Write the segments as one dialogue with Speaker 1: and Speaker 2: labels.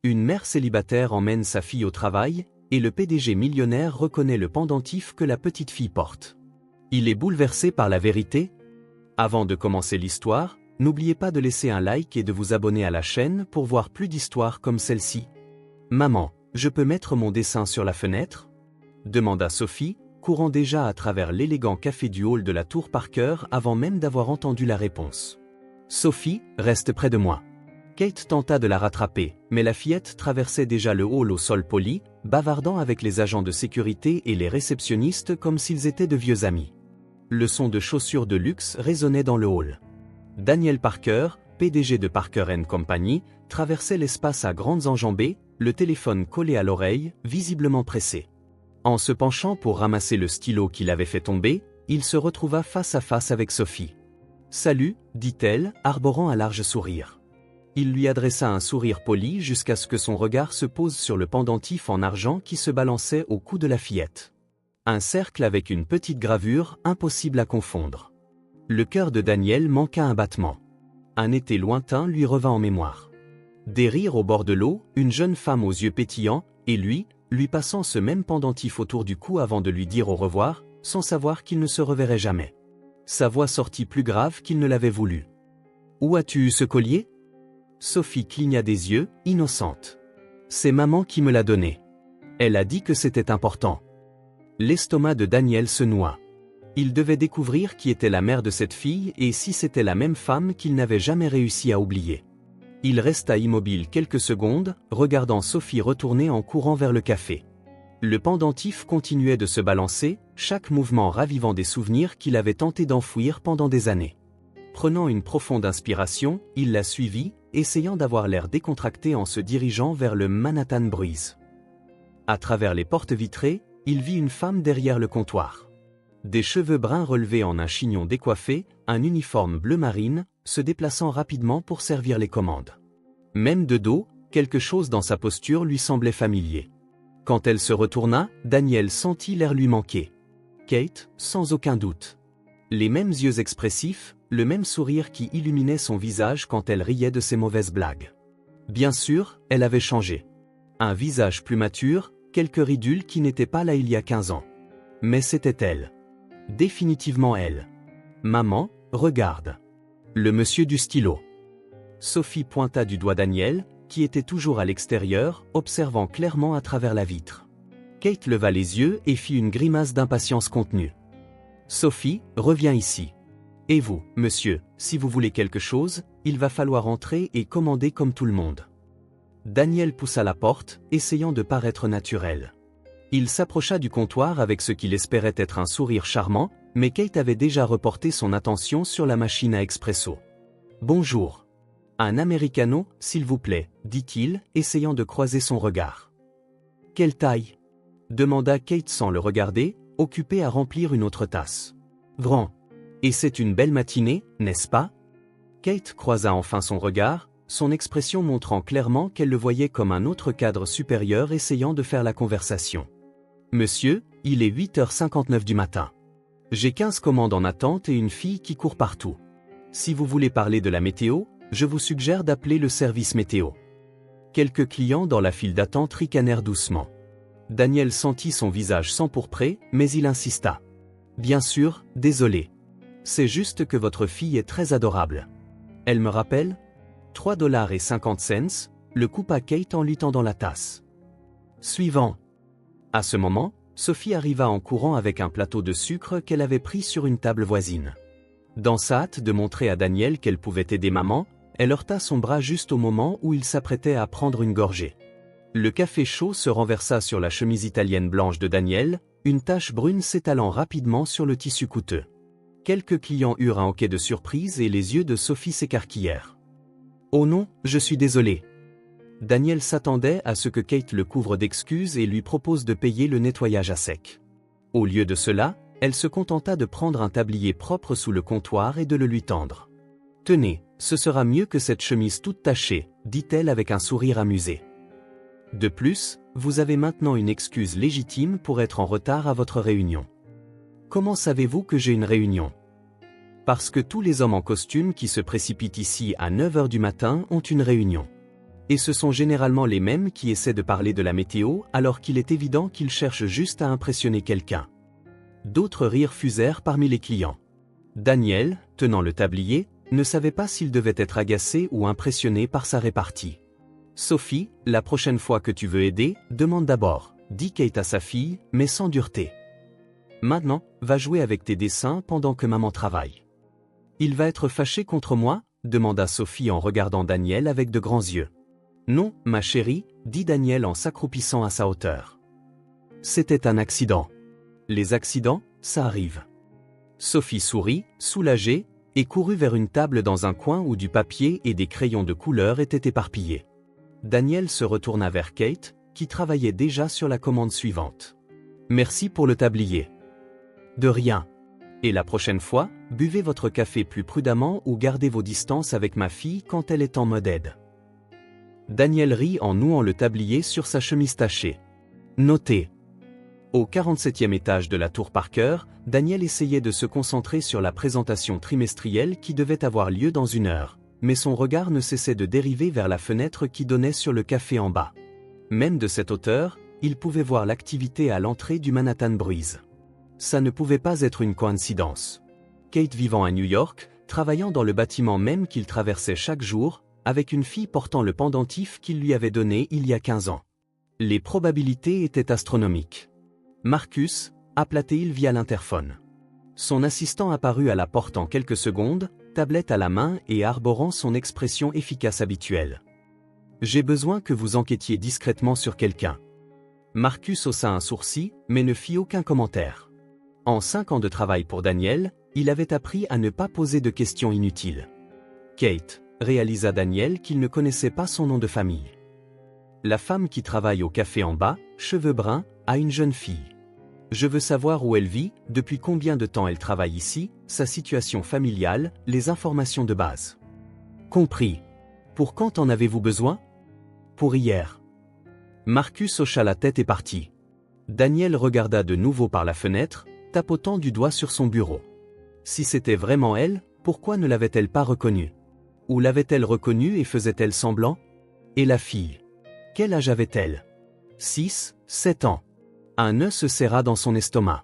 Speaker 1: Une mère célibataire emmène sa fille au travail, et le PDG millionnaire reconnaît le pendentif que la petite fille porte. Il est bouleversé par la vérité. Avant de commencer l'histoire, n'oubliez pas de laisser un like et de vous abonner à la chaîne pour voir plus d'histoires comme celle-ci. « Maman, je peux mettre mon dessin sur la fenêtre ?» demanda Sophie, courant déjà à travers l'élégant café du hall de la Tour Parker avant même d'avoir entendu la réponse. « Sophie, reste près de moi. » Kate tenta de la rattraper, mais la fillette traversait déjà le hall au sol poli, bavardant avec les agents de sécurité et les réceptionnistes comme s'ils étaient de vieux amis. Le son de chaussures de luxe résonnait dans le hall. Daniel Parker, PDG de Parker & Company, traversait l'espace à grandes enjambées, le téléphone collé à l'oreille, visiblement pressé. En se penchant pour ramasser le stylo qu'il avait fait tomber, il se retrouva face à face avec Sophie. « Salut », dit-elle, arborant un large sourire. Il lui adressa un sourire poli jusqu'à ce que son regard se pose sur le pendentif en argent qui se balançait au cou de la fillette. Un cercle avec une petite gravure, impossible à confondre. Le cœur de Daniel manqua un battement. Un été lointain lui revint en mémoire. Des rires au bord de l'eau, une jeune femme aux yeux pétillants, et lui passant ce même pendentif autour du cou avant de lui dire au revoir, sans savoir qu'il ne se reverrait jamais. Sa voix sortit plus grave qu'il ne l'avait voulu. « Où as-tu eu ce collier ?» Sophie cligna des yeux, innocente. « C'est maman qui me l'a donné. Elle a dit que c'était important. » L'estomac de Daniel se noua. Il devait découvrir qui était la mère de cette fille et si c'était la même femme qu'il n'avait jamais réussi à oublier. Il resta immobile quelques secondes, regardant Sophie retourner en courant vers le café. Le pendentif continuait de se balancer, chaque mouvement ravivant des souvenirs qu'il avait tenté d'enfouir pendant des années. Prenant une profonde inspiration, il la suivit, essayant d'avoir l'air décontracté en se dirigeant vers le Manhattan Breeze. À travers les portes vitrées, il vit une femme derrière le comptoir. Des cheveux bruns relevés en un chignon décoiffé, un uniforme bleu marine, se déplaçant rapidement pour servir les commandes. Même de dos, quelque chose dans sa posture lui semblait familier. Quand elle se retourna, Daniel sentit l'air lui manquer. Kate, sans aucun doute. Les mêmes yeux expressifs, le même sourire qui illuminait son visage quand elle riait de ses mauvaises blagues. Bien sûr, elle avait changé. Un visage plus mature, quelques ridules qui n'étaient pas là il y a 15 ans. Mais c'était elle. Définitivement elle. « Maman, regarde. Le monsieur du stylo. » Sophie pointa du doigt Daniel, qui était toujours à l'extérieur, observant clairement à travers la vitre. Kate leva les yeux et fit une grimace d'impatience contenue. « Sophie, reviens ici. Et vous, monsieur, si vous voulez quelque chose, il va falloir entrer et commander comme tout le monde. » Daniel poussa la porte, essayant de paraître naturel. Il s'approcha du comptoir avec ce qu'il espérait être un sourire charmant, mais Kate avait déjà reporté son attention sur la machine à expresso. « Bonjour. Un americano, s'il vous plaît, » dit-il, essayant de croiser son regard. « Quelle taille ?» demanda Kate sans le regarder, occupée à remplir une autre tasse. « Grand. Et c'est une belle matinée, n'est-ce pas ?» Kate croisa enfin son regard, son expression montrant clairement qu'elle le voyait comme un autre cadre supérieur essayant de faire la conversation. « Monsieur, il est 8h59 du matin. J'ai 15 commandes en attente et une fille qui court partout. Si vous voulez parler de la météo, je vous suggère d'appeler le service météo. » Quelques clients dans la file d'attente ricanèrent doucement. Daniel sentit son visage s'empourprer, mais il insista. « Bien sûr, désolé. C'est juste que votre fille est très adorable. Elle me rappelle 3,50 $, le coupa Kate en lui tendant la tasse. Suivant. À ce moment, Sophie arriva en courant avec un plateau de sucre qu'elle avait pris sur une table voisine. Dans sa hâte de montrer à Daniel qu'elle pouvait aider maman, elle heurta son bras juste au moment où il s'apprêtait à prendre une gorgée. Le café chaud se renversa sur la chemise italienne blanche de Daniel, une tache brune s'étalant rapidement sur le tissu coûteux. Quelques clients eurent un hoquet de surprise et les yeux de Sophie s'écarquillèrent. « Oh non, je suis désolé. » Daniel s'attendait à ce que Kate le couvre d'excuses et lui propose de payer le nettoyage à sec. Au lieu de cela, elle se contenta de prendre un tablier propre sous le comptoir et de le lui tendre. « Tenez, ce sera mieux que cette chemise toute tachée, » dit-elle avec un sourire amusé. « De plus, vous avez maintenant une excuse légitime pour être en retard à votre réunion. » « Comment savez-vous que j'ai une réunion ? » « Parce que tous les hommes en costume qui se précipitent ici à 9h du matin ont une réunion. » Et ce sont généralement les mêmes qui essaient de parler de la météo alors qu'il est évident qu'ils cherchent juste à impressionner quelqu'un. D'autres rires fusèrent parmi les clients. Daniel, tenant le tablier, ne savait pas s'il devait être agacé ou impressionné par sa répartie. Sophie, la prochaine fois que tu veux aider, demande d'abord, dit Kate à sa fille, mais sans dureté. Maintenant, va jouer avec tes dessins pendant que maman travaille. Il va être fâché contre moi, demanda Sophie en regardant Daniel avec de grands yeux. Non, ma chérie, dit Daniel en s'accroupissant à sa hauteur. C'était un accident. Les accidents, ça arrive. Sophie sourit, soulagée, et courut vers une table dans un coin où du papier et des crayons de couleur étaient éparpillés. Daniel se retourna vers Kate, qui travaillait déjà sur la commande suivante. Merci pour le tablier. De rien. Et la prochaine fois, buvez votre café plus prudemment ou gardez vos distances avec ma fille quand elle est en mode aide. Daniel rit en nouant le tablier sur sa chemise tachée. Notez. Au 47e étage de la tour Parker, Daniel essayait de se concentrer sur la présentation trimestrielle qui devait avoir lieu dans 1 heure, mais son regard ne cessait de dériver vers la fenêtre qui donnait sur le café en bas. Même de cette hauteur, il pouvait voir l'activité à l'entrée du Manhattan Breeze. Ça ne pouvait pas être une coïncidence. Kate vivant à New York, travaillant dans le bâtiment même qu'il traversait chaque jour, avec une fille portant le pendentif qu'il lui avait donné il y a 15 ans. Les probabilités étaient astronomiques. Marcus, appela-t-il via l'interphone. Son assistant apparut à la porte en quelques secondes, tablette à la main et arborant son expression efficace habituelle. J'ai besoin que vous enquêtiez discrètement sur quelqu'un. Marcus haussa un sourcil, mais ne fit aucun commentaire. En 5 ans de travail pour Daniel, il avait appris à ne pas poser de questions inutiles. Kate, réalisa Daniel qu'il ne connaissait pas son nom de famille. La femme qui travaille au café en bas, cheveux bruns, a une jeune fille. Je veux savoir où elle vit, depuis combien de temps elle travaille ici, sa situation familiale, les informations de base. Compris. Pour quand en avez-vous besoin? Pour hier. Marcus hocha la tête et partit. Daniel regarda de nouveau par la fenêtre, tapotant du doigt sur son bureau. Si c'était vraiment elle, pourquoi ne l'avait-elle pas reconnue? Ou l'avait-elle reconnue et faisait-elle semblant? Et la fille? Quel âge avait-elle? 6, 7 ans. Un nœud se serra dans son estomac.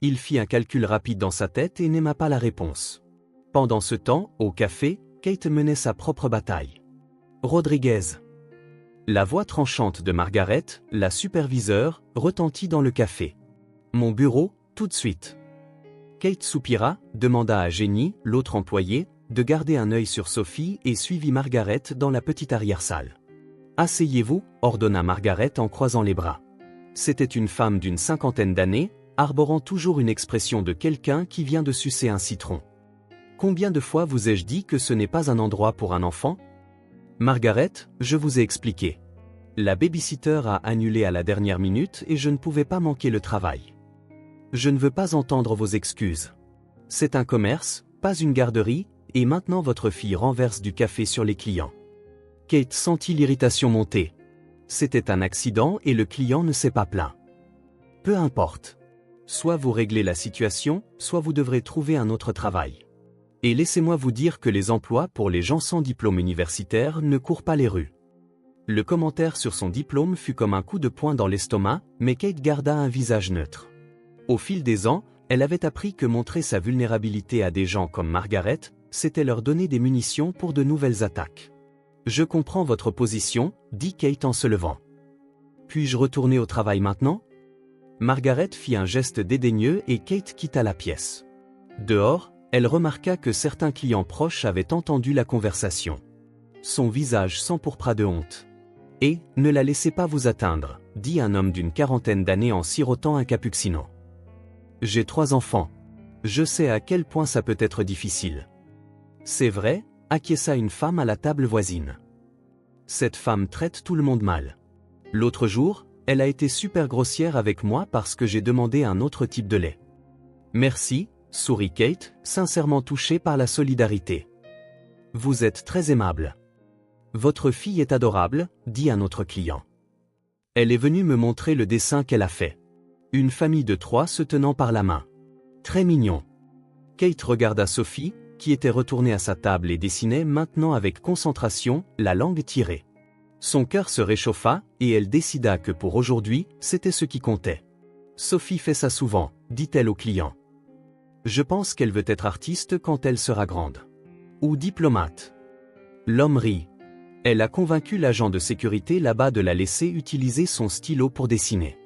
Speaker 1: Il fit un calcul rapide dans sa tête et n'aima pas la réponse. Pendant ce temps, au café, Kate menait sa propre bataille. Rodriguez. La voix tranchante de Margaret, la superviseure, retentit dans le café. Mon bureau, tout de suite. Kate soupira, demanda à Jenny, l'autre employée, de garder un œil sur Sophie et suivit Margaret dans la petite arrière-salle. Asseyez-vous, ordonna Margaret en croisant les bras. C'était une femme d'une 50aine d'années, arborant toujours une expression de quelqu'un qui vient de sucer un citron. Combien de fois vous ai-je dit que ce n'est pas un endroit pour un enfant? Margaret, je vous ai expliqué. La babysitter a annulé à la dernière minute et je ne pouvais pas manquer le travail. Je ne veux pas entendre vos excuses. C'est un commerce, pas une garderie, et maintenant votre fille renverse du café sur les clients. Kate sentit l'irritation monter. C'était un accident et le client ne s'est pas plaint. Peu importe. Soit vous réglez la situation, soit vous devrez trouver un autre travail. Et laissez-moi vous dire que les emplois pour les gens sans diplôme universitaire ne courent pas les rues. Le commentaire sur son diplôme fut comme un coup de poing dans l'estomac, mais Kate garda un visage neutre. Au fil des ans, elle avait appris que montrer sa vulnérabilité à des gens comme Margaret, c'était leur donner des munitions pour de nouvelles attaques. Je comprends votre position, dit Kate en se levant. Puis-je retourner au travail maintenant? Margaret fit un geste dédaigneux et Kate quitta la pièce. Dehors, elle remarqua que certains clients proches avaient entendu la conversation. Son visage s'empourpra de honte. « Et, ne la laissez pas vous atteindre », dit un homme d'une 40aine d'années en sirotant un cappuccino. « J'ai 3 enfants. Je sais à quel point ça peut être difficile. » C'est vrai, acquiesça une femme à la table voisine. Cette femme traite tout le monde mal. L'autre jour, elle a été super grossière avec moi parce que j'ai demandé un autre type de lait. Merci, sourit Kate, sincèrement touchée par la solidarité. Vous êtes très aimable. Votre fille est adorable, dit un autre client. Elle est venue me montrer le dessin qu'elle a fait. Une famille de 3 se tenant par la main. Très mignon. Kate regarda Sophie, qui était retournée à sa table et dessinait maintenant avec concentration, la langue tirée. Son cœur se réchauffa, et elle décida que pour aujourd'hui, c'était ce qui comptait. Sophie fait ça souvent, dit-elle au client. Je pense qu'elle veut être artiste quand elle sera grande. Ou diplomate. L'homme rit. Elle a convaincu l'agent de sécurité là-bas de la laisser utiliser son stylo pour dessiner.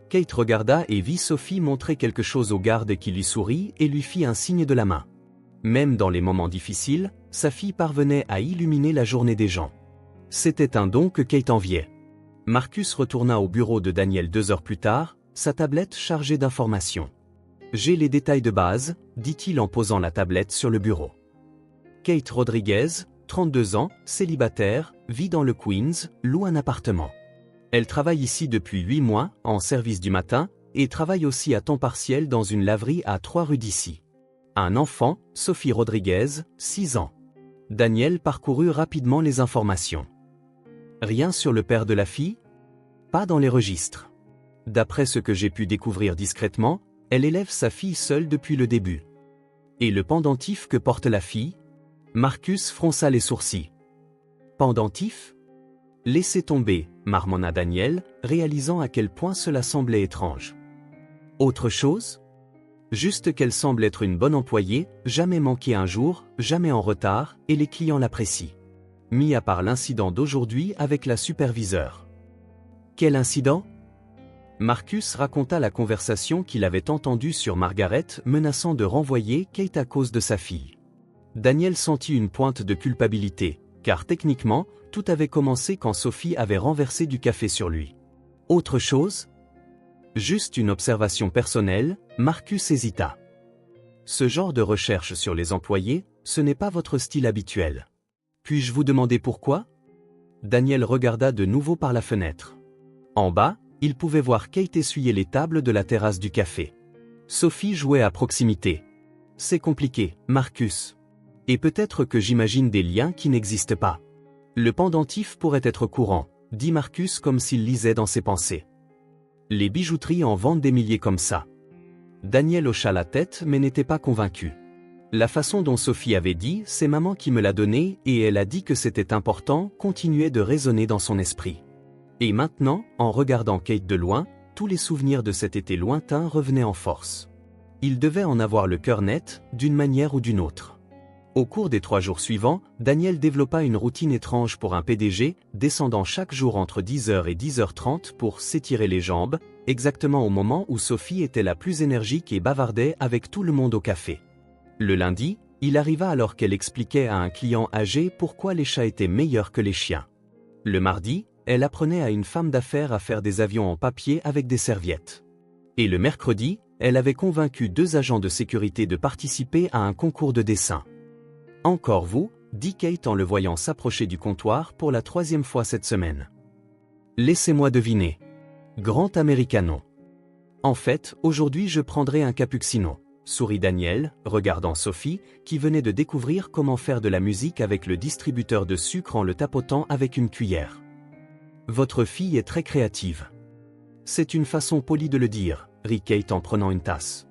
Speaker 1: Kate regarda et vit Sophie montrer quelque chose au garde qui lui sourit et lui fit un signe de la main. Même dans les moments difficiles, sa fille parvenait à illuminer la journée des gens. C'était un don que Kate enviait. Marcus retourna au bureau de Daniel 2 heures plus tard, sa tablette chargée d'informations. J'ai les détails de base, dit-il en posant la tablette sur le bureau. Kate Rodriguez, 32 ans, célibataire, vit dans le Queens, loue un appartement. Elle travaille ici depuis 8 mois, en service du matin, et travaille aussi à temps partiel dans une laverie à 3 rues d'ici. Un enfant, Sophie Rodriguez, 6 ans. Daniel parcourut rapidement les informations. Rien sur le père de la fille? Pas dans les registres. D'après ce que j'ai pu découvrir discrètement, elle élève sa fille seule depuis le début. Et le pendentif que porte la fille? Marcus fronça les sourcils. Pendentif? Laissez tomber, marmonna Daniel, réalisant à quel point cela semblait étrange. Autre chose? Juste qu'elle semble être une bonne employée, jamais manquer un jour, jamais en retard, et les clients l'apprécient. Mis à part l'incident d'aujourd'hui avec la superviseure. Quel incident? Marcus raconta la conversation qu'il avait entendue sur Margaret menaçant de renvoyer Kate à cause de sa fille. Daniel sentit une pointe de culpabilité, car techniquement, tout avait commencé quand Sophie avait renversé du café sur lui. Autre chose? Juste une observation personnelle, Marcus hésita. Ce genre de recherche sur les employés, ce n'est pas votre style habituel. Puis-je vous demander pourquoi? Daniel regarda de nouveau par la fenêtre. En bas, il pouvait voir Kate essuyer les tables de la terrasse du café. Sophie jouait à proximité. C'est compliqué, Marcus. Et peut-être que j'imagine des liens qui n'existent pas. Le pendentif pourrait être courant, dit Marcus comme s'il lisait dans ses pensées. Les bijouteries en vendent des milliers comme ça. Daniel hocha la tête mais n'était pas convaincu. La façon dont Sophie avait dit « c'est maman qui me l'a donné et elle a dit que c'était important » continuait de résonner dans son esprit. Et maintenant, en regardant Kate de loin, tous les souvenirs de cet été lointain revenaient en force. Il devait en avoir le cœur net, d'une manière ou d'une autre. Au cours des 3 jours suivants, Daniel développa une routine étrange pour un PDG, descendant chaque jour entre 10h et 10h30 pour s'étirer les jambes, exactement au moment où Sophie était la plus énergique et bavardait avec tout le monde au café. Le lundi, il arriva alors qu'elle expliquait à un client âgé pourquoi les chats étaient meilleurs que les chiens. Le mardi, elle apprenait à une femme d'affaires à faire des avions en papier avec des serviettes. Et le mercredi, elle avait convaincu 2 agents de sécurité de participer à un concours de dessin. « Encore vous » dit Kate en le voyant s'approcher du comptoir pour la 3e fois cette semaine. « Laissez-moi deviner. Grand Americano. En fait, aujourd'hui je prendrai un cappuccino. » sourit Daniel, regardant Sophie, qui venait de découvrir comment faire de la musique avec le distributeur de sucre en le tapotant avec une cuillère. Votre fille est très créative. C'est une façon polie de le dire, rit Kate en prenant une tasse.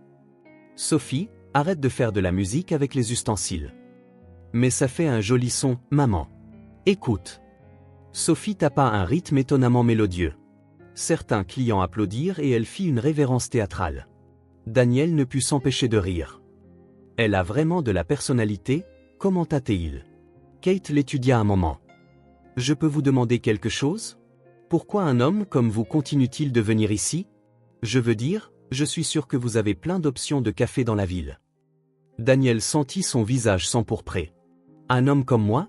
Speaker 1: Sophie, arrête de faire de la musique avec les ustensiles. Mais ça fait un joli son, maman. Écoute. Sophie tapa un rythme étonnamment mélodieux. Certains clients applaudirent et elle fit une révérence théâtrale. Daniel ne put s'empêcher de rire. Elle a vraiment de la personnalité, commenta-t-il. Kate l'étudia un moment. Je peux vous demander quelque chose? Pourquoi un homme comme vous continue-t-il de venir ici? Je veux dire, je suis sûr que vous avez plein d'options de café dans la ville. Daniel sentit son visage s'empourprer. Un homme comme moi?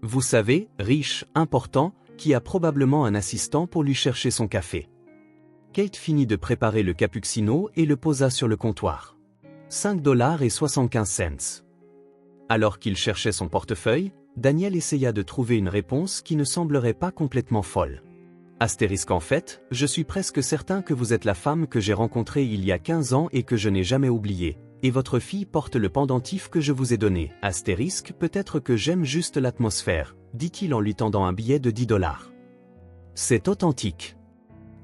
Speaker 1: Vous savez, riche, important, qui a probablement un assistant pour lui chercher son café. Kate finit de préparer le cappuccino et le posa sur le comptoir. 5,75 $. Alors qu'il cherchait son portefeuille, Daniel essaya de trouver une réponse qui ne semblerait pas complètement folle. Astérisque en fait, je suis presque certain que vous êtes la femme que j'ai rencontrée il y a 15 ans et que je n'ai jamais oubliée. Et votre fille porte le pendentif que je vous ai donné. Astérisque, peut-être que j'aime juste l'atmosphère, dit-il en lui tendant un billet de 10 $. C'est authentique.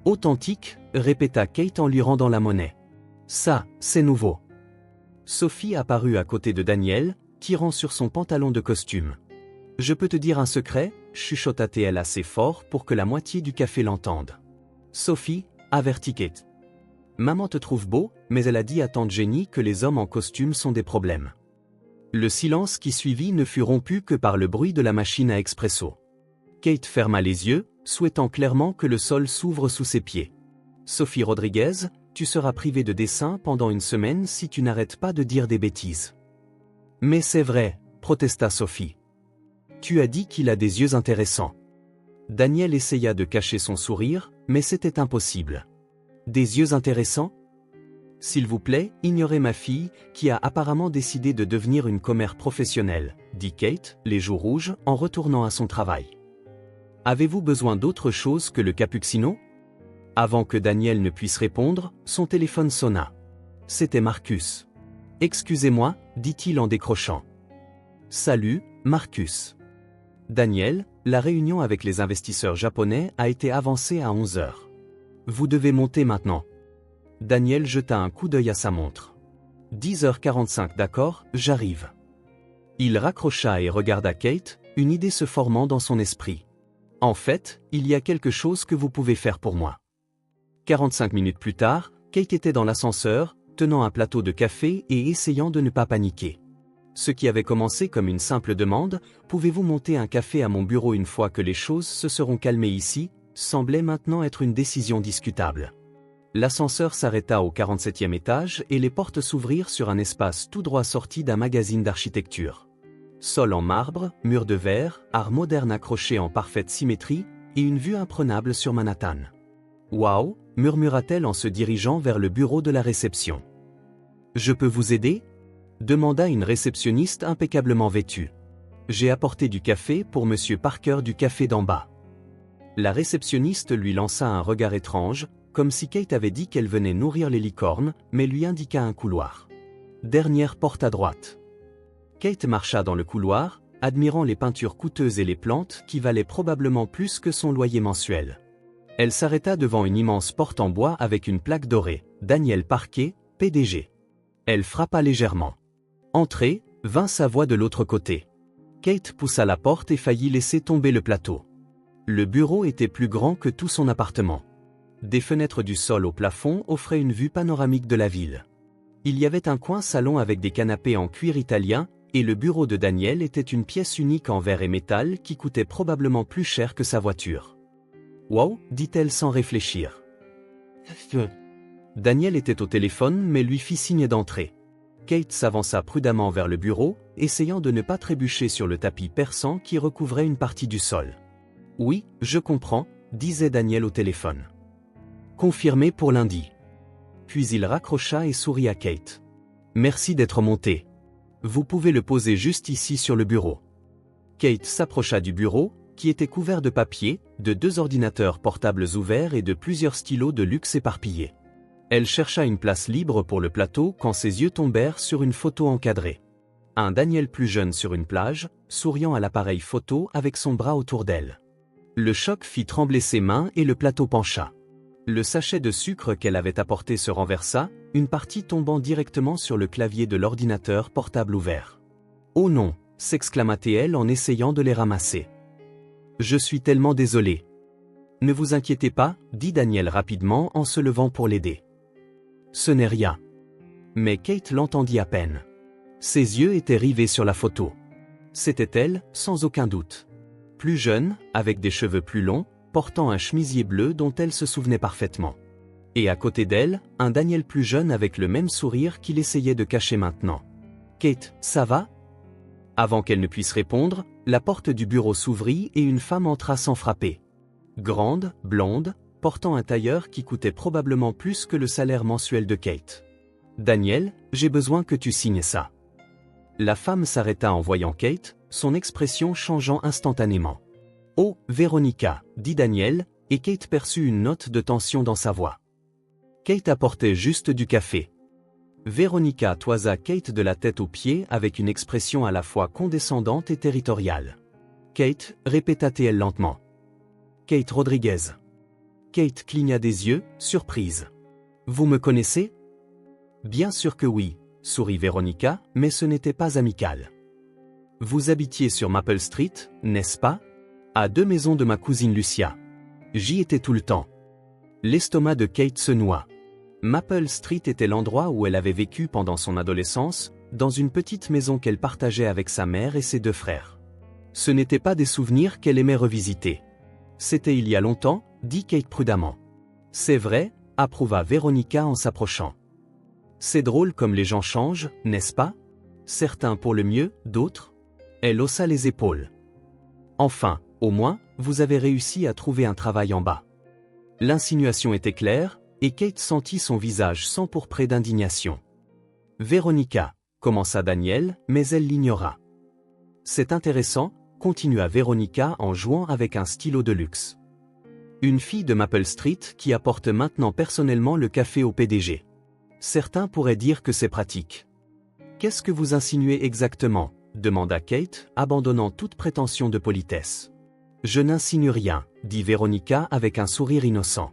Speaker 1: Authentique, répéta Kate en lui rendant la monnaie. Ça, c'est nouveau. Sophie apparut à côté de Daniel, tirant sur son pantalon de costume. Je peux te dire un secret, chuchota-t-elle assez fort pour que la moitié du café l'entende. Sophie, avertit Kate. Maman te trouve beau, mais elle a dit à tante Jenny que les hommes en costume sont des problèmes. Le silence qui suivit ne fut rompu que par le bruit de la machine à expresso. Kate ferma les yeux, souhaitant clairement que le sol s'ouvre sous ses pieds. Sophie Rodriguez, tu seras privée de dessin pendant une semaine si tu n'arrêtes pas de dire des bêtises. Mais c'est vrai, protesta Sophie. Tu as dit qu'il a des yeux intéressants. Daniel essaya de cacher son sourire, mais c'était impossible. Des yeux intéressants ? S'il vous plaît, ignorez ma fille, qui a apparemment décidé de devenir une commère professionnelle, dit Kate, les joues rouges, en retournant à son travail. Avez-vous besoin d'autre chose que le cappuccino ? Avant que Daniel ne puisse répondre, son téléphone sonna. C'était Marcus. Excusez-moi, dit-il en décrochant. Salut, Marcus. Daniel, la réunion avec les investisseurs japonais a été avancée à 11 heures. Vous devez monter maintenant. Daniel jeta un coup d'œil à sa montre. 10h45 d'accord, j'arrive. Il raccrocha et regarda Kate, une idée se formant dans son esprit. En fait, il y a quelque chose que vous pouvez faire pour moi. 45 minutes plus tard, Kate était dans l'ascenseur, tenant un plateau de café et essayant de ne pas paniquer. Ce qui avait commencé comme une simple demande, pouvez-vous monter un café à mon bureau une fois que les choses se seront calmées ici, semblait maintenant être une décision discutable. L'ascenseur s'arrêta au 47e étage et les portes s'ouvrirent sur un espace tout droit sorti d'un magazine d'architecture. Sol en marbre, murs de verre, art moderne accrochés en parfaite symétrie, et une vue imprenable sur Manhattan. « Waouh !» murmura-t-elle en se dirigeant vers le bureau de la réception. « Je peux vous aider ?» demanda une réceptionniste impeccablement vêtue. « J'ai apporté du café pour Monsieur Parker du café d'en bas. » La réceptionniste lui lança un regard étrange, comme si Kate avait dit qu'elle venait nourrir les licornes, mais lui indiqua un couloir. Dernière porte à droite. Kate marcha dans le couloir, admirant les peintures coûteuses et les plantes qui valaient probablement plus que son loyer mensuel. Elle s'arrêta devant une immense porte en bois avec une plaque dorée, Daniel Parker, PDG. Elle frappa légèrement. Entrez, vint sa voix de l'autre côté. Kate poussa la porte et faillit laisser tomber le plateau. Le bureau était plus grand que tout son appartement. Des fenêtres du sol au plafond offraient une vue panoramique de la ville. Il y avait un coin salon avec des canapés en cuir italien, et le bureau de Daniel était une pièce unique en verre et métal qui coûtait probablement plus cher que sa voiture. « Wow » dit-elle sans réfléchir. Daniel était au téléphone mais lui fit signe d'entrer. Kate s'avança prudemment vers le bureau, essayant de ne pas trébucher sur le tapis perçant qui recouvrait une partie du sol. « Oui, je comprends », disait Daniel au téléphone. « Confirmé pour lundi. » Puis il raccrocha et sourit à Kate. « Merci d'être monté. Vous pouvez le poser juste ici sur le bureau. » Kate s'approcha du bureau, qui était couvert de papier, de 2 ordinateurs portables ouverts et de plusieurs stylos de luxe éparpillés. Elle chercha une place libre pour le plateau quand ses yeux tombèrent sur une photo encadrée. Un Daniel plus jeune sur une plage, souriant à l'appareil photo avec son bras autour d'elle. Le choc fit trembler ses mains et le plateau pencha. Le sachet de sucre qu'elle avait apporté se renversa, une partie tombant directement sur le clavier de l'ordinateur portable ouvert. « Oh non !» s'exclama-t-elle en essayant de les ramasser. « Je suis tellement désolé. »« Ne vous inquiétez pas, » dit Daniel rapidement en se levant pour l'aider. « Ce n'est rien. » Mais Kate l'entendit à peine. Ses yeux étaient rivés sur la photo. C'était elle, sans aucun doute. Plus jeune, avec des cheveux plus longs, portant un chemisier bleu dont elle se souvenait parfaitement. Et à côté d'elle, un Daniel plus jeune avec le même sourire qu'il essayait de cacher maintenant. « Kate, ça va ?» Avant qu'elle ne puisse répondre, la porte du bureau s'ouvrit et une femme entra sans frapper. Grande, blonde, portant un tailleur qui coûtait probablement plus que le salaire mensuel de Kate. « Daniel, j'ai besoin que tu signes ça. » La femme s'arrêta en voyant Kate, son expression changeant instantanément. « Oh, Véronica » dit Daniel, et Kate perçut une note de tension dans sa voix. Kate apportait juste du café. Véronica toisa Kate de la tête aux pieds avec une expression à la fois condescendante et territoriale. « Kate » répéta-t-elle lentement. « Kate Rodriguez. » Kate cligna des yeux, surprise. « Vous me connaissez ?»« Bien sûr que oui », sourit Véronica, mais ce n'était pas amical. « Vous habitiez sur Maple Street, n'est-ce pas ?» À 2 maisons de ma cousine Lucia. J'y étais tout le temps. L'estomac de Kate se noie. Maple Street était l'endroit où elle avait vécu pendant son adolescence, dans une petite maison qu'elle partageait avec sa mère et ses 2 frères. Ce n'étaient pas des souvenirs qu'elle aimait revisiter. C'était il y a longtemps, dit Kate prudemment. C'est vrai, approuva Veronica en s'approchant. C'est drôle comme les gens changent, n'est-ce pas? Certains pour le mieux, d'autres? Elle haussa les épaules. Enfin, au moins, vous avez réussi à trouver un travail en bas. L'insinuation était claire, et Kate sentit son visage s'empourprer d'indignation. Veronica, commença Daniel, mais elle l'ignora. C'est intéressant, continua Veronica en jouant avec un stylo de luxe. Une fille de Maple Street qui apporte maintenant personnellement le café au PDG. Certains pourraient dire que c'est pratique. Qu'est-ce que vous insinuez exactement? Demanda Kate, abandonnant toute prétention de politesse. Je n'insinue rien, dit Veronica avec un sourire innocent.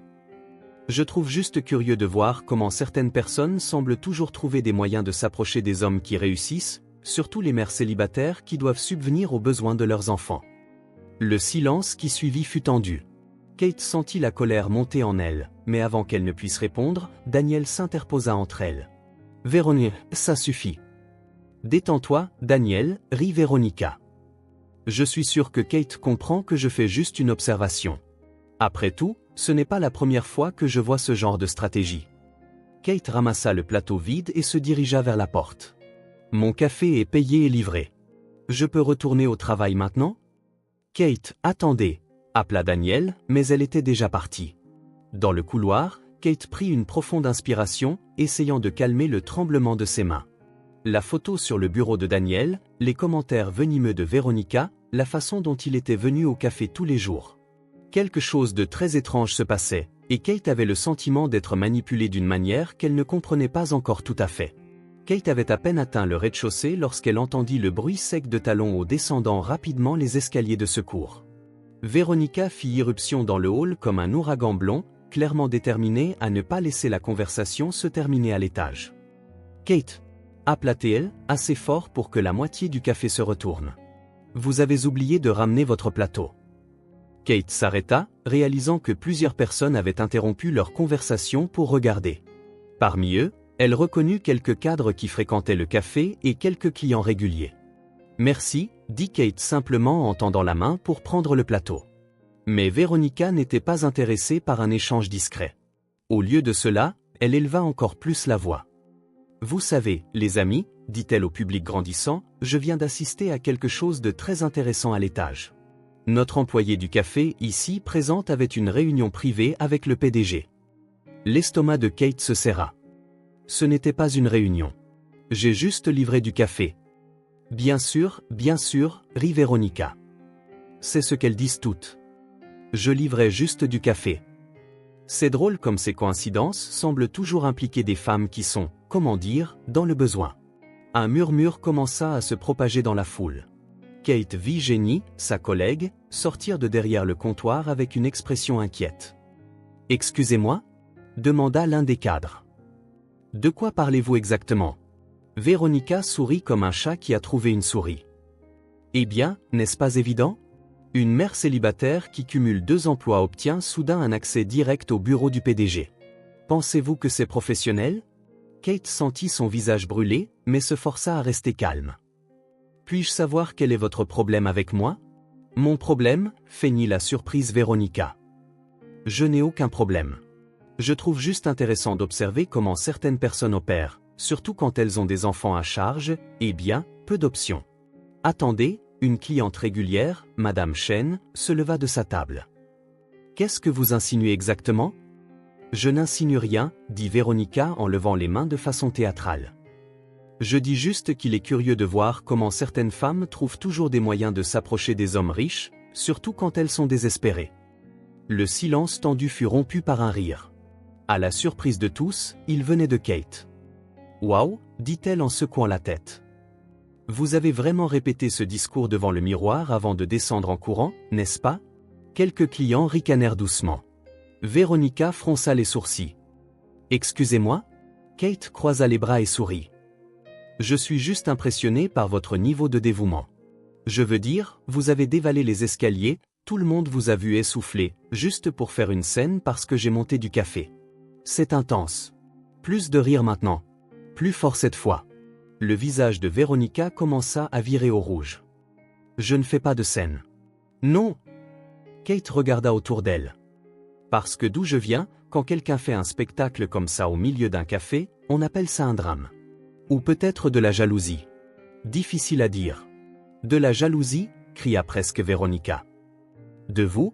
Speaker 1: Je trouve juste curieux de voir comment certaines personnes semblent toujours trouver des moyens de s'approcher des hommes qui réussissent, surtout les mères célibataires qui doivent subvenir aux besoins de leurs enfants. Le silence qui suivit fut tendu. Kate sentit la colère monter en elle, mais avant qu'elle ne puisse répondre, Daniel s'interposa entre elles. « Véronique, ça suffit. » « Détends-toi, Daniel, » rit Veronica. « Je suis sûr que Kate comprend que je fais juste une observation. Après tout, ce n'est pas la première fois que je vois ce genre de stratégie. » Kate ramassa le plateau vide et se dirigea vers la porte. « Mon café est payé et livré. Je peux retourner au travail maintenant? » « Kate, attendez » appela Daniel, mais elle était déjà partie. Dans le couloir, Kate prit une profonde inspiration, essayant de calmer le tremblement de ses mains. La photo sur le bureau de Daniel, les commentaires venimeux de Veronica, la façon dont il était venu au café tous les jours. Quelque chose de très étrange se passait, et Kate avait le sentiment d'être manipulée d'une manière qu'elle ne comprenait pas encore tout à fait. Kate avait à peine atteint le rez-de-chaussée lorsqu'elle entendit le bruit sec de talons hauts descendant rapidement les escaliers de secours. Veronica fit irruption dans le hall comme un ouragan blond, clairement déterminée à ne pas laisser la conversation se terminer à l'étage. « Kate !» appela-t-elle, assez fort pour que la moitié du café se retourne. « Vous avez oublié de ramener votre plateau. » Kate s'arrêta, réalisant que plusieurs personnes avaient interrompu leur conversation pour regarder. Parmi eux, elle reconnut quelques cadres qui fréquentaient le café et quelques clients réguliers. « Merci », dit Kate simplement en tendant la main pour prendre le plateau. Mais Veronica n'était pas intéressée par un échange discret. Au lieu de cela, elle éleva encore plus la voix. « Vous savez, les amis, » dit-elle au public grandissant, « je viens d'assister à quelque chose de très intéressant à l'étage. Notre employé du café, ici présente, avait une réunion privée avec le PDG. » L'estomac de Kate se serra. « Ce n'était pas une réunion. J'ai juste livré du café. » Bien sûr, rit Veronica. C'est ce qu'elles disent toutes. Je livrais juste du café. C'est drôle comme ces coïncidences semblent toujours impliquer des femmes qui sont, comment dire, dans le besoin. Un murmure commença à se propager dans la foule. Kate vit Jenny, sa collègue, sortir de derrière le comptoir avec une expression inquiète. « Excusez-moi » demanda l'un des cadres. « De quoi parlez-vous exactement » Veronica sourit comme un chat qui a trouvé une souris. « Eh bien, n'est-ce pas évident ? Une mère célibataire qui cumule 2 emplois obtient soudain un accès direct au bureau du PDG. Pensez-vous que c'est professionnel ?» Kate sentit son visage brûler, mais se força à rester calme. « Puis-je savoir quel est votre problème avec moi ?»« Mon problème ?» feignit la surprise Veronica. « Je n'ai aucun problème. Je trouve juste intéressant d'observer comment certaines personnes opèrent, surtout quand elles ont des enfants à charge, et bien, peu d'options. Attendez, une cliente régulière, Madame Chen, se leva de sa table. « Qu'est-ce que vous insinuez exactement ?»« Je n'insinue rien, » dit Veronica en levant les mains de façon théâtrale. « Je dis juste qu'il est curieux de voir comment certaines femmes trouvent toujours des moyens de s'approcher des hommes riches, surtout quand elles sont désespérées. » Le silence tendu fut rompu par un rire. À la surprise de tous, il venait de Kate. « Waouh » dit-elle en secouant la tête. « Vous avez vraiment répété ce discours devant le miroir avant de descendre en courant, n'est-ce pas ?» Quelques clients ricanèrent doucement. Veronica fronça les sourcils. « Excusez-moi » Kate croisa les bras et sourit. « Je suis juste impressionné par votre niveau de dévouement. Je veux dire, vous avez dévalé les escaliers, Tout le monde vous a vu essoufflé, juste pour faire une scène parce que j'ai monté du café. C'est intense. Plus de rire maintenant. Plus fort cette fois. Le visage de Véronica commença à virer au rouge. Je ne fais pas de scène. Non. Kate regarda autour d'elle. Parce que d'où je viens, quand quelqu'un fait un spectacle comme ça au milieu d'un café, on appelle ça un drame. Ou peut-être de la jalousie. Difficile à dire. De la jalousie, cria presque Véronica. De vous?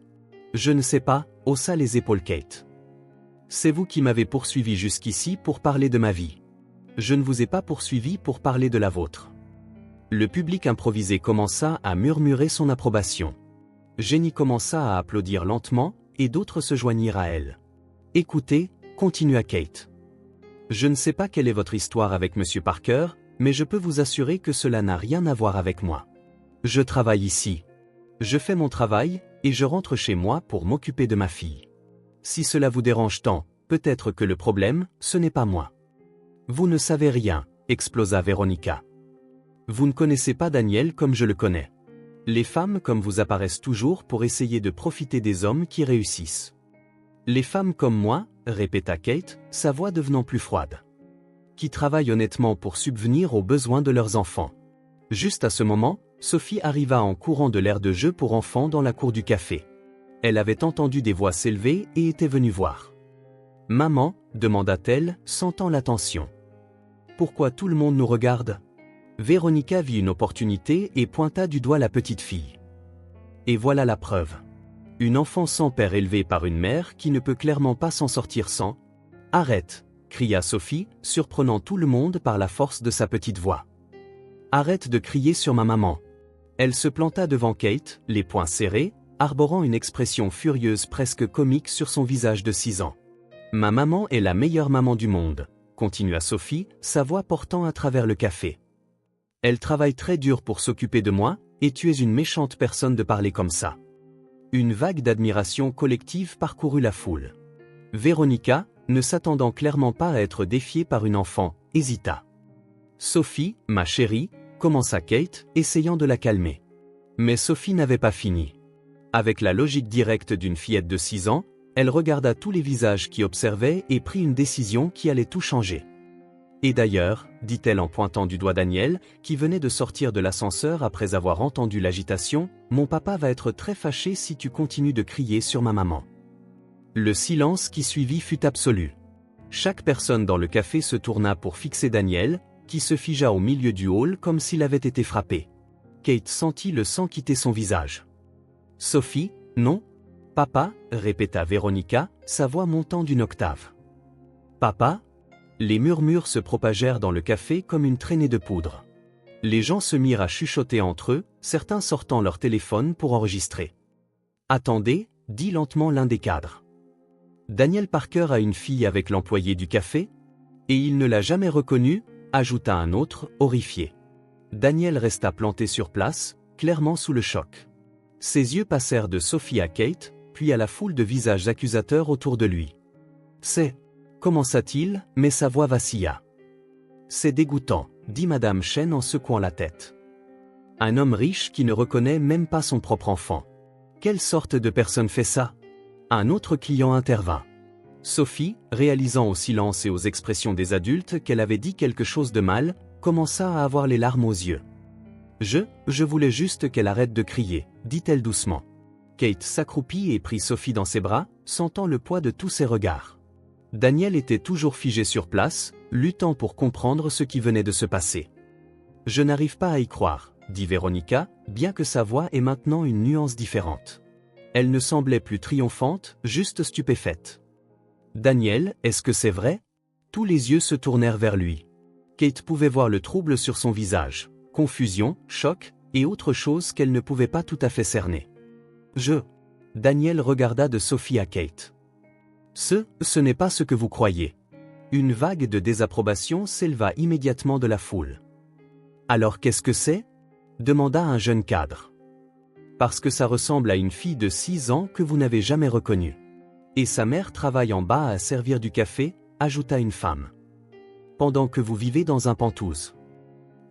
Speaker 1: Je ne sais pas, haussa les épaules Kate. C'est vous qui m'avez poursuivi jusqu'ici pour parler de ma vie. Je ne vous ai pas poursuivi pour parler de la vôtre. Le public improvisé commença à murmurer son approbation. Jenny commença à applaudir lentement, et d'autres se joignirent à elle. Écoutez, continua Kate. Je ne sais pas quelle est votre histoire avec Monsieur Parker, mais je peux vous assurer que cela n'a rien à voir avec moi. Je travaille ici. Je fais mon travail, et je rentre chez moi pour m'occuper de ma fille. Si cela vous dérange tant, peut-être que le problème, ce n'est pas moi. Vous ne savez rien, explosa Véronica. Vous ne connaissez pas Daniel comme je le connais. Les femmes comme vous apparaissent toujours pour essayer de profiter des hommes qui réussissent. Les femmes comme moi, répéta Kate, sa voix devenant plus froide. Qui travaillent honnêtement pour subvenir aux besoins de leurs enfants. Juste à ce moment, Sophie arriva en courant de l'aire de jeu pour enfants dans la cour du café. Elle avait entendu des voix s'élever et était venue voir. « Maman » demanda-t-elle, sentant l'attention. « Pourquoi tout le monde nous regarde ?» Véronica vit une opportunité et pointa du doigt la petite fille. Et voilà la preuve. Une enfant sans père élevée par une mère qui ne peut clairement pas s'en sortir sans. « Arrête !» cria Sophie, surprenant tout le monde par la force de sa petite voix. « Arrête de crier sur ma maman !» Elle se planta devant Kate, les poings serrés, arborant une expression furieuse presque comique sur son visage de 6 ans. « Ma maman est la meilleure maman du monde », continua Sophie, sa voix portant à travers le café. « Elle travaille très dur pour s'occuper de moi, et tu es une méchante personne de parler comme ça. » Une vague d'admiration collective parcourut la foule. Véronica, ne s'attendant clairement pas à être défiée par une enfant, hésita. « Sophie, ma chérie », commença Kate, essayant de la calmer. Mais Sophie n'avait pas fini. Avec la logique directe d'une fillette de 6 ans, elle regarda tous les visages qui observaient et prit une décision qui allait tout changer. « Et d'ailleurs, dit-elle en pointant du doigt Daniel, qui venait de sortir de l'ascenseur après avoir entendu l'agitation, mon papa va être très fâché si tu continues de crier sur ma maman. » Le silence qui suivit fut absolu. Chaque personne dans le café se tourna pour fixer Daniel, qui se figea au milieu du hall comme s'il avait été frappé. Kate sentit le sang quitter son visage. « Sophie, non ? Papa » répéta Véronica, sa voix montant d'une octave. « Papa ?» Les murmures se propagèrent dans le café comme une traînée de poudre. Les gens se mirent à chuchoter entre eux, certains sortant leur téléphone pour enregistrer. « Attendez » dit lentement l'un des cadres. « Daniel Parker a une fille avec l'employé du café ? Et il ne l'a jamais reconnue ?» ajouta un autre, horrifié. Daniel resta planté sur place, clairement sous le choc. Ses yeux passèrent de Sophie à Kate, puis à la foule de visages accusateurs autour de lui. « C'est... » commença-t-il, mais sa voix vacilla. « C'est dégoûtant, » dit Madame Chen en secouant la tête. « Un homme riche qui ne reconnaît même pas son propre enfant. Quelle sorte de personne fait ça ?» Un autre client intervint. Sophie, réalisant au silence et aux expressions des adultes qu'elle avait dit quelque chose de mal, commença à avoir les larmes aux yeux. « Je voulais juste qu'elle arrête de crier, » dit-elle doucement. Kate s'accroupit et prit Sophie dans ses bras, sentant le poids de tous ses regards. Daniel était toujours figé sur place, luttant pour comprendre ce qui venait de se passer. « Je n'arrive pas à y croire, » dit Véronica, bien que sa voix ait maintenant une nuance différente. Elle ne semblait plus triomphante, juste stupéfaite. « Daniel, est-ce que c'est vrai ?» Tous les yeux se tournèrent vers lui. Kate pouvait voir le trouble sur son visage, confusion, choc, et autre chose qu'elle ne pouvait pas tout à fait cerner. « Daniel regarda de Sophie à Kate. « Ce n'est pas ce que vous croyez. » Une vague de désapprobation s'éleva immédiatement de la foule. « Alors qu'est-ce que c'est ?» demanda un jeune cadre. « Parce que ça ressemble à une fille de 6 ans que vous n'avez jamais reconnue. Et sa mère travaille en bas à servir du café, » ajouta une femme. « Pendant que vous vivez dans un penthouse. »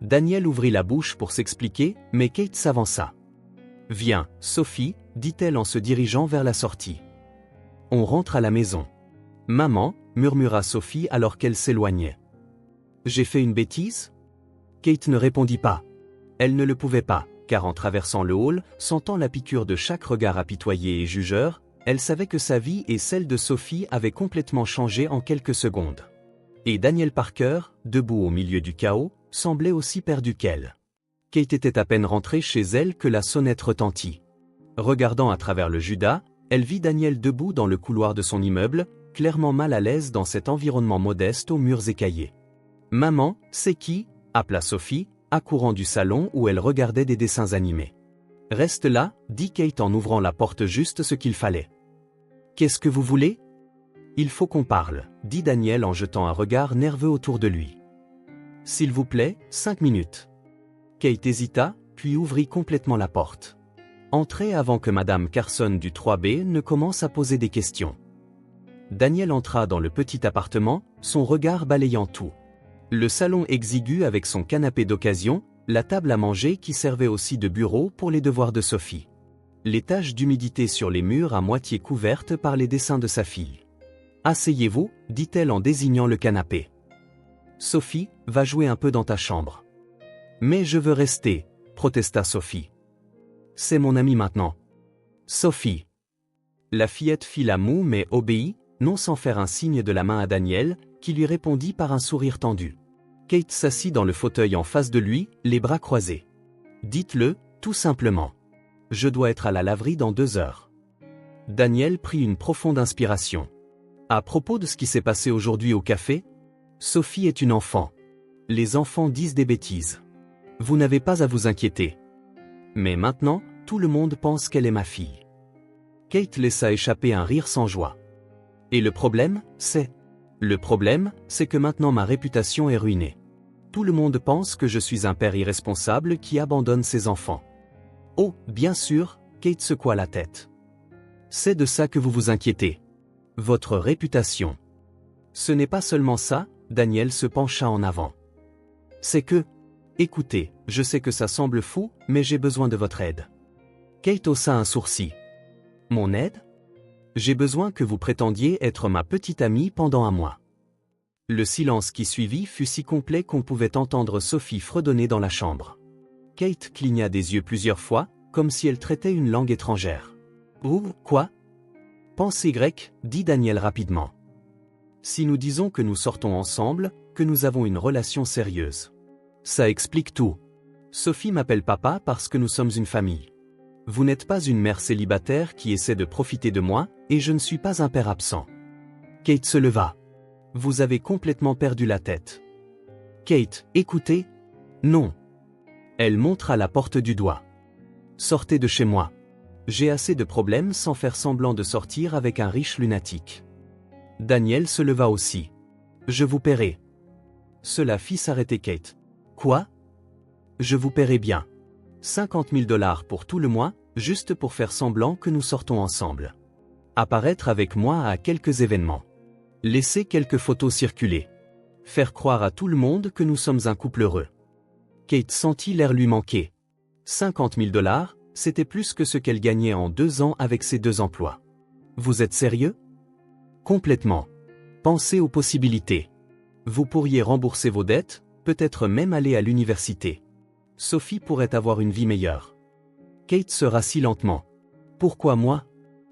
Speaker 1: Daniel ouvrit la bouche pour s'expliquer, mais Kate s'avança. « Viens, Sophie, dit-elle en se dirigeant vers la sortie. On rentre à la maison. Maman, murmura Sophie alors qu'elle s'éloignait. J'ai fait une bêtise? Kate ne répondit pas. Elle ne le pouvait pas, car en traversant le hall, sentant la piqûre de chaque regard apitoyé et jugeur, elle savait que sa vie et celle de Sophie avaient complètement changé en quelques secondes. Et Daniel Parker, debout au milieu du chaos, semblait aussi perdu qu'elle. Kate était à peine rentrée chez elle que la sonnette retentit. Regardant à travers le Judas, elle vit Daniel debout dans le couloir de son immeuble, clairement mal à l'aise dans cet environnement modeste aux murs écaillés. « Maman, c'est qui ?» appela Sophie, accourant du salon où elle regardait des dessins animés. « Reste là » dit Kate en ouvrant la porte juste ce qu'il fallait. « Qu'est-ce que vous voulez ?»« Il faut qu'on parle » dit Daniel en jetant un regard nerveux autour de lui. « S'il vous plaît, 5 minutes. » Kate hésita, puis ouvrit complètement la porte. Entrez avant que Madame Carson du 3B ne commence à poser des questions. Daniel entra dans le petit appartement, son regard balayant tout. Le salon exigu avec son canapé d'occasion, la table à manger qui servait aussi de bureau pour les devoirs de Sophie. Les taches d'humidité sur les murs à moitié couvertes par les dessins de sa fille. « Asseyez-vous » dit-elle en désignant le canapé. « Sophie, va jouer un peu dans ta chambre. »« Mais je veux rester » protesta Sophie. « C'est mon ami maintenant. »« Sophie !» La fillette fit la moue mais obéit, non sans faire un signe de la main à Daniel, qui lui répondit par un sourire tendu. Kate s'assit dans le fauteuil en face de lui, les bras croisés. « Dites-le, tout simplement. Je dois être à la laverie dans 2 heures. » Daniel prit une profonde inspiration. « À propos de ce qui s'est passé aujourd'hui au café, Sophie est une enfant. Les enfants disent des bêtises. Vous n'avez pas à vous inquiéter. Mais maintenant, tout le monde pense qu'elle est ma fille. » Kate laissa échapper un rire sans joie. « Et le problème, c'est... » Le problème, c'est que maintenant ma réputation est ruinée. Tout le monde pense que je suis un père irresponsable qui abandonne ses enfants. Oh, bien sûr, Kate secoua la tête. C'est de ça que vous vous inquiétez. Votre réputation. Ce n'est pas seulement ça, Daniel se pencha en avant. C'est que... Écoutez, je sais que ça semble fou, mais j'ai besoin de votre aide. Kate haussa un sourcil. Mon aide? J'ai besoin que vous prétendiez être ma petite amie pendant un mois. Le silence qui suivit fut si complet qu'on pouvait entendre Sophie fredonner dans la chambre. Kate cligna des yeux plusieurs fois, comme si elle traitait une langue étrangère. Ou, quoi? Pensez grec, dit Daniel rapidement. Si nous disons que nous sortons ensemble, que nous avons une relation sérieuse. Ça explique tout. Sophie m'appelle papa parce que nous sommes une famille. Vous n'êtes pas une mère célibataire qui essaie de profiter de moi, et je ne suis pas un père absent. Kate se leva. Vous avez complètement perdu la tête. Kate, écoutez. Non. Elle montra la porte du doigt. Sortez de chez moi. J'ai assez de problèmes sans faire semblant de sortir avec un riche lunatique. Daniel se leva aussi. Je vous paierai. Cela fit s'arrêter Kate. Quoi? Je vous paierai bien. 50 000 $ pour tout le mois, juste pour faire semblant que nous sortons ensemble. Apparaître avec moi à quelques événements. Laisser quelques photos circuler. Faire croire à tout le monde que nous sommes un couple heureux. Kate sentit l'air lui manquer. 50 000 $, c'était plus que ce qu'elle gagnait en 2 ans avec ses 2 emplois. Vous êtes sérieux? Complètement. Pensez aux possibilités. Vous pourriez rembourser vos dettes, peut-être même aller à l'université. Sophie pourrait avoir une vie meilleure. Kate se rassit lentement. Pourquoi moi?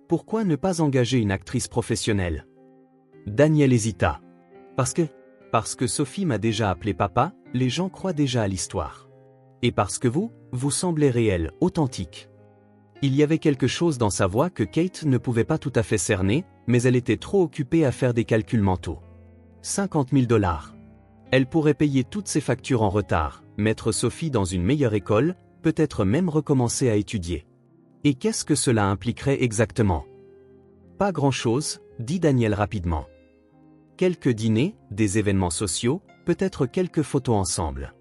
Speaker 1: Pourquoi ne pas engager une actrice professionnelle? Daniel hésita. Parce que Sophie m'a déjà appelé papa, les gens croient déjà à l'histoire. Et parce que vous semblez réel, authentique. Il y avait quelque chose dans sa voix que Kate ne pouvait pas tout à fait cerner, mais elle était trop occupée à faire des calculs mentaux. 50 000 $. Elle pourrait payer toutes ses factures en retard, mettre Sophie dans une meilleure école, peut-être même recommencer à étudier. Et qu'est-ce que cela impliquerait exactement? Pas grand-chose, dit Daniel rapidement. Quelques dîners, des événements sociaux, peut-être quelques photos ensemble.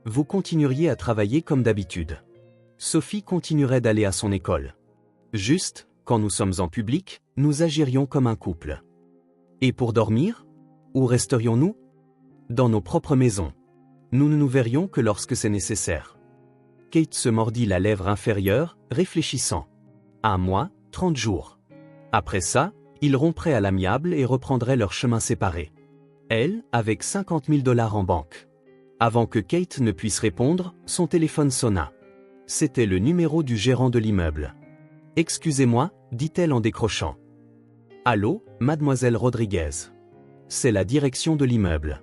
Speaker 1: Vous continueriez à travailler comme d'habitude. Sophie continuerait d'aller à son école. Juste, quand nous sommes en public, nous agirions comme un couple. Et pour dormir? Où resterions-nous? Dans nos propres maisons. Nous ne nous verrions que lorsque c'est nécessaire. Kate se mordit la lèvre inférieure, réfléchissant. 1 mois, 30 jours. Après ça, ils rompraient à l'amiable et reprendraient leur chemin séparé. Elle, avec 50 000 $ en banque. Avant que Kate ne puisse répondre, son téléphone sonna. C'était le numéro du gérant de l'immeuble. « Excusez-moi », dit-elle en décrochant. « Allô, mademoiselle Rodriguez. C'est la direction de l'immeuble.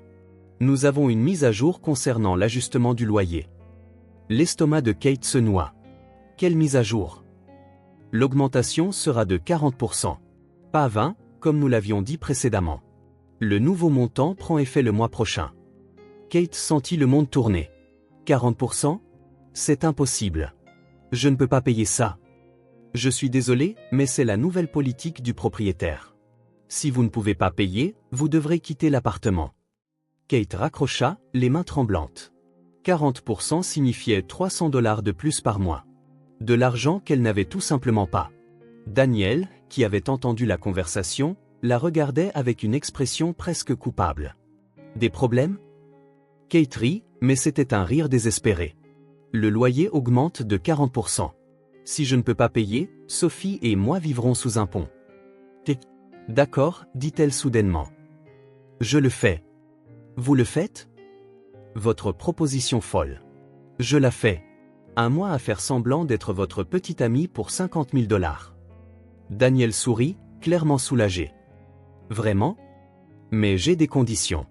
Speaker 1: Nous avons une mise à jour concernant l'ajustement du loyer. » L'estomac de Kate se noua. « Quelle mise à jour ? L'augmentation sera de 40%. Pas 20, comme nous l'avions dit précédemment. Le nouveau montant prend effet le mois prochain. » Kate sentit le monde tourner. 40%? C'est impossible. Je ne peux pas payer ça. Je suis désolé, mais c'est la nouvelle politique du propriétaire. Si vous ne pouvez pas payer, vous devrez quitter l'appartement. Kate raccrocha, les mains tremblantes. 40% signifiait 300 $ de plus par mois. De l'argent qu'elle n'avait tout simplement pas. Daniel, qui avait entendu la conversation, la regardait avec une expression presque coupable. Des problèmes ? Kate rit, mais c'était un rire désespéré. Le loyer augmente de 40%. Si je ne peux pas payer, Sophie et moi vivrons sous un pont. D'accord, dit-elle soudainement. Je le fais. Vous le faites ? Votre proposition folle. Je la fais. 1 mois à faire semblant d'être votre petite amie pour 50 000 $. Daniel sourit, clairement soulagé. Vraiment ? Mais j'ai des conditions.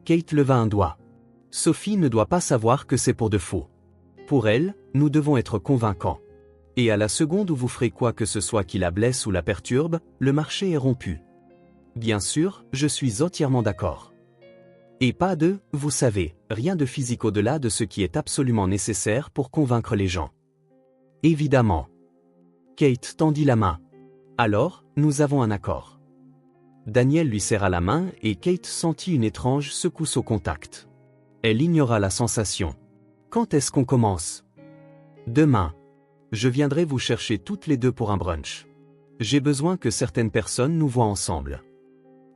Speaker 1: Kate leva un doigt. Sophie ne doit pas savoir que c'est pour de faux. Pour elle, nous devons être convaincants. Et à la seconde où vous ferez quoi que ce soit qui la blesse ou la perturbe, le marché est rompu. Bien sûr, je suis entièrement d'accord. Et pas de, vous savez, rien de physique au-delà de ce qui est absolument nécessaire pour convaincre les gens. Évidemment. Kate tendit la main. Alors, nous avons un accord. Daniel lui serra la main et Kate sentit une étrange secousse au contact. Elle ignora la sensation. Quand est-ce qu'on commence ? Demain. Je viendrai vous chercher toutes les deux pour un brunch. J'ai besoin que certaines personnes nous voient ensemble.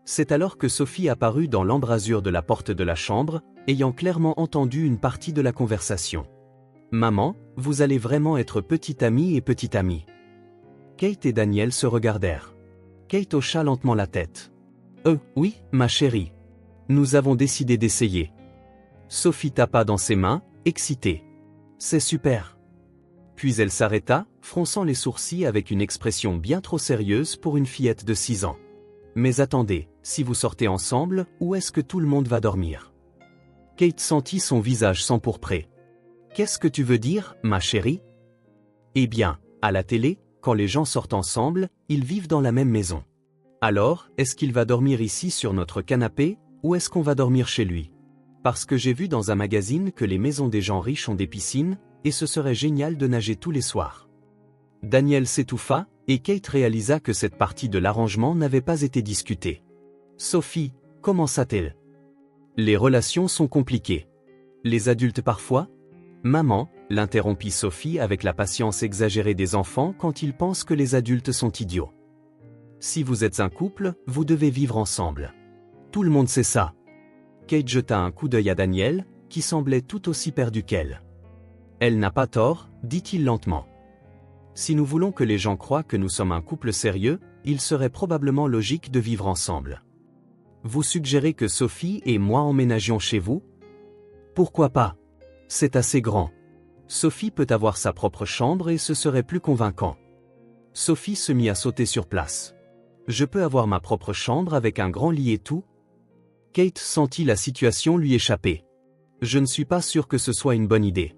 Speaker 1: C'est alors que Sophie apparut dans l'embrasure de la porte de la chambre, ayant clairement entendu une partie de la conversation. « Maman, vous allez vraiment être petite amie et petite amie. » Kate et Daniel se regardèrent. Kate hocha lentement la tête. « Oui, ma chérie. Nous avons décidé d'essayer. » Sophie tapa dans ses mains, excitée. « C'est super. » Puis elle s'arrêta, fronçant les sourcils avec une expression bien trop sérieuse pour une fillette de 6 ans. « Mais attendez, si vous sortez ensemble, où est-ce que tout le monde va dormir ?» Kate sentit son visage s'empourprer. « Qu'est-ce que tu veux dire, ma chérie ?» Eh bien, à la télé, quand les gens sortent ensemble, ils vivent dans la même maison. Alors, est-ce qu'il va dormir ici sur notre canapé, ou est-ce qu'on va dormir chez lui ? Parce que j'ai vu dans un magazine que les maisons des gens riches ont des piscines, et ce serait génial de nager tous les soirs. Daniel s'étouffa, et Kate réalisa que cette partie de l'arrangement n'avait pas été discutée. Sophie, commença-t-elle. Les relations sont compliquées. Les adultes parfois ? Maman, l'interrompit Sophie avec la patience exagérée des enfants quand ils pensent que les adultes sont idiots. Si vous êtes un couple, vous devez vivre ensemble. Tout le monde sait ça. Kate jeta un coup d'œil à Daniel, qui semblait tout aussi perdu qu'elle. Elle n'a pas tort, dit-il lentement. Si nous voulons que les gens croient que nous sommes un couple sérieux, il serait probablement logique de vivre ensemble. Vous suggérez que Sophie et moi emménagions chez vous ? Pourquoi pas ? C'est assez grand. Sophie peut avoir sa propre chambre et ce serait plus convaincant. Sophie se mit à sauter sur place. Je peux avoir ma propre chambre avec un grand lit et tout ? Kate sentit la situation lui échapper. Je ne suis pas sûr que ce soit une bonne idée.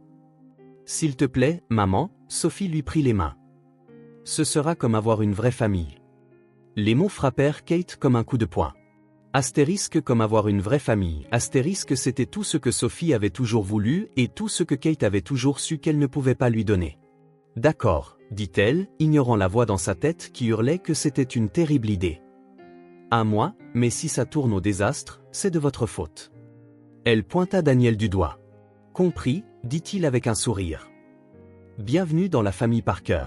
Speaker 1: S'il te plaît, maman, Sophie lui prit les mains. Ce sera comme avoir une vraie famille. Les mots frappèrent Kate comme un coup de poing. Astérisque comme avoir une vraie famille. Astérisque c'était tout ce que Sophie avait toujours voulu et tout ce que Kate avait toujours su qu'elle ne pouvait pas lui donner. D'accord, dit-elle, ignorant la voix dans sa tête qui hurlait que c'était une terrible idée. 1 mois, mais si ça tourne au désastre, c'est de votre faute. Elle pointa Daniel du doigt. Compris, dit-il avec un sourire. Bienvenue dans la famille Parker.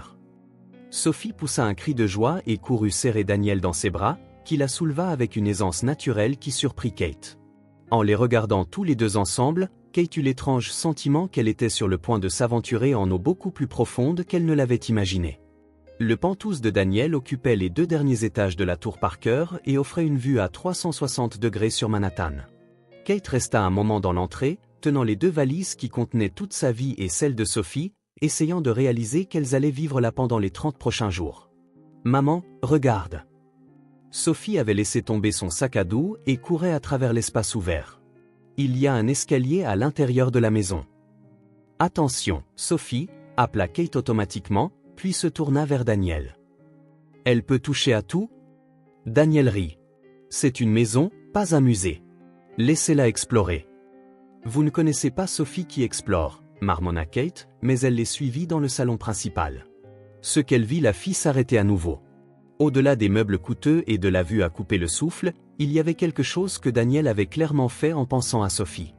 Speaker 1: Sophie poussa un cri de joie et courut serrer Daniel dans ses bras, qui la souleva avec une aisance naturelle qui surprit Kate. En les regardant tous les deux ensemble, Kate eut l'étrange sentiment qu'elle était sur le point de s'aventurer en eau beaucoup plus profonde qu'elle ne l'avait imaginé. Le penthouse de Daniel occupait les 2 derniers étages de la tour Parker et offrait une vue à 360 degrés sur Manhattan. Kate resta un moment dans l'entrée, tenant les 2 valises qui contenaient toute sa vie et celle de Sophie, essayant de réaliser qu'elles allaient vivre là pendant les 30 prochains jours. « Maman, regarde !» Sophie avait laissé tomber son sac à dos et courait à travers l'espace ouvert. Il y a un escalier à l'intérieur de la maison. « Attention, Sophie !» appela Kate automatiquement, puis se tourna vers Daniel. « Elle peut toucher à tout ?» Daniel rit. « C'est une maison, pas un musée. Laissez-la explorer. » « Vous ne connaissez pas Sophie qui explore, » marmonna Kate, mais elle les suivit dans le salon principal. Ce qu'elle vit la fit s'arrêter à nouveau. Au-delà des meubles coûteux et de la vue à couper le souffle, il y avait quelque chose que Daniel avait clairement fait en pensant à Sophie.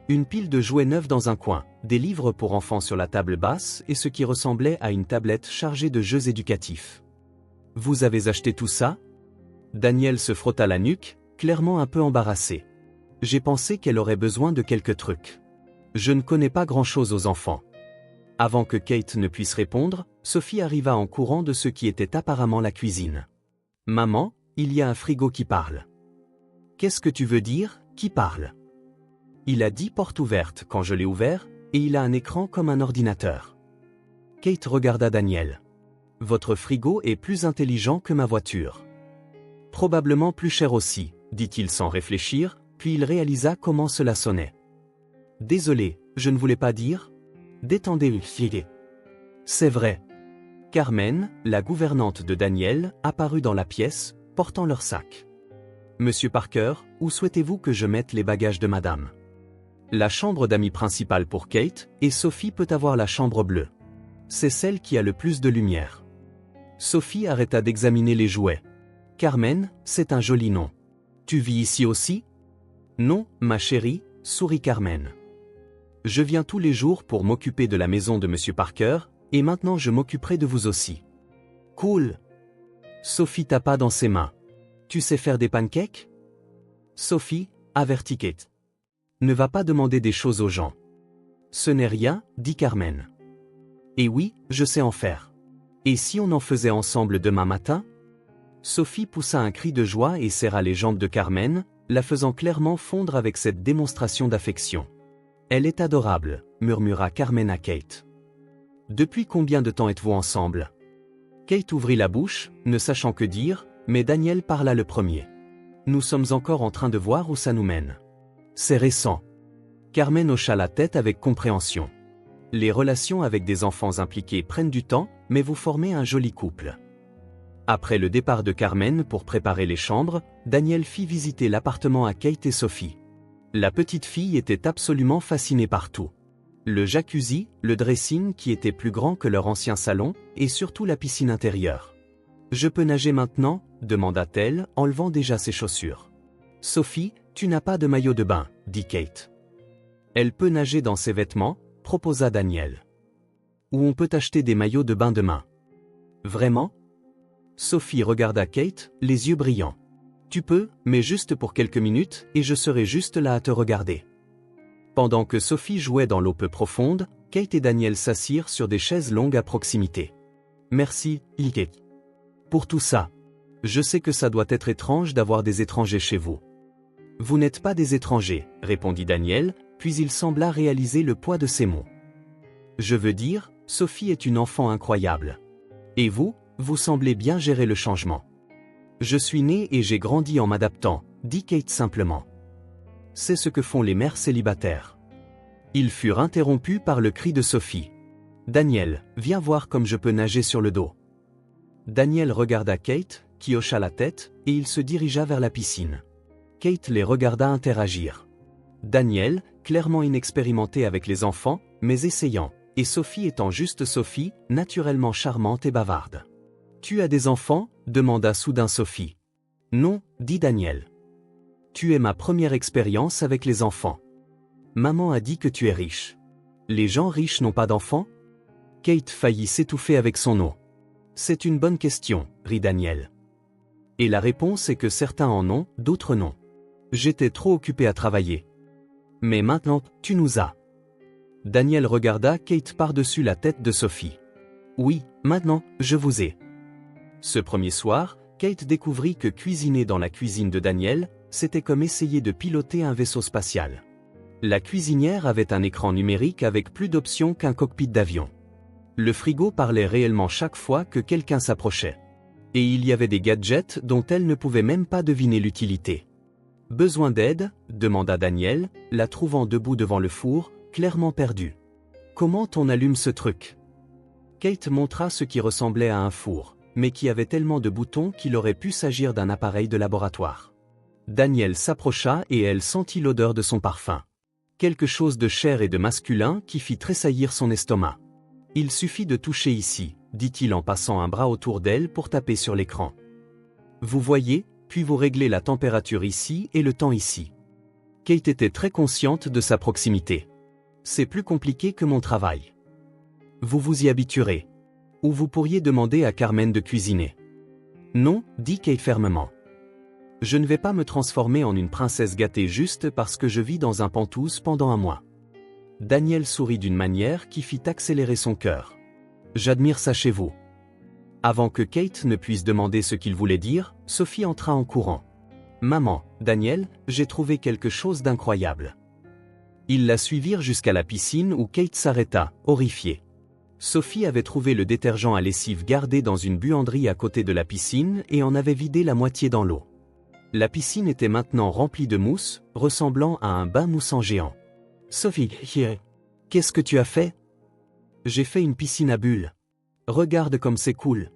Speaker 1: Une pile de jouets neufs dans un coin, des livres pour enfants sur la table basse et ce qui ressemblait à une tablette chargée de jeux éducatifs. « Vous avez acheté tout ça ?» Daniel se frotta la nuque, clairement un peu embarrassé. « J'ai pensé qu'elle aurait besoin de quelques trucs. Je ne connais pas grand-chose aux enfants. » Avant que Kate ne puisse répondre, Sophie arriva en courant de ce qui était apparemment la cuisine. « Maman, il y a un frigo qui parle. »« Qu'est-ce que tu veux dire, qui parle ?» Il a 10 portes ouvertes quand je l'ai ouvert, et il a un écran comme un ordinateur. Kate regarda Daniel. « Votre frigo est plus intelligent que ma voiture. »« Probablement plus cher aussi, » dit-il sans réfléchir, puis il réalisa comment cela sonnait. « Désolé, je ne voulais pas dire. » Détendez-vous. C'est vrai. Carmen, la gouvernante de Daniel, apparut dans la pièce, portant leur sac. Monsieur Parker, où souhaitez-vous que je mette les bagages de madame? La chambre d'amis principale pour Kate, et Sophie peut avoir la chambre bleue. C'est celle qui a le plus de lumière. Sophie arrêta d'examiner les jouets. Carmen, c'est un joli nom. Tu vis ici aussi? Non, ma chérie, sourit Carmen. Je viens tous les jours pour m'occuper de la maison de Monsieur Parker, et maintenant je m'occuperai de vous aussi. Cool. Sophie tapa dans ses mains. Tu sais faire des pancakes? Sophie, avertit Kate. Ne va pas demander des choses aux gens. Ce n'est rien, dit Carmen. Et oui, je sais en faire. Et si on en faisait ensemble demain matin? Sophie poussa un cri de joie et serra les jambes de Carmen, la faisant clairement fondre avec cette démonstration d'affection. Elle est adorable, murmura Carmen à Kate. Depuis combien de temps êtes-vous ensemble? Kate ouvrit la bouche, ne sachant que dire, mais Daniel parla le premier. Nous sommes encore en train de voir où ça nous mène. C'est récent. Carmen hocha la tête avec compréhension. Les relations avec des enfants impliqués prennent du temps, mais vous formez un joli couple. Après le départ de Carmen pour préparer les chambres, Daniel fit visiter l'appartement à Kate et Sophie. La petite fille était absolument fascinée par tout. Le jacuzzi, le dressing qui était plus grand que leur ancien salon, et surtout la piscine intérieure. « Je peux nager maintenant ?» demanda-t-elle, enlevant déjà ses chaussures. « Sophie, tu n'as pas de maillot de bain, » dit Kate. « Elle peut nager dans ses vêtements, » proposa Daniel. « Ou on peut acheter des maillots de bain demain. »« Vraiment ?» Sophie regarda Kate, les yeux brillants. « Tu peux, mais juste pour quelques minutes, et je serai juste là à te regarder. » Pendant que Sophie jouait dans l'eau peu profonde, Kate et Daniel s'assirent sur des chaises longues à proximité. « Merci, Kate. Pour tout ça. Je sais que ça doit être étrange d'avoir des étrangers chez vous. »« Vous n'êtes pas des étrangers, » répondit Daniel, puis il sembla réaliser le poids de ses mots. « Je veux dire, Sophie est une enfant incroyable. Et vous, vous semblez bien gérer le changement. » « Je suis né et j'ai grandi en m'adaptant, » dit Kate simplement. « C'est ce que font les mères célibataires. » Ils furent interrompus par le cri de Sophie. « Daniel, viens voir comme je peux nager sur le dos. » Daniel regarda Kate, qui hocha la tête, et il se dirigea vers la piscine. Kate les regarda interagir. Daniel, clairement inexpérimenté avec les enfants, mais essayant, et Sophie étant juste Sophie, naturellement charmante et bavarde. « Tu as des enfants ?» demanda soudain Sophie. « Non, » dit Daniel. « Tu es ma première expérience avec les enfants. Maman a dit que tu es riche. Les gens riches n'ont pas d'enfants ?» Kate faillit s'étouffer avec son eau. « C'est une bonne question, » rit Daniel. « Et la réponse est que certains en ont, d'autres non. J'étais trop occupé à travailler. » Mais maintenant, tu nous as. Daniel regarda Kate par-dessus la tête de Sophie. Oui, maintenant, je vous ai. Ce premier soir, Kate découvrit que cuisiner dans la cuisine de Daniel, c'était comme essayer de piloter un vaisseau spatial. La cuisinière avait un écran numérique avec plus d'options qu'un cockpit d'avion. Le frigo parlait réellement chaque fois que quelqu'un s'approchait. Et il y avait des gadgets dont elle ne pouvait même pas deviner l'utilité. « Besoin d'aide ?» demanda Daniel, la trouvant debout devant le four, clairement perdue. « Comment on allume ce truc ?» Kate montra ce qui ressemblait à un four, mais qui avait tellement de boutons qu'il aurait pu s'agir d'un appareil de laboratoire. Daniel s'approcha et elle sentit l'odeur de son parfum. Quelque chose de cher et de masculin qui fit tressaillir son estomac. « Il suffit de toucher ici », dit-il en passant un bras autour d'elle pour taper sur l'écran. « Vous voyez, puis vous réglez la température ici et le temps ici. » Kate était très consciente de sa proximité. « C'est plus compliqué que mon travail. Vous vous y habituerez. Ou vous pourriez demander à Carmen de cuisiner. » « Non, » dit Kate fermement. « Je ne vais pas me transformer en une princesse gâtée juste parce que je vis dans un pantouse pendant un mois. » Daniel sourit d'une manière qui fit accélérer son cœur. « J'admire ça chez vous. » Avant que Kate ne puisse demander ce qu'il voulait dire, Sophie entra en courant. « Maman, Daniel, j'ai trouvé quelque chose d'incroyable. » Ils la suivirent jusqu'à la piscine où Kate s'arrêta, horrifiée. Sophie avait trouvé le détergent à lessive gardé dans une buanderie à côté de la piscine et en avait vidé la moitié dans l'eau. La piscine était maintenant remplie de mousse, ressemblant à un bain moussant géant. « Sophie, qu'est-ce que tu as fait ?»« J'ai fait une piscine à bulles. Regarde comme c'est cool. »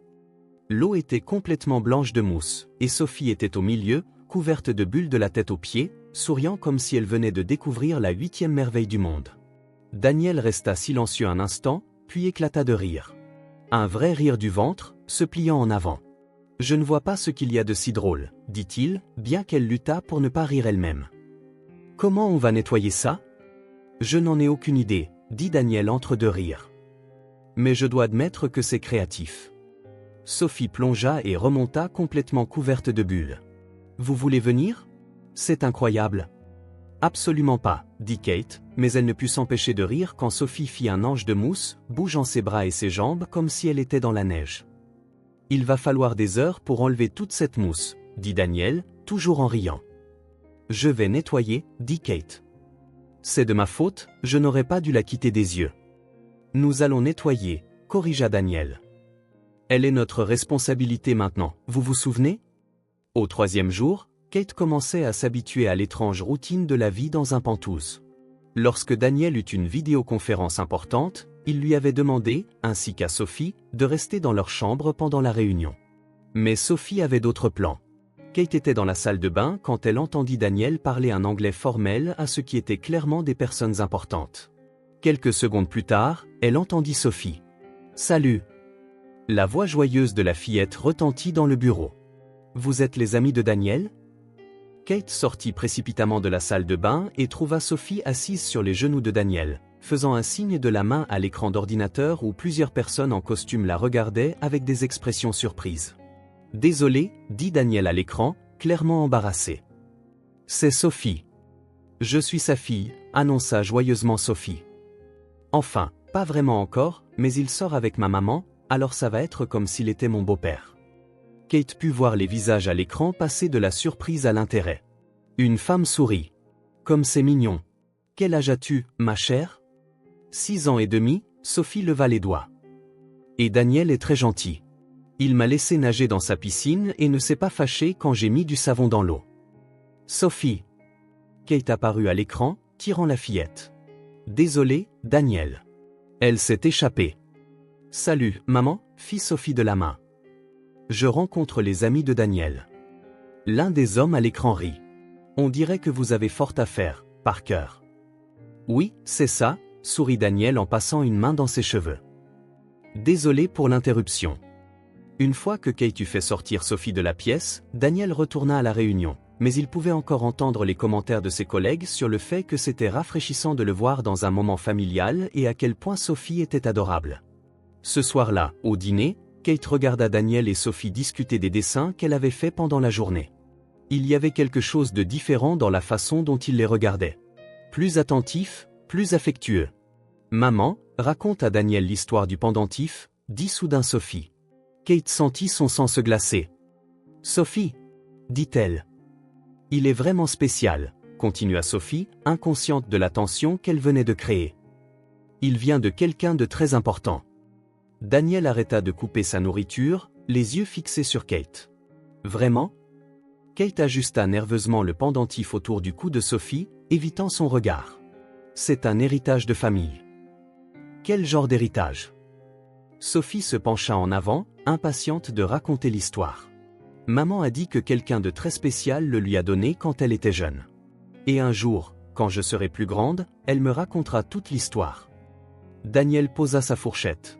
Speaker 1: L'eau était complètement blanche de mousse, et Sophie était au milieu, couverte de bulles de la tête aux pieds, souriant comme si elle venait de découvrir la 8e merveille du monde. Daniel resta silencieux un instant, puis éclata de rire. Un vrai rire du ventre, se pliant en avant. « Je ne vois pas ce qu'il y a de si drôle, » dit-il, bien qu'elle luttât pour ne pas rire elle-même. « Comment on va nettoyer ça ? » « Je n'en ai aucune idée, » dit Daniel entre deux rires. « Mais je dois admettre que c'est créatif. » Sophie plongea et remonta complètement couverte de bulles. « Vous voulez venir ? C'est incroyable. »« Absolument pas, » dit Kate, mais elle ne put s'empêcher de rire quand Sophie fit un ange de mousse, bougeant ses bras et ses jambes comme si elle était dans la neige. « Il va falloir des heures pour enlever toute cette mousse, » dit Daniel, toujours en riant. « Je vais nettoyer, » dit Kate. « C'est de ma faute, je n'aurais pas dû la quitter des yeux. »« Nous allons nettoyer, » corrigea Daniel. « Elle est notre responsabilité maintenant, vous vous souvenez ? » Au 3e jour, Kate commençait à s'habituer à l'étrange routine de la vie dans un pantouse. Lorsque Daniel eut une vidéoconférence importante, il lui avait demandé, ainsi qu'à Sophie, de rester dans leur chambre pendant la réunion. Mais Sophie avait d'autres plans. Kate était dans la salle de bain quand elle entendit Daniel parler un anglais formel à ce qui étaient clairement des personnes importantes. Quelques secondes plus tard, elle entendit Sophie. « Salut !» La voix joyeuse de la fillette retentit dans le bureau. « Vous êtes les amis de Daniel ?» Kate sortit précipitamment de la salle de bain et trouva Sophie assise sur les genoux de Daniel, faisant un signe de la main à l'écran d'ordinateur où plusieurs personnes en costume la regardaient avec des expressions surprises. « Désolé, » dit Daniel à l'écran, clairement embarrassé. « C'est Sophie. »« Je suis sa fille, » annonça joyeusement Sophie. « Enfin, pas vraiment encore, mais il sort avec ma maman, alors ça va être comme s'il était mon beau-père. » Kate put voir les visages à l'écran passer de la surprise à l'intérêt. Une femme sourit. « Comme c'est mignon. Quel âge as-tu, ma chère ? » 6 ans et demi, Sophie leva les doigts. « Et Daniel est très gentil. Il m'a laissé nager dans sa piscine et ne s'est pas fâché quand j'ai mis du savon dans l'eau. »« Sophie !» Kate apparut à l'écran, tirant la fillette. « Désolé, Daniel. » Elle s'est échappée. « Salut, maman » fit Sophie de la main. « Je rencontre les amis de Daniel. » L'un des hommes à l'écran rit. « On dirait que vous avez fort à faire, Parker. »« Oui, c'est ça » sourit Daniel en passant une main dans ses cheveux. « Désolé pour l'interruption. » Une fois que Kate eut fait sortir Sophie de la pièce, Daniel retourna à la réunion, mais il pouvait encore entendre les commentaires de ses collègues sur le fait que c'était rafraîchissant de le voir dans un moment familial et à quel point Sophie était adorable. Ce soir-là, au dîner, Kate regarda Daniel et Sophie discuter des dessins qu'elle avait faits pendant la journée. Il y avait quelque chose de différent dans la façon dont ils les regardaient. Plus attentif, plus affectueux. Maman, raconte à Daniel l'histoire du pendentif, dit soudain Sophie. Kate sentit son sang se glacer. Sophie, dit-elle. Il est vraiment spécial, continua Sophie, inconsciente de la tension qu'elle venait de créer. Il vient de quelqu'un de très important. Daniel arrêta de couper sa nourriture, les yeux fixés sur Kate. Vraiment? Kate ajusta nerveusement le pendentif autour du cou de Sophie, évitant son regard. C'est un héritage de famille. Quel genre d'héritage? Sophie se pencha en avant, impatiente de raconter l'histoire. Maman a dit que quelqu'un de très spécial le lui a donné quand elle était jeune. Et un jour, quand je serai plus grande, elle me racontera toute l'histoire. Daniel posa sa fourchette.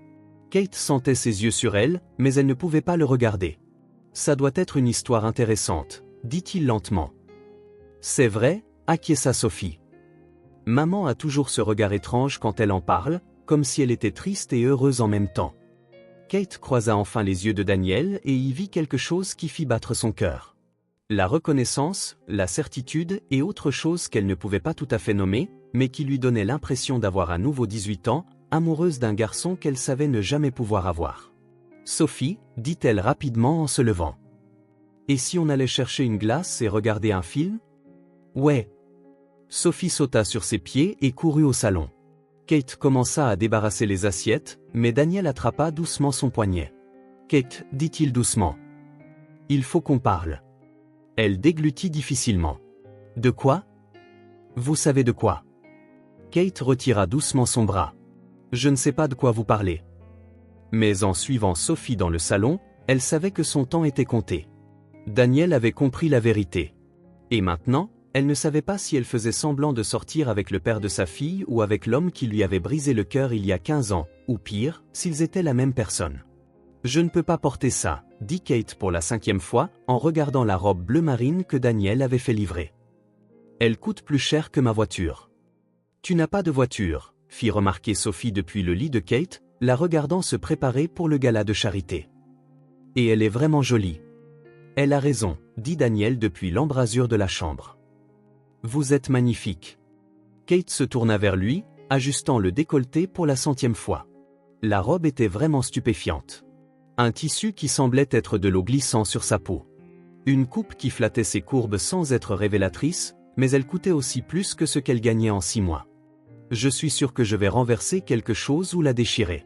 Speaker 1: Kate sentait ses yeux sur elle, mais elle ne pouvait pas le regarder. Ça doit être une histoire intéressante, dit-il lentement. C'est vrai, acquiesça Sophie. Maman a toujours ce regard étrange quand elle en parle, comme si elle était triste et heureuse en même temps. Kate croisa enfin les yeux de Daniel et y vit quelque chose qui fit battre son cœur. La reconnaissance, la certitude et autre chose qu'elle ne pouvait pas tout à fait nommer, mais qui lui donnait l'impression d'avoir à nouveau 18 ans, amoureuse d'un garçon qu'elle savait ne jamais pouvoir avoir. Sophie, dit-elle rapidement en se levant. Et si on allait chercher une glace et regarder un film? Ouais. Sophie sauta sur ses pieds et courut au salon. Kate commença à débarrasser les assiettes, mais Daniel attrapa doucement son poignet. Kate, dit-il doucement. Il faut qu'on parle. Elle déglutit difficilement. De quoi? Vous savez de quoi? Kate retira doucement son bras. Je ne sais pas de quoi vous parlez. Mais en suivant Sophie dans le salon, elle savait que son temps était compté. Daniel avait compris la vérité. Et maintenant, elle ne savait pas si elle faisait semblant de sortir avec le père de sa fille ou avec l'homme qui lui avait brisé le cœur il y a 15 ans, ou pire, s'ils étaient la même personne. Je ne peux pas porter ça, dit Kate pour la 5e fois, en regardant la robe bleu marine que Daniel avait fait livrer. Elle coûte plus cher que ma voiture. Tu n'as pas de voiture, fit remarquer Sophie depuis le lit de Kate, la regardant se préparer pour le gala de charité. Et elle est vraiment jolie. Elle a raison, dit Daniel depuis l'embrasure de la chambre. Vous êtes magnifique. Kate se tourna vers lui, ajustant le décolleté pour la 100e fois. La robe était vraiment stupéfiante. Un tissu qui semblait être de l'eau glissant sur sa peau. Une coupe qui flattait ses courbes sans être révélatrice, mais elle coûtait aussi plus que ce qu'elle gagnait en 6 mois. Je suis sûr que je vais renverser quelque chose ou la déchirer.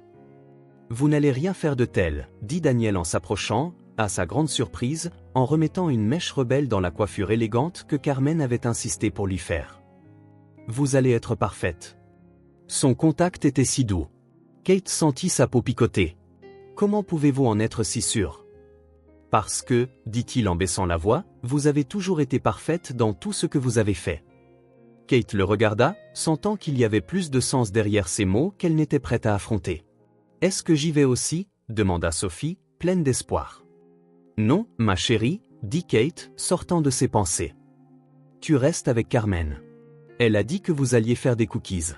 Speaker 1: Vous n'allez rien faire de tel, dit Daniel en s'approchant, à sa grande surprise, en remettant une mèche rebelle dans la coiffure élégante que Carmen avait insisté pour lui faire. Vous allez être parfaite. Son contact était si doux. Kate sentit sa peau picoter. Comment pouvez-vous en être si sûr? Parce que, dit-il en baissant la voix, vous avez toujours été parfaite dans tout ce que vous avez fait. Kate le regarda, sentant qu'il y avait plus de sens derrière ces mots qu'elle n'était prête à affronter. Est-ce que j'y vais aussi? Demanda Sophie, pleine d'espoir. Non, ma chérie, dit Kate, sortant de ses pensées. Tu restes avec Carmen. Elle a dit que vous alliez faire des cookies.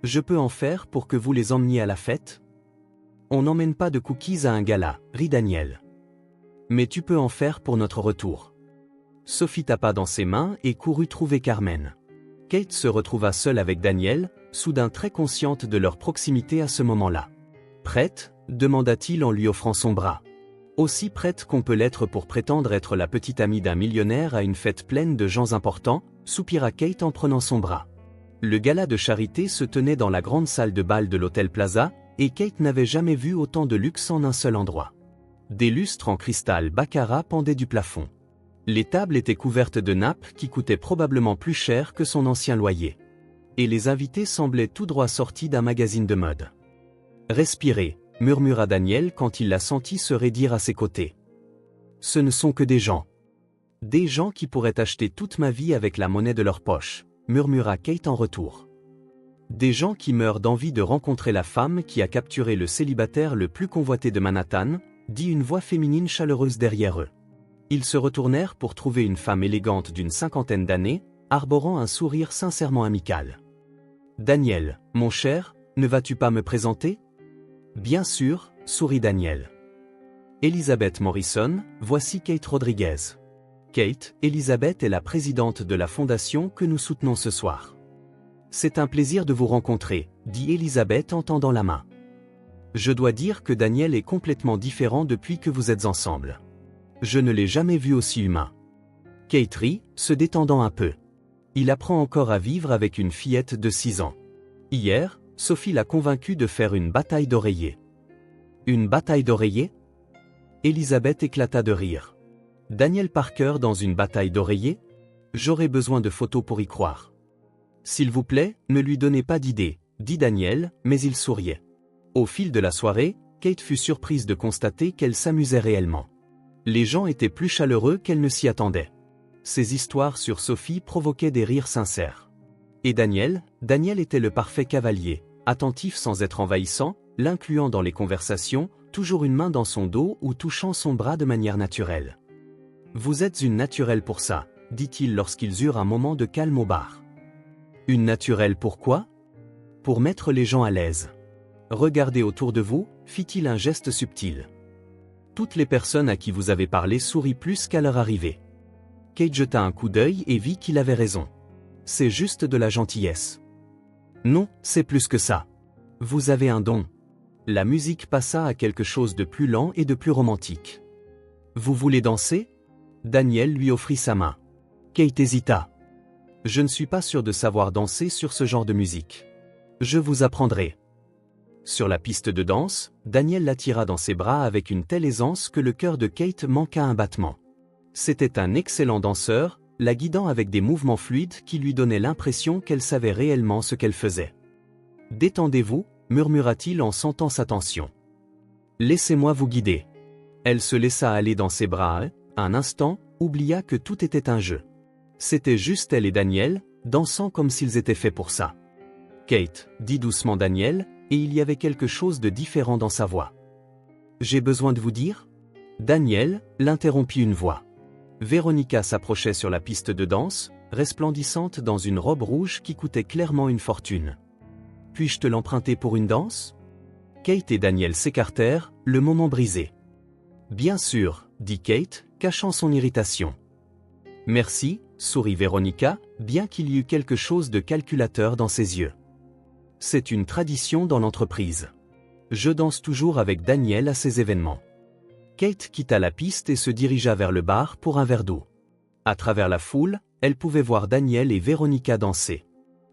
Speaker 1: Je peux en faire pour que vous les emmeniez à la fête? On n'emmène pas de cookies à un gala, rit Daniel. Mais tu peux en faire pour notre retour. Sophie tapa dans ses mains et courut trouver Carmen. Kate se retrouva seule avec Daniel, soudain très consciente de leur proximité à ce moment-là. Prête? Demanda-t-il en lui offrant son bras. Aussi prête qu'on peut l'être pour prétendre être la petite amie d'un millionnaire à une fête pleine de gens importants, soupira Kate en prenant son bras. Le gala de charité se tenait dans la grande salle de bal de l'Hôtel Plaza, et Kate n'avait jamais vu autant de luxe en un seul endroit. Des lustres en cristal baccarat pendaient du plafond. Les tables étaient couvertes de nappes qui coûtaient probablement plus cher que son ancien loyer. Et les invités semblaient tout droit sortis d'un magazine de mode. Respirez, murmura Daniel quand il la sentit se raidir à ses côtés. Ce ne sont que des gens. Des gens qui pourraient acheter toute ma vie avec la monnaie de leur poche, murmura Kate en retour. Des gens qui meurent d'envie de rencontrer la femme qui a capturé le célibataire le plus convoité de Manhattan, dit une voix féminine chaleureuse derrière eux. Ils se retournèrent pour trouver une femme élégante d'une 50aine d'années, arborant un sourire sincèrement amical. Daniel, mon cher, ne vas-tu pas me présenter? Bien sûr, sourit Daniel. Elizabeth Morrison, voici Kate Rodriguez. Kate, Elizabeth est la présidente de la fondation que nous soutenons ce soir. C'est un plaisir de vous rencontrer, dit Elisabeth en tendant la main. Je dois dire que Daniel est complètement différent depuis que vous êtes ensemble. Je ne l'ai jamais vu aussi humain. Kate rit, se détendant un peu. Il apprend encore à vivre avec une fillette de 6 ans. Hier, Sophie l'a convaincu de faire une bataille d'oreillers. Une bataille d'oreillers? Elisabeth éclata de rire. Daniel Parker dans une bataille d'oreillers? J'aurais besoin de photos pour y croire. S'il vous plaît, ne lui donnez pas d'idée, dit Daniel, mais il souriait. Au fil de la soirée, Kate fut surprise de constater qu'elle s'amusait réellement. Les gens étaient plus chaleureux qu'elle ne s'y attendait. Ses histoires sur Sophie provoquaient des rires sincères. Et Daniel était le parfait cavalier, attentif sans être envahissant, l'incluant dans les conversations, toujours une main dans son dos ou touchant son bras de manière naturelle. Vous êtes une naturelle pour ça, dit-il lorsqu'ils eurent un moment de calme au bar. Une naturelle pourquoi? Pour mettre les gens à l'aise. Regardez autour de vous, fit-il un geste subtil. Toutes les personnes à qui vous avez parlé sourient plus qu'à leur arrivée. Kate jeta un coup d'œil et vit qu'il avait raison. C'est juste de la gentillesse. Non, c'est plus que ça. Vous avez un don. La musique passa à quelque chose de plus lent et de plus romantique. Vous voulez danser? Daniel lui offrit sa main. Kate hésita. Je ne suis pas sûr de savoir danser sur ce genre de musique. Je vous apprendrai. Sur la piste de danse, Daniel l'attira dans ses bras avec une telle aisance que le cœur de Kate manqua un battement. C'était un excellent danseur, la guidant avec des mouvements fluides qui lui donnaient l'impression qu'elle savait réellement ce qu'elle faisait. Détendez-vous, murmura-t-il en sentant sa tension. Laissez-moi vous guider. Elle se laissa aller dans ses bras et, un instant, oublia que tout était un jeu. C'était juste elle et Daniel, dansant comme s'ils étaient faits pour ça. Kate, dit doucement Daniel, et il y avait quelque chose de différent dans sa voix. J'ai besoin de vous dire? Daniel, l'interrompit une voix. Véronica s'approchait sur la piste de danse, resplendissante dans une robe rouge qui coûtait clairement une fortune. Puis-je te l'emprunter pour une danse? Kate et Daniel s'écartèrent, le moment brisé. Bien sûr, dit Kate, cachant son irritation. Merci, sourit Véronica, bien qu'il y eût quelque chose de calculateur dans ses yeux. C'est une tradition dans l'entreprise. Je danse toujours avec Daniel à ces événements. Kate quitta la piste et se dirigea vers le bar pour un verre d'eau. À travers la foule, elle pouvait voir Daniel et Véronica danser.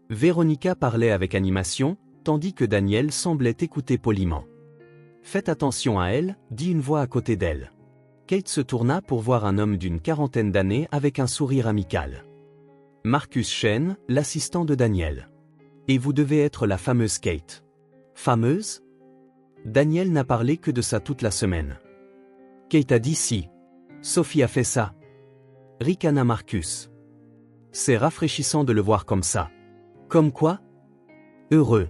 Speaker 1: Véronica parlait avec animation, tandis que Daniel semblait écouter poliment. Faites attention à elle, dit une voix à côté d'elle. Kate se tourna pour voir un homme d'une quarantaine d'années avec un sourire amical. Marcus Chen, l'assistant de Daniel. Et vous devez être la fameuse Kate. Fameuse? Daniel n'a parlé que de ça toute la semaine. Kate a dit si. Sophie a fait ça. Ricana Marcus. C'est rafraîchissant de le voir comme ça. Comme quoi? Heureux.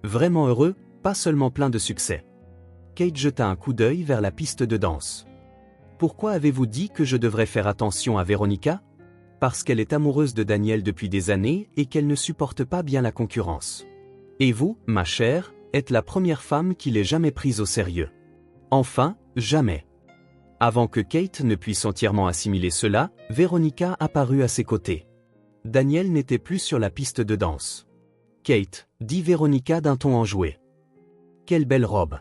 Speaker 1: Vraiment heureux, pas seulement plein de succès. Kate jeta un coup d'œil vers la piste de danse. Pourquoi avez-vous dit que je devrais faire attention à Véronica? Parce qu'elle est amoureuse de Daniel depuis des années et qu'elle ne supporte pas bien la concurrence. Et vous, ma chère, êtes la première femme qui l'ait jamais prise au sérieux. Enfin, jamais. Avant que Kate ne puisse entièrement assimiler cela, Véronica apparut à ses côtés. Daniel n'était plus sur la piste de danse. Kate, dit Véronica d'un ton enjoué. Quelle belle robe.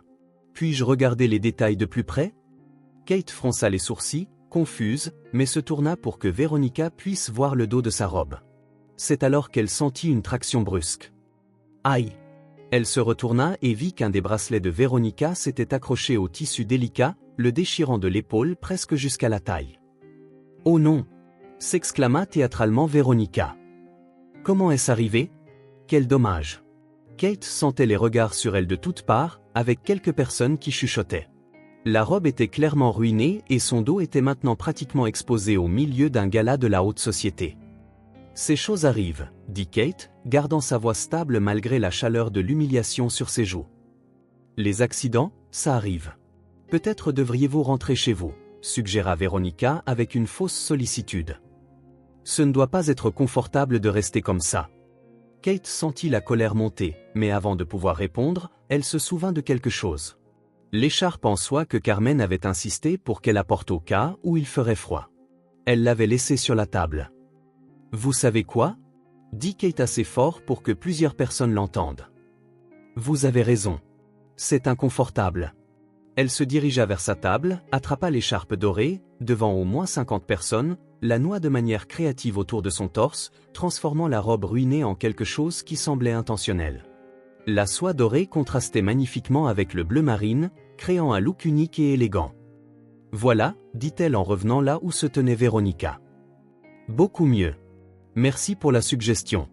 Speaker 1: Puis-je regarder les détails de plus près? Kate fronça les sourcils, confuse, mais se tourna pour que Véronica puisse voir le dos de sa robe. C'est alors qu'elle sentit une traction brusque. Aïe! Elle se retourna et vit qu'un des bracelets de Véronica s'était accroché au tissu délicat, le déchirant de l'épaule presque jusqu'à la taille. Oh non! S'exclama théâtralement Véronica. Comment est-ce arrivé? Quel dommage! Kate sentait les regards sur elle de toutes parts, avec quelques personnes qui chuchotaient. La robe était clairement ruinée et son dos était maintenant pratiquement exposé au milieu d'un gala de la haute société. Ces choses arrivent, dit Kate, gardant sa voix stable malgré la chaleur de l'humiliation sur ses joues. Les accidents, ça arrive. Peut-être devriez-vous rentrer chez vous, suggéra Véronica avec une fausse sollicitude. Ce ne doit pas être confortable de rester comme ça. Kate sentit la colère monter, mais avant de pouvoir répondre, elle se souvint de quelque chose. L'écharpe en soie que Carmen avait insisté pour qu'elle apporte au cas où il ferait froid. Elle l'avait laissée sur la table. Vous savez quoi? dit Kate assez fort pour que plusieurs personnes l'entendent. Vous avez raison. C'est inconfortable. Elle se dirigea vers sa table, attrapa l'écharpe dorée, devant au moins 50 personnes, la noua de manière créative autour de son torse, transformant la robe ruinée en quelque chose qui semblait intentionnel. La soie dorée contrastait magnifiquement avec le bleu marine, créant un look unique et élégant. Voilà, dit-elle en revenant là où se tenait Véronica. Beaucoup mieux. Merci pour la suggestion.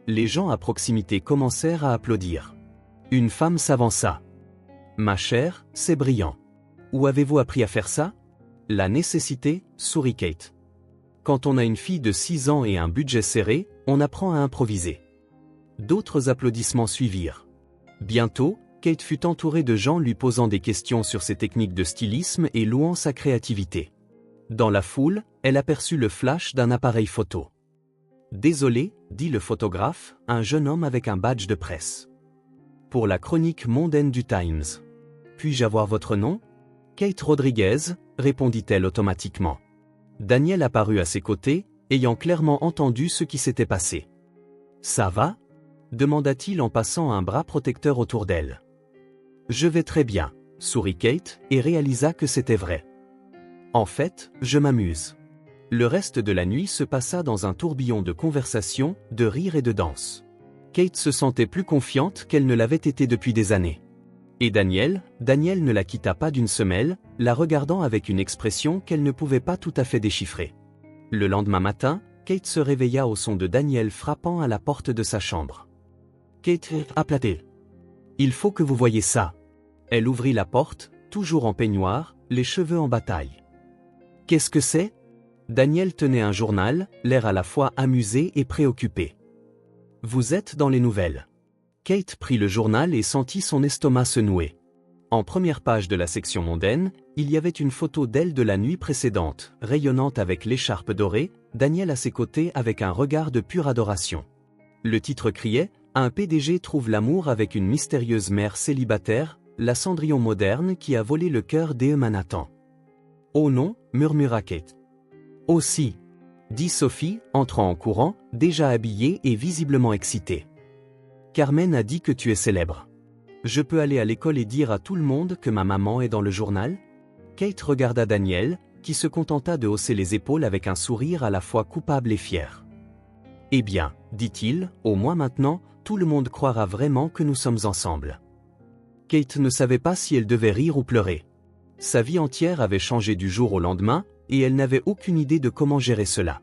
Speaker 1: Les gens à proximité commencèrent à applaudir. Une femme s'avança. Ma chère, c'est brillant. Où avez-vous appris à faire ça? La nécessité, sourit Kate. Quand on a une fille de 6 ans et un budget serré, on apprend à improviser. D'autres applaudissements suivirent. Bientôt, Kate fut entourée de gens lui posant des questions sur ses techniques de stylisme et louant sa créativité. Dans la foule, elle aperçut le flash d'un appareil photo. Désolé, dit le photographe, un jeune homme avec un badge de presse. Pour la chronique mondaine du Times. Puis-je avoir votre nom? Kate Rodriguez, répondit-elle automatiquement. Daniel apparut à ses côtés, ayant clairement entendu ce qui s'était passé. Ça va? Demanda-t-il en passant un bras protecteur autour d'elle. Je vais très bien, sourit Kate, et réalisa que c'était vrai. En fait, je m'amuse. Le reste de la nuit se passa dans un tourbillon de conversation, de rires et de danse. Kate se sentait plus confiante qu'elle ne l'avait été depuis des années. Et Daniel ne la quitta pas d'une semelle, la regardant avec une expression qu'elle ne pouvait pas tout à fait déchiffrer. Le lendemain matin, Kate se réveilla au son de Daniel frappant à la porte de sa chambre. Kate aplatait. Il faut que vous voyiez ça. Elle ouvrit la porte, toujours en peignoir, les cheveux en bataille. Qu'est-ce que c'est? Daniel tenait un journal, l'air à la fois amusé et préoccupé. Vous êtes dans les nouvelles. Kate prit le journal et sentit son estomac se nouer. En première page de la section mondaine, il y avait une photo d'elle de la nuit précédente, rayonnante avec l'écharpe dorée, Daniel à ses côtés avec un regard de pure adoration. Le titre criait « Un PDG trouve l'amour avec une mystérieuse mère célibataire, la Cendrillon moderne qui a volé le cœur d'E. Manhattan. » « Oh non, murmura Kate. « Oh si !» dit Sophie, entrant en courant, déjà habillée et visiblement excitée. « Carmen a dit que tu es célèbre. Je peux aller à l'école et dire à tout le monde que ma maman est dans le journal ?» Kate regarda Daniel, qui se contenta de hausser les épaules avec un sourire à la fois coupable et fier. « Eh bien, dit-il, au moins maintenant, tout le monde croira vraiment que nous sommes ensemble. » Kate ne savait pas si elle devait rire ou pleurer. Sa vie entière avait changé du jour au lendemain, et elle n'avait aucune idée de comment gérer cela.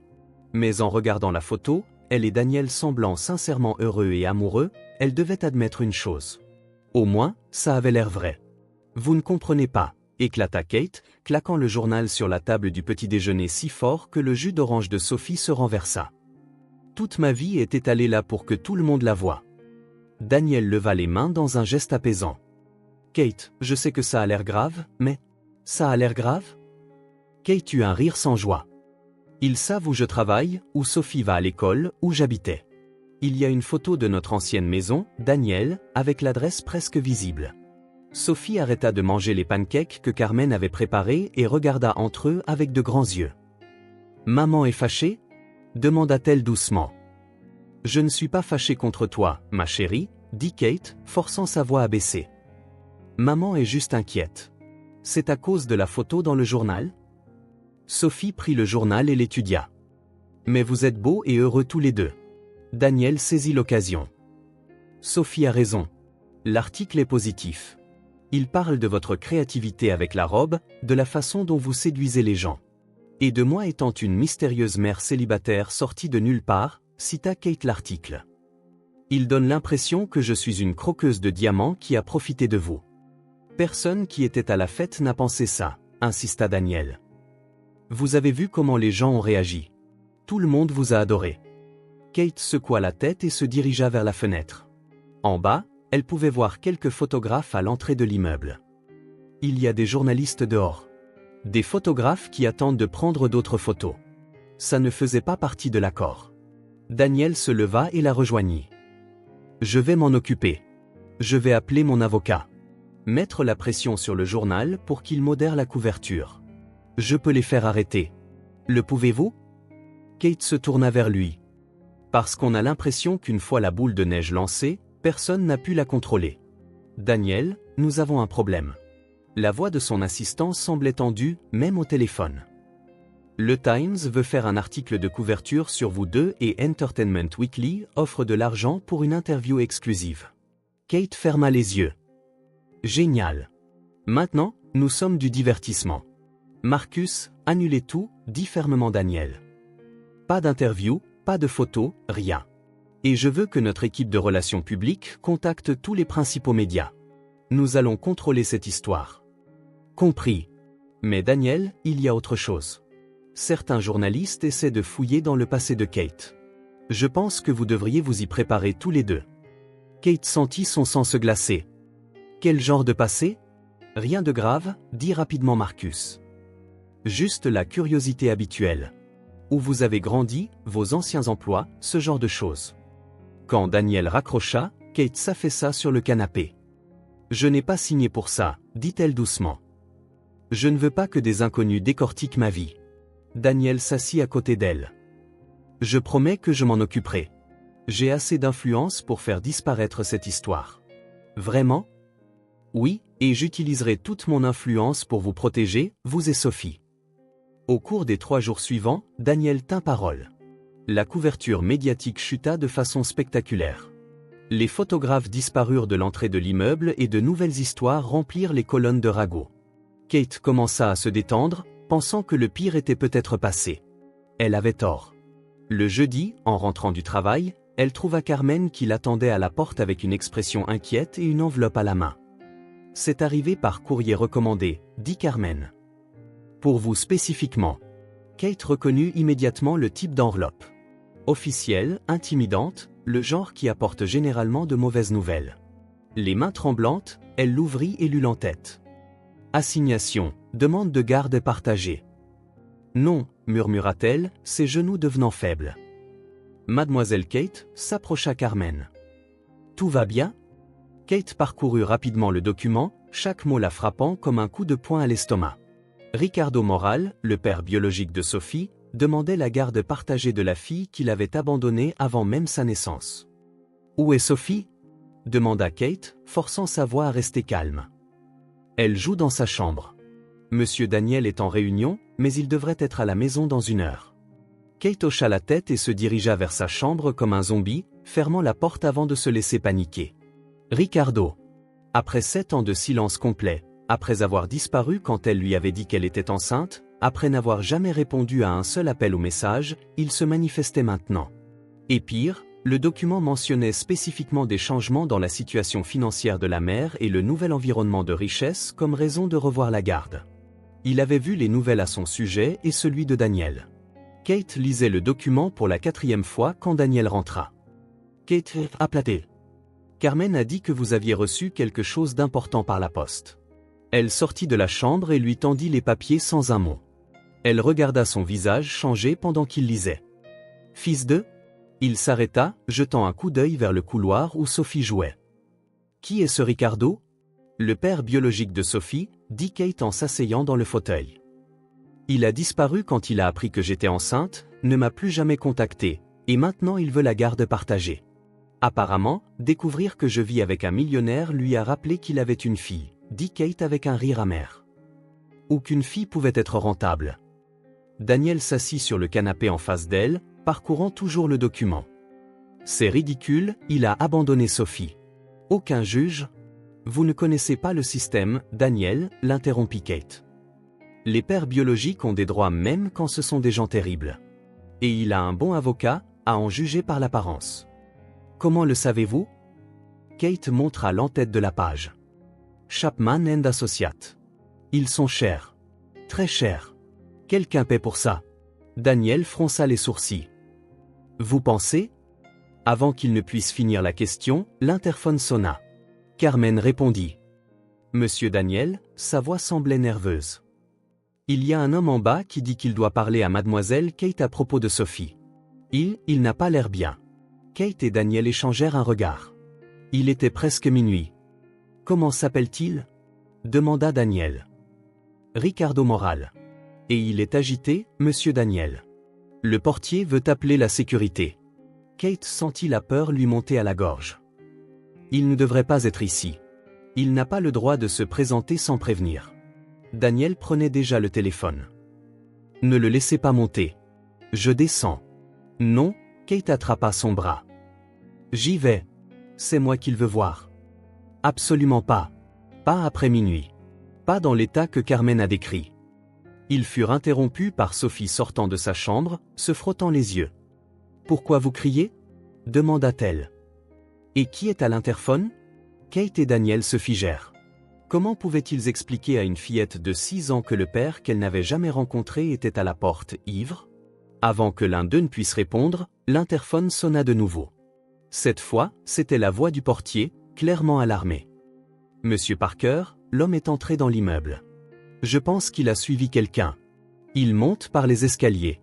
Speaker 1: Mais en regardant la photo, elle et Daniel semblant sincèrement heureux et amoureux, elle devait admettre une chose. Au moins, ça avait l'air vrai. Vous ne comprenez pas, éclata Kate, claquant le journal sur la table du petit déjeuner si fort que le jus d'orange de Sophie se renversa. Toute ma vie est étalée là pour que tout le monde la voie. Daniel leva les mains dans un geste apaisant. Kate, je sais que ça a l'air grave, mais... Ça a l'air grave? Kate eut un rire sans joie. Ils savent où je travaille, où Sophie va à l'école, où j'habitais. Il y a une photo de notre ancienne maison, Daniel, avec l'adresse presque visible. Sophie arrêta de manger les pancakes que Carmen avait préparés et regarda entre eux avec de grands yeux. « Maman est fâchée ?» demanda-t-elle doucement. « Je ne suis pas fâchée contre toi, ma chérie, » dit Kate, forçant sa voix à baisser. « Maman est juste inquiète. C'est à cause de la photo dans le journal ?» Sophie prit le journal et l'étudia. « Mais vous êtes beaux et heureux tous les deux. » Daniel saisit l'occasion. « Sophie a raison. L'article est positif. Il parle de votre créativité avec la robe, de la façon dont vous séduisez les gens. Et de moi étant une mystérieuse mère célibataire sortie de nulle part, cita Kate l'article. Il donne l'impression que je suis une croqueuse de diamants qui a profité de vous. Personne qui était à la fête n'a pensé ça, insista Daniel. Vous avez vu comment les gens ont réagi. Tout le monde vous a adoré. Kate secoua la tête et se dirigea vers la fenêtre. En bas, elle pouvait voir quelques photographes à l'entrée de l'immeuble. Il y a des journalistes dehors. Des photographes qui attendent de prendre d'autres photos. Ça ne faisait pas partie de l'accord. Daniel se leva et la rejoignit. Je vais m'en occuper. Je vais appeler mon avocat. Mettre la pression sur le journal pour qu'il modère la couverture. Je peux les faire arrêter. Le pouvez-vous? Kate se tourna vers lui. Parce qu'on a l'impression qu'une fois la boule de neige lancée, personne n'a pu la contrôler. Daniel, nous avons un problème. La voix de son assistant semblait tendue, même au téléphone. Le Times veut faire un article de couverture sur vous deux et Entertainment Weekly offre de l'argent pour une interview exclusive. Kate ferma les yeux. Génial. Maintenant, nous sommes du divertissement. Marcus, annulez tout, dit fermement Daniel. Pas d'interview, pas de photos, rien. Et je veux que notre équipe de relations publiques contacte tous les principaux médias. Nous allons contrôler cette histoire. Compris. Mais Daniel, il y a autre chose. Certains journalistes essaient de fouiller dans le passé de Kate. Je pense que vous devriez vous y préparer tous les deux. Kate sentit son sang se glacer. Quel genre de passé? Rien de grave, dit rapidement Marcus. Juste la curiosité habituelle. Où vous avez grandi, vos anciens emplois, ce genre de choses. Quand Daniel raccrocha, Kate s'affaissa sur le canapé. Je n'ai pas signé pour ça, dit-elle doucement. Je ne veux pas que des inconnus décortiquent ma vie. Daniel s'assit à côté d'elle. Je promets que je m'en occuperai. J'ai assez d'influence pour faire disparaître cette histoire. Vraiment? Oui, et j'utiliserai toute mon influence pour vous protéger, vous et Sophie. Au cours des 3 jours suivants, Daniel tint parole. La couverture médiatique chuta de façon spectaculaire. Les photographes disparurent de l'entrée de l'immeuble et de nouvelles histoires remplirent les colonnes de ragots. Kate commença à se détendre, pensant que le pire était peut-être passé. Elle avait tort. Le jeudi, en rentrant du travail, elle trouva Carmen qui l'attendait à la porte avec une expression inquiète et une enveloppe à la main. « C'est arrivé par courrier recommandé », dit Carmen. « Pour vous spécifiquement. » Kate reconnut immédiatement le type d'enveloppe. Officielle, intimidante, le genre qui apporte généralement de mauvaises nouvelles. Les mains tremblantes, elle l'ouvrit et lut l'en-tête. Assignation, demande de garde partagée. Non, murmura-t-elle, ses genoux devenant faibles. Mademoiselle Kate s'approcha Carmen. Tout va bien? Kate parcourut rapidement le document, chaque mot la frappant comme un coup de poing à l'estomac. Ricardo Moral, le père biologique de Sophie, demandait la garde partagée de la fille qu'il avait abandonnée avant même sa naissance. Où est Sophie? Demanda Kate, forçant sa voix à rester calme. Elle joue dans sa chambre. Monsieur Daniel est en réunion, mais il devrait être à la maison dans 1 heure. Kate hocha la tête et se dirigea vers sa chambre comme un zombie, fermant la porte avant de se laisser paniquer. Ricardo. Après 7 ans de silence complet, après avoir disparu quand elle lui avait dit qu'elle était enceinte, après n'avoir jamais répondu à un seul appel ou message, il se manifestait maintenant. Et pire, le document mentionnait spécifiquement des changements dans la situation financière de la mère et le nouvel environnement de richesse comme raison de revoir la garde. Il avait vu les nouvelles à son sujet et celui de Daniel. Kate lisait le document pour la 4e fois quand Daniel rentra. Kate, aplaté. Carmen a dit que vous aviez reçu quelque chose d'important par la poste. Elle sortit de la chambre et lui tendit les papiers sans un mot. Elle regarda son visage changer pendant qu'il lisait. Fils de? Il s'arrêta, jetant un coup d'œil vers le couloir où Sophie jouait. Qui est ce Ricardo? Le père biologique de Sophie, dit Kate en s'asseyant dans le fauteuil. Il a disparu quand il a appris que j'étais enceinte, ne m'a plus jamais contacté, et maintenant il veut la garde partagée. Apparemment, découvrir que je vis avec un millionnaire lui a rappelé qu'il avait une fille, dit Kate avec un rire amer. Ou qu'une fille pouvait être rentable. Daniel s'assit sur le canapé en face d'elle, parcourant toujours le document. C'est ridicule, il a abandonné Sophie. Aucun juge. Vous ne connaissez pas le système, Daniel, l'interrompit Kate. Les pères biologiques ont des droits même quand ce sont des gens terribles. Et il a un bon avocat, à en juger par l'apparence. Comment le savez-vous? Kate montra l'en-tête de la page. Chapman & Associates. Ils sont chers. Très chers. Quelqu'un paie pour ça. Daniel fronça les sourcils. Vous pensez? Avant qu'il ne puisse finir la question, l'interphone sonna. Carmen répondit. Monsieur Daniel, sa voix semblait nerveuse. Il y a un homme en bas qui dit qu'il doit parler à mademoiselle Kate à propos de Sophie. Il n'a pas l'air bien. Kate et Daniel échangèrent un regard. Il était presque minuit. Comment s'appelle-t-il? Demanda Daniel. Ricardo Moral. Et il est agité, monsieur Daniel. Le portier veut appeler la sécurité. Kate sentit la peur lui monter à la gorge. Il ne devrait pas être ici. Il n'a pas le droit de se présenter sans prévenir. Daniel prenait déjà le téléphone. Ne le laissez pas monter. Je descends. Non, Kate attrapa son bras. J'y vais. C'est moi qu'il veut voir. Absolument pas. Pas après minuit. Pas dans l'état que Carmen a décrit. Ils furent interrompus par Sophie sortant de sa chambre, se frottant les yeux. Pourquoi vous criez ? Demanda-t-elle. Et qui est à l'interphone ? Kate et Daniel se figèrent. Comment pouvaient-ils expliquer à une fillette de 6 ans que le père qu'elle n'avait jamais rencontré était à la porte, ivre ? Avant que l'un d'eux ne puisse répondre, l'interphone sonna de nouveau. Cette fois, c'était la voix du portier, clairement alarmé. « Monsieur Parker, l'homme est entré dans l'immeuble. Je pense qu'il a suivi quelqu'un. Il monte par les escaliers.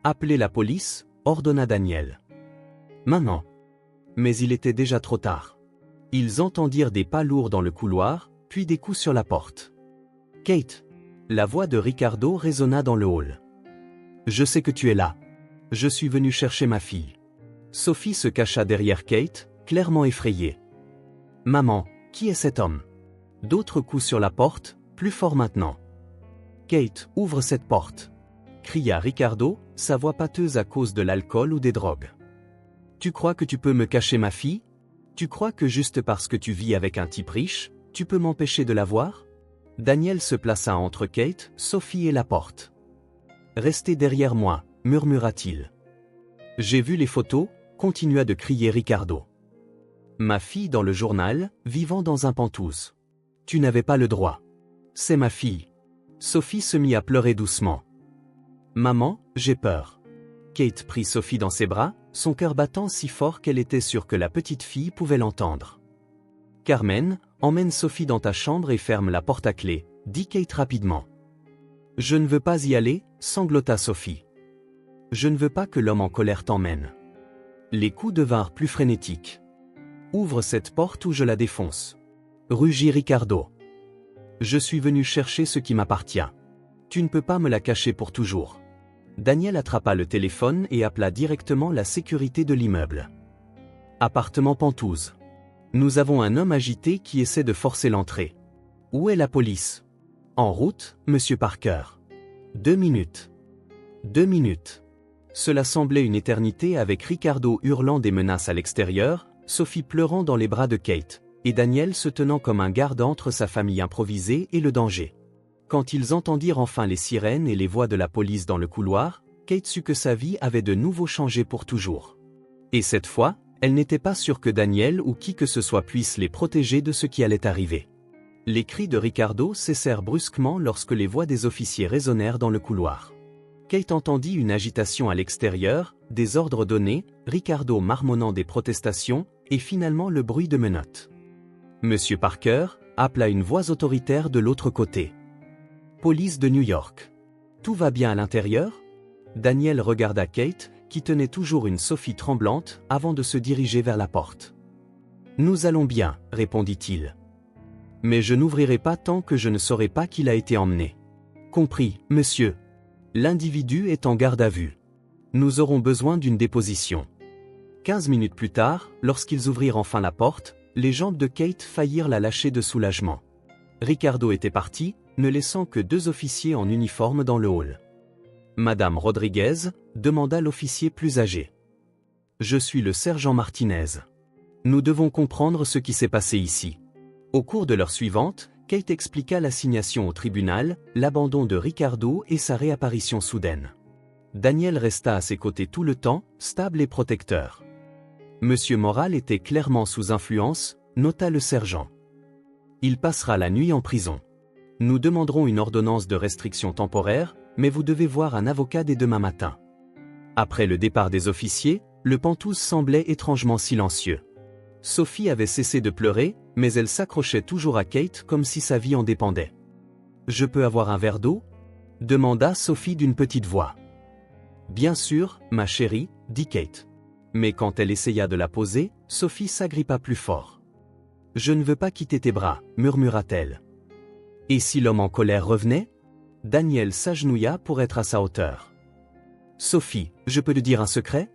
Speaker 1: Appelez la police, ordonna Daniel. Maintenant. Mais il était déjà trop tard. Ils entendirent des pas lourds dans le couloir, puis des coups sur la porte. Kate. La voix de Ricardo résonna dans le hall. Je sais que tu es là. Je suis venu chercher ma fille. Sophie se cacha derrière Kate, clairement effrayée. Maman, qui est cet homme ? D'autres coups sur la porte, plus fort maintenant. Kate, ouvre cette porte, cria Ricardo, sa voix pâteuse à cause de l'alcool ou des drogues. Tu crois que tu peux me cacher ma fille ? Tu crois que juste parce que tu vis avec un type riche, tu peux m'empêcher de la voir ? Daniel se plaça entre Kate, Sophie et la porte. Restez derrière moi, murmura-t-il. J'ai vu les photos, continua de crier Ricardo. Ma fille dans le journal, vivant dans un pantouse. Tu n'avais pas le droit. C'est ma fille. Sophie se mit à pleurer doucement. Maman, j'ai peur. Kate prit Sophie dans ses bras, son cœur battant si fort qu'elle était sûre que la petite fille pouvait l'entendre. Carmen, emmène Sophie dans ta chambre et ferme la porte à clé, dit Kate rapidement. Je ne veux pas y aller, sanglota Sophie. Je ne veux pas que l'homme en colère t'emmène. Les coups devinrent plus frénétiques. Ouvre cette porte ou je la défonce. Rugit Ricardo. Je suis venu chercher ce qui m'appartient. Tu ne peux pas me la cacher pour toujours. Daniel attrapa le téléphone et appela directement la sécurité de l'immeuble. Appartement Pantouse. Nous avons un homme agité qui essaie de forcer l'entrée. Où est la police ? En route, monsieur Parker. 2 minutes. 2 minutes. Cela semblait une éternité avec Ricardo hurlant des menaces à l'extérieur, Sophie pleurant dans les bras de Kate, et Daniel se tenant comme un garde entre sa famille improvisée et le danger. Quand ils entendirent enfin les sirènes et les voix de la police dans le couloir, Kate sut que sa vie avait de nouveau changé pour toujours. Et cette fois, elle n'était pas sûre que Daniel ou qui que ce soit puisse les protéger de ce qui allait arriver. Les cris de Ricardo cessèrent brusquement lorsque les voix des officiers résonnèrent dans le couloir. Kate entendit une agitation à l'extérieur, des ordres donnés, Ricardo marmonnant des protestations, et finalement le bruit de menottes. Monsieur Parker appela une voix autoritaire de l'autre côté. Police de New York. Tout va bien à l'intérieur ? Daniel regarda Kate, qui tenait toujours une Sophie tremblante, avant de se diriger vers la porte. Nous allons bien, répondit-il. Mais je n'ouvrirai pas tant que je ne saurai pas qu'il a été emmené. Compris, monsieur. L'individu est en garde à vue. Nous aurons besoin d'une déposition. 15 minutes plus tard, lorsqu'ils ouvrirent enfin la porte, les jambes de Kate faillirent la lâcher de soulagement. Ricardo était parti, ne laissant que 2 officiers en uniforme dans le hall. Madame Rodriguez, demanda l'officier plus âgé. Je suis le sergent Martinez. Nous devons comprendre ce qui s'est passé ici. Au cours de l'heure suivante, Kate expliqua l'assignation au tribunal, l'abandon de Ricardo et sa réapparition soudaine. Daniel resta à ses côtés tout le temps, stable et protecteur. Monsieur Moral était clairement sous influence, nota le sergent. Il passera la nuit en prison. Nous demanderons une ordonnance de restriction temporaire, mais vous devez voir un avocat dès demain matin. Après le départ des officiers, le Pantouse semblait étrangement silencieux. Sophie avait cessé de pleurer, mais elle s'accrochait toujours à Kate comme si sa vie en dépendait. « Je peux avoir un verre d'eau » demanda Sophie d'une petite voix. « Bien sûr, ma chérie, » dit Kate. Mais quand elle essaya de la poser, Sophie s'agrippa plus fort. « Je ne veux pas quitter tes bras, » murmura-t-elle. « Et si l'homme en colère revenait ?» Daniel s'agenouilla pour être à sa hauteur. « Sophie, je peux te dire un secret ?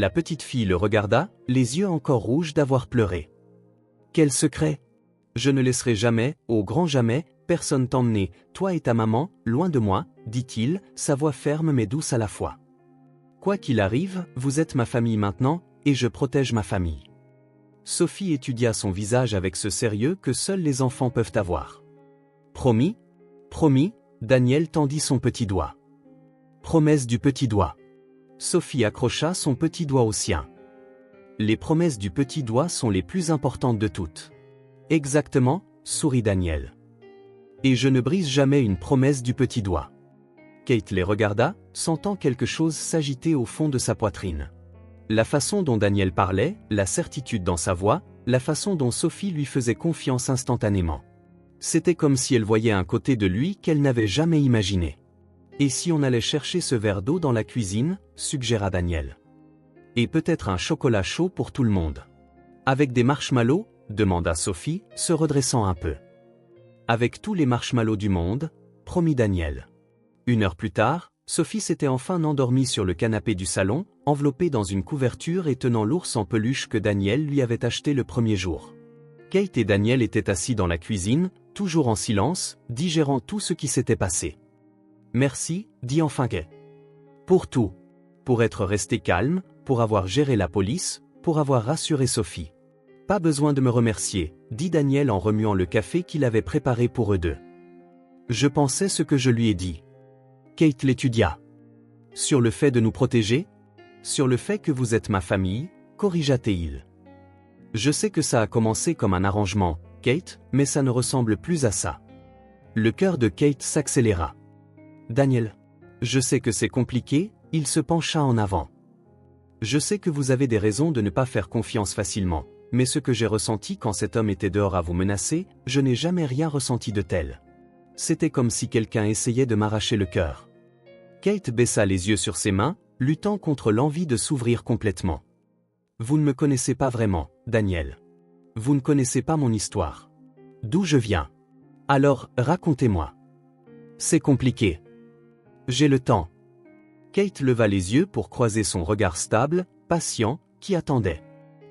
Speaker 1: La petite fille le regarda, les yeux encore rouges d'avoir pleuré. Quel secret? Je ne laisserai jamais, au grand jamais, personne t'emmener, toi et ta maman, loin de moi, dit-il, sa voix ferme mais douce à la fois. Quoi qu'il arrive, vous êtes ma famille maintenant, et je protège ma famille. Sophie étudia son visage avec ce sérieux que seuls les enfants peuvent avoir. Promis? Promis, Daniel tendit son petit doigt. Promesse du petit doigt. Sophie accrocha son petit doigt au sien. Les promesses du petit doigt sont les plus importantes de toutes. Exactement, sourit Daniel. Et je ne brise jamais une promesse du petit doigt. Kate les regarda, sentant quelque chose s'agiter au fond de sa poitrine. La façon dont Daniel parlait, la certitude dans sa voix, la façon dont Sophie lui faisait confiance instantanément. C'était comme si elle voyait un côté de lui qu'elle n'avait jamais imaginé. Et si on allait chercher ce verre d'eau dans la cuisine, suggéra Daniel. Et peut-être un chocolat chaud pour tout le monde. Avec des marshmallows, demanda Sophie, se redressant un peu. Avec tous les marshmallows du monde, promit Daniel. 1 heure plus tard, Sophie s'était enfin endormie sur le canapé du salon, enveloppée dans une couverture et tenant l'ours en peluche que Daniel lui avait acheté le premier jour. Kate et Daniel étaient assis dans la cuisine, toujours en silence, digérant tout ce qui s'était passé. Merci, dit enfin Kate. Pour tout. Pour être resté calme, pour avoir géré la police, pour avoir rassuré Sophie. Pas besoin de me remercier, dit Daniel en remuant le café qu'il avait préparé pour eux deux. Je pensais ce que je lui ai dit. Kate l'étudia. Sur le fait de nous protéger? Sur le fait que vous êtes ma famille, corrigea-t-il. Je sais que ça a commencé comme un arrangement, Kate, mais ça ne ressemble plus à ça. Le cœur de Kate s'accéléra. Daniel. Je sais que c'est compliqué, il se pencha en avant. Je sais que vous avez des raisons de ne pas faire confiance facilement, mais ce que j'ai ressenti quand cet homme était dehors à vous menacer, je n'ai jamais rien ressenti de tel. C'était comme si quelqu'un essayait de m'arracher le cœur. Kate baissa les yeux sur ses mains, luttant contre l'envie de s'ouvrir complètement. Vous ne me connaissez pas vraiment, Daniel. Vous ne connaissez pas mon histoire. D'où je viens. Alors, racontez-moi. C'est compliqué. J'ai le temps. Kate leva les yeux pour croiser son regard stable, patient, qui attendait.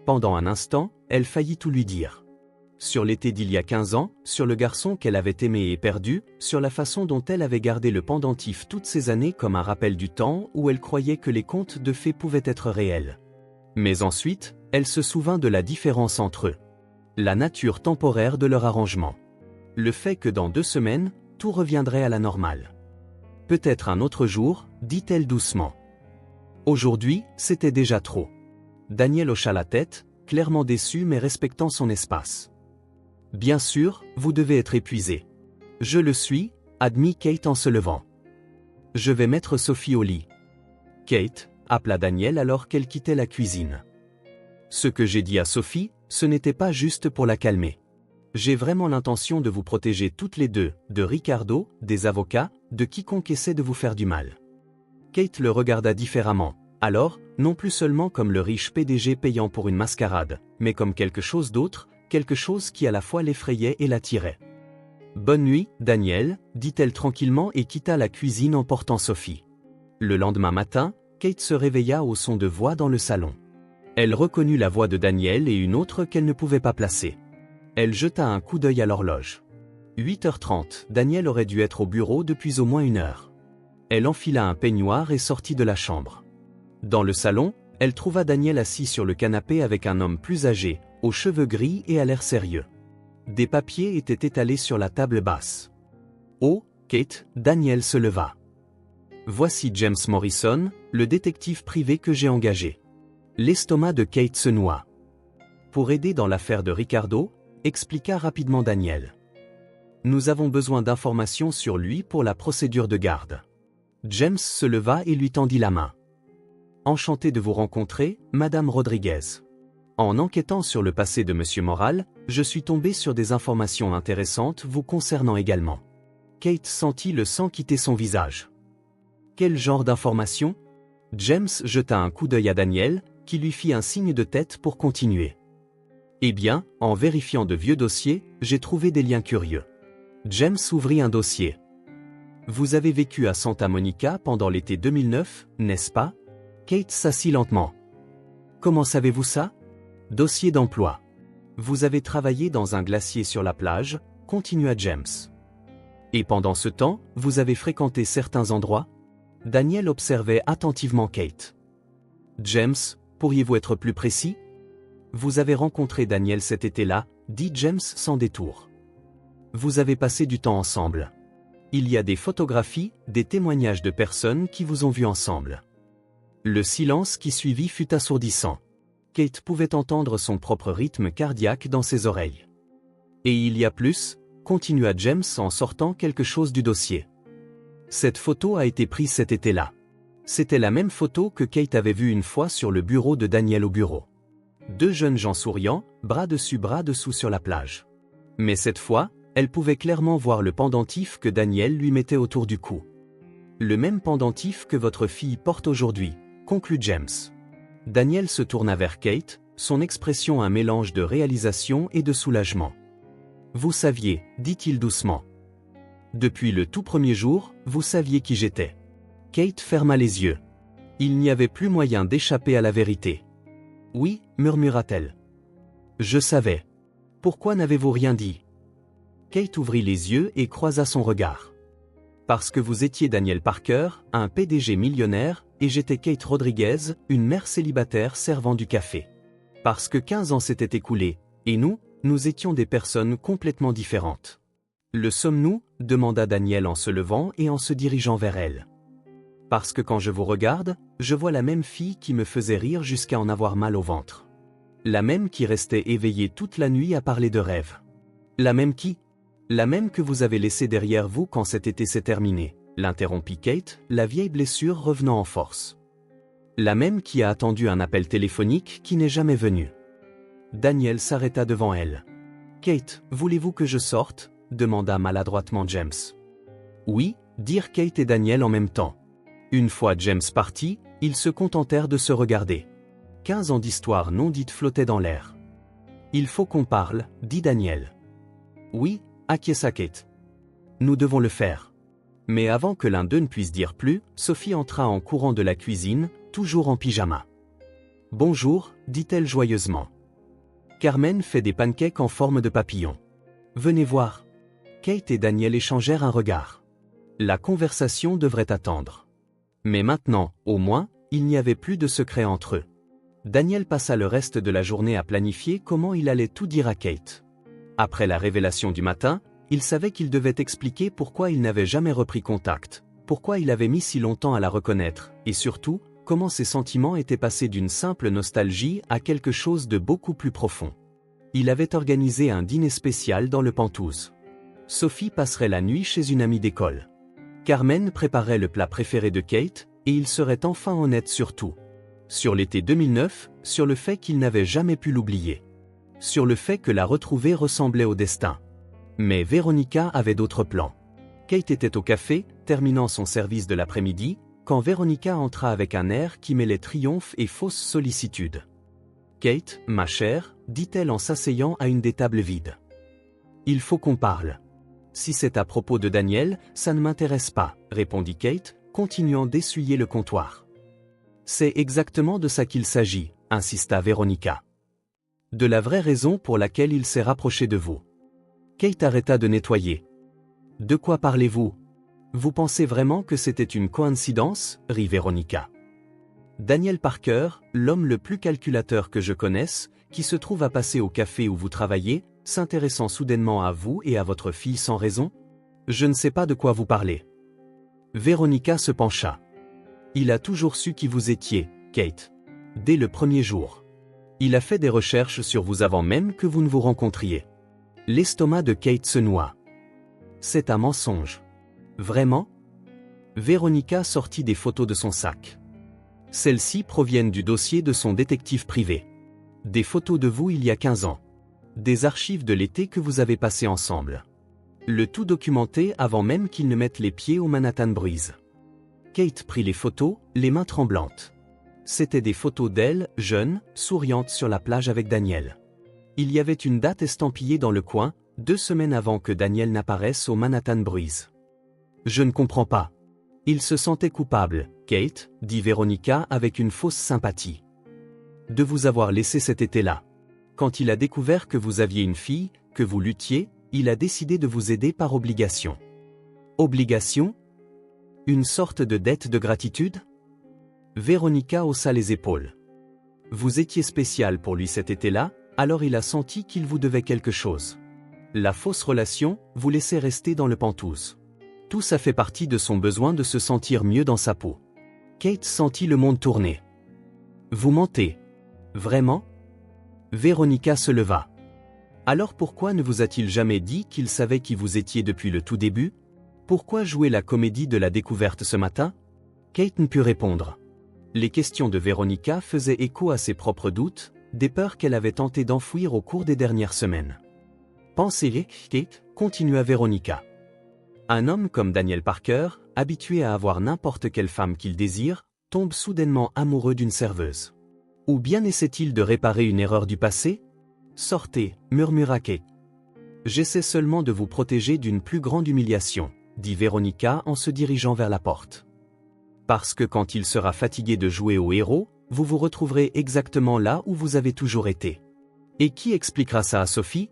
Speaker 1: Pendant un instant, elle faillit tout lui dire. Sur l'été d'il y a 15 ans, sur le garçon qu'elle avait aimé et perdu, sur la façon dont elle avait gardé le pendentif toutes ces années comme un rappel du temps où elle croyait que les contes de fées pouvaient être réels. Mais ensuite, elle se souvint de la différence entre eux. La nature temporaire de leur arrangement. Le fait que dans 2 semaines, tout reviendrait à la normale. Peut-être un autre jour, dit-elle doucement. Aujourd'hui, c'était déjà trop. Daniel hocha la tête, clairement déçu mais respectant son espace. Bien sûr, vous devez être épuisé. Je le suis, admit Kate en se levant. Je vais mettre Sophie au lit. Kate, appela Daniel alors qu'elle quittait la cuisine. Ce que j'ai dit à Sophie, ce n'était pas juste pour la calmer. J'ai vraiment l'intention de vous protéger toutes les deux, de Ricardo, des avocats, de quiconque essaie de vous faire du mal. Kate le regarda différemment, alors, non plus seulement comme le riche PDG payant pour une mascarade, mais comme quelque chose d'autre, quelque chose qui à la fois l'effrayait et l'attirait. Bonne nuit, Daniel, dit-elle tranquillement et quitta la cuisine en portant Sophie. Le lendemain matin, Kate se réveilla au son de voix dans le salon. Elle reconnut la voix de Daniel et une autre qu'elle ne pouvait pas placer. Elle jeta un coup d'œil à l'horloge. 8h30, Daniel aurait dû être au bureau depuis au moins 1 heure. Elle enfila un peignoir et sortit de la chambre. Dans le salon, elle trouva Daniel assis sur le canapé avec un homme plus âgé, aux cheveux gris et à l'air sérieux. Des papiers étaient étalés sur la table basse. Oh, Kate, Daniel se leva. Voici James Morrison, le détective privé que j'ai engagé. L'estomac de Kate se noua. Pour aider dans l'affaire de Ricardo, expliqua rapidement Daniel. Nous avons besoin d'informations sur lui pour la procédure de garde. James se leva et lui tendit la main. Enchanté de vous rencontrer, Madame Rodriguez. En enquêtant sur le passé de Monsieur Morral, je suis tombé sur des informations intéressantes vous concernant également. Kate sentit le sang quitter son visage. Quel genre d'informations? James jeta un coup d'œil à Daniel, qui lui fit un signe de tête pour continuer. Eh bien, en vérifiant de vieux dossiers, j'ai trouvé des liens curieux. James ouvrit un dossier. Vous avez vécu à Santa Monica pendant l'été 2009, n'est-ce pas? Kate s'assit lentement. Comment savez-vous ça? Dossier d'emploi. Vous avez travaillé dans un glacier sur la plage, continua James. Et pendant ce temps, vous avez fréquenté certains endroits? Daniel observait attentivement Kate. James, pourriez-vous être plus précis? Vous avez rencontré Daniel cet été-là, dit James sans détour. Vous avez passé du temps ensemble. Il y a des photographies, des témoignages de personnes qui vous ont vu ensemble. Le silence qui suivit fut assourdissant. Kate pouvait entendre son propre rythme cardiaque dans ses oreilles. Et il y a plus, continua James en sortant quelque chose du dossier. Cette photo a été prise cet été-là. C'était la même photo que Kate avait vue une fois sur le bureau de Daniel au bureau. Deux jeunes gens souriants, bras dessus bras dessous sur la plage. Mais cette fois, elle pouvait clairement voir le pendentif que Daniel lui mettait autour du cou. Le même pendentif que votre fille porte aujourd'hui, conclut James. Daniel se tourna vers Kate, son expression un mélange de réalisation et de soulagement. Vous saviez, dit-il doucement. Depuis le tout premier jour, vous saviez qui j'étais. Kate ferma les yeux. Il n'y avait plus moyen d'échapper à la vérité. Oui, murmura-t-elle. Je savais. Pourquoi n'avez-vous rien dit? Kate ouvrit les yeux et croisa son regard. Parce que vous étiez Daniel Parker, un PDG millionnaire, et j'étais Kate Rodriguez, une mère célibataire servant du café. Parce que 15 ans s'étaient écoulés, et nous étions des personnes complètement différentes. Le sommes-nous? Demanda Daniel en se levant et en se dirigeant vers elle. Parce que quand je vous regarde, je vois la même fille qui me faisait rire jusqu'à en avoir mal au ventre. La même qui restait éveillée toute la nuit à parler de rêves. La même qui? La même que vous avez laissée derrière vous quand cet été s'est terminé, l'interrompit Kate, la vieille blessure revenant en force. La même qui a attendu un appel téléphonique qui n'est jamais venu. Daniel s'arrêta devant elle. Kate, voulez-vous que je sorte? Demanda maladroitement James. Oui, dirent Kate et Daniel en même temps. Une fois James parti, ils se contentèrent de se regarder. 15 ans d'histoire non dite flottaient dans l'air. Il faut qu'on parle, dit Daniel. Oui, acquiesça Kate. Nous devons le faire. Mais avant que l'un d'eux ne puisse dire plus, Sophie entra en courant de la cuisine, toujours en pyjama. Bonjour, dit-elle joyeusement. Carmen fait des pancakes en forme de papillon. Venez voir. Kate et Daniel échangèrent un regard. La conversation devrait attendre. Mais maintenant, au moins, il n'y avait plus de secret entre eux. Daniel passa le reste de la journée à planifier comment il allait tout dire à Kate. Après la révélation du matin, il savait qu'il devait expliquer pourquoi il n'avait jamais repris contact, pourquoi il avait mis si longtemps à la reconnaître, et surtout, comment ses sentiments étaient passés d'une simple nostalgie à quelque chose de beaucoup plus profond. Il avait organisé un dîner spécial dans le Penthouse. Sophie passerait la nuit chez une amie d'école. Carmen préparait le plat préféré de Kate, et il serait enfin honnête sur tout. Sur l'été 2009, sur le fait qu'il n'avait jamais pu l'oublier. Sur le fait que la retrouver ressemblait au destin. Mais Véronica avait d'autres plans. Kate était au café, terminant son service de l'après-midi, quand Véronica entra avec un air qui mêlait triomphe et fausse sollicitude. « Kate, ma chère, dit-elle en s'asseyant à une des tables vides. Il faut qu'on parle. Si c'est à propos de Daniel, ça ne m'intéresse pas, répondit Kate, continuant d'essuyer le comptoir. C'est exactement de ça qu'il s'agit, insista Véronica. De la vraie raison pour laquelle il s'est rapproché de vous. Kate arrêta de nettoyer. De quoi parlez-vous? Vous pensez vraiment que c'était une coïncidence? Rit Véronica. Daniel Parker, l'homme le plus calculateur que je connaisse, qui se trouve à passer au café où vous travaillez, s'intéressant soudainement à vous et à votre fille sans raison? Je ne sais pas de quoi vous parlez. Véronica se pencha. Il a toujours su qui vous étiez, Kate. Dès le premier jour. Il a fait des recherches sur vous avant même que vous ne vous rencontriez. L'estomac de Kate se noua. C'est un mensonge. Vraiment? Véronica sortit des photos de son sac. Celles-ci proviennent du dossier de son détective privé. Des photos de vous il y a 15 ans. Des archives de l'été que vous avez passé ensemble. Le tout documenté avant même qu'ils ne mettent les pieds au Manhattan Breeze. Kate prit les photos, les mains tremblantes. C'étaient des photos d'elle, jeune, souriante sur la plage avec Daniel. Il y avait une date estampillée dans le coin, 2 semaines avant que Daniel n'apparaisse au Manhattan Breeze. Je ne comprends pas. Il se sentait coupable, Kate, dit Véronica avec une fausse sympathie. de vous avoir laissé cet été-là. Quand il a découvert que vous aviez une fille, que vous luttiez, il a décidé de vous aider par obligation. Obligation? Une sorte de dette de gratitude? Véronica haussa les épaules. Vous étiez spécial pour lui cet été-là, alors il a senti qu'il vous devait quelque chose. La fausse relation vous laissait rester dans le pantouse. Tout ça fait partie de son besoin de se sentir mieux dans sa peau. Kate sentit le monde tourner. Vous mentez. Vraiment? Véronica se leva. Alors pourquoi ne vous a-t-il jamais dit qu'il savait qui vous étiez depuis le tout début? Pourquoi jouer la comédie de la découverte ce matin? Kate ne put répondre. Les questions de Véronica faisaient écho à ses propres doutes, des peurs qu'elle avait tenté d'enfouir au cours des dernières semaines. Pensez-y, Kate, continua Véronica. Un homme comme Daniel Parker, habitué à avoir n'importe quelle femme qu'il désire, tombe soudainement amoureux d'une serveuse. Ou bien essaie-t-il de réparer une erreur du passé? Sortez, murmura Kate. J'essaie seulement de vous protéger d'une plus grande humiliation, dit Véronica en se dirigeant vers la porte. Parce que quand il sera fatigué de jouer au héros, vous vous retrouverez exactement là où vous avez toujours été. Et qui expliquera ça à Sophie?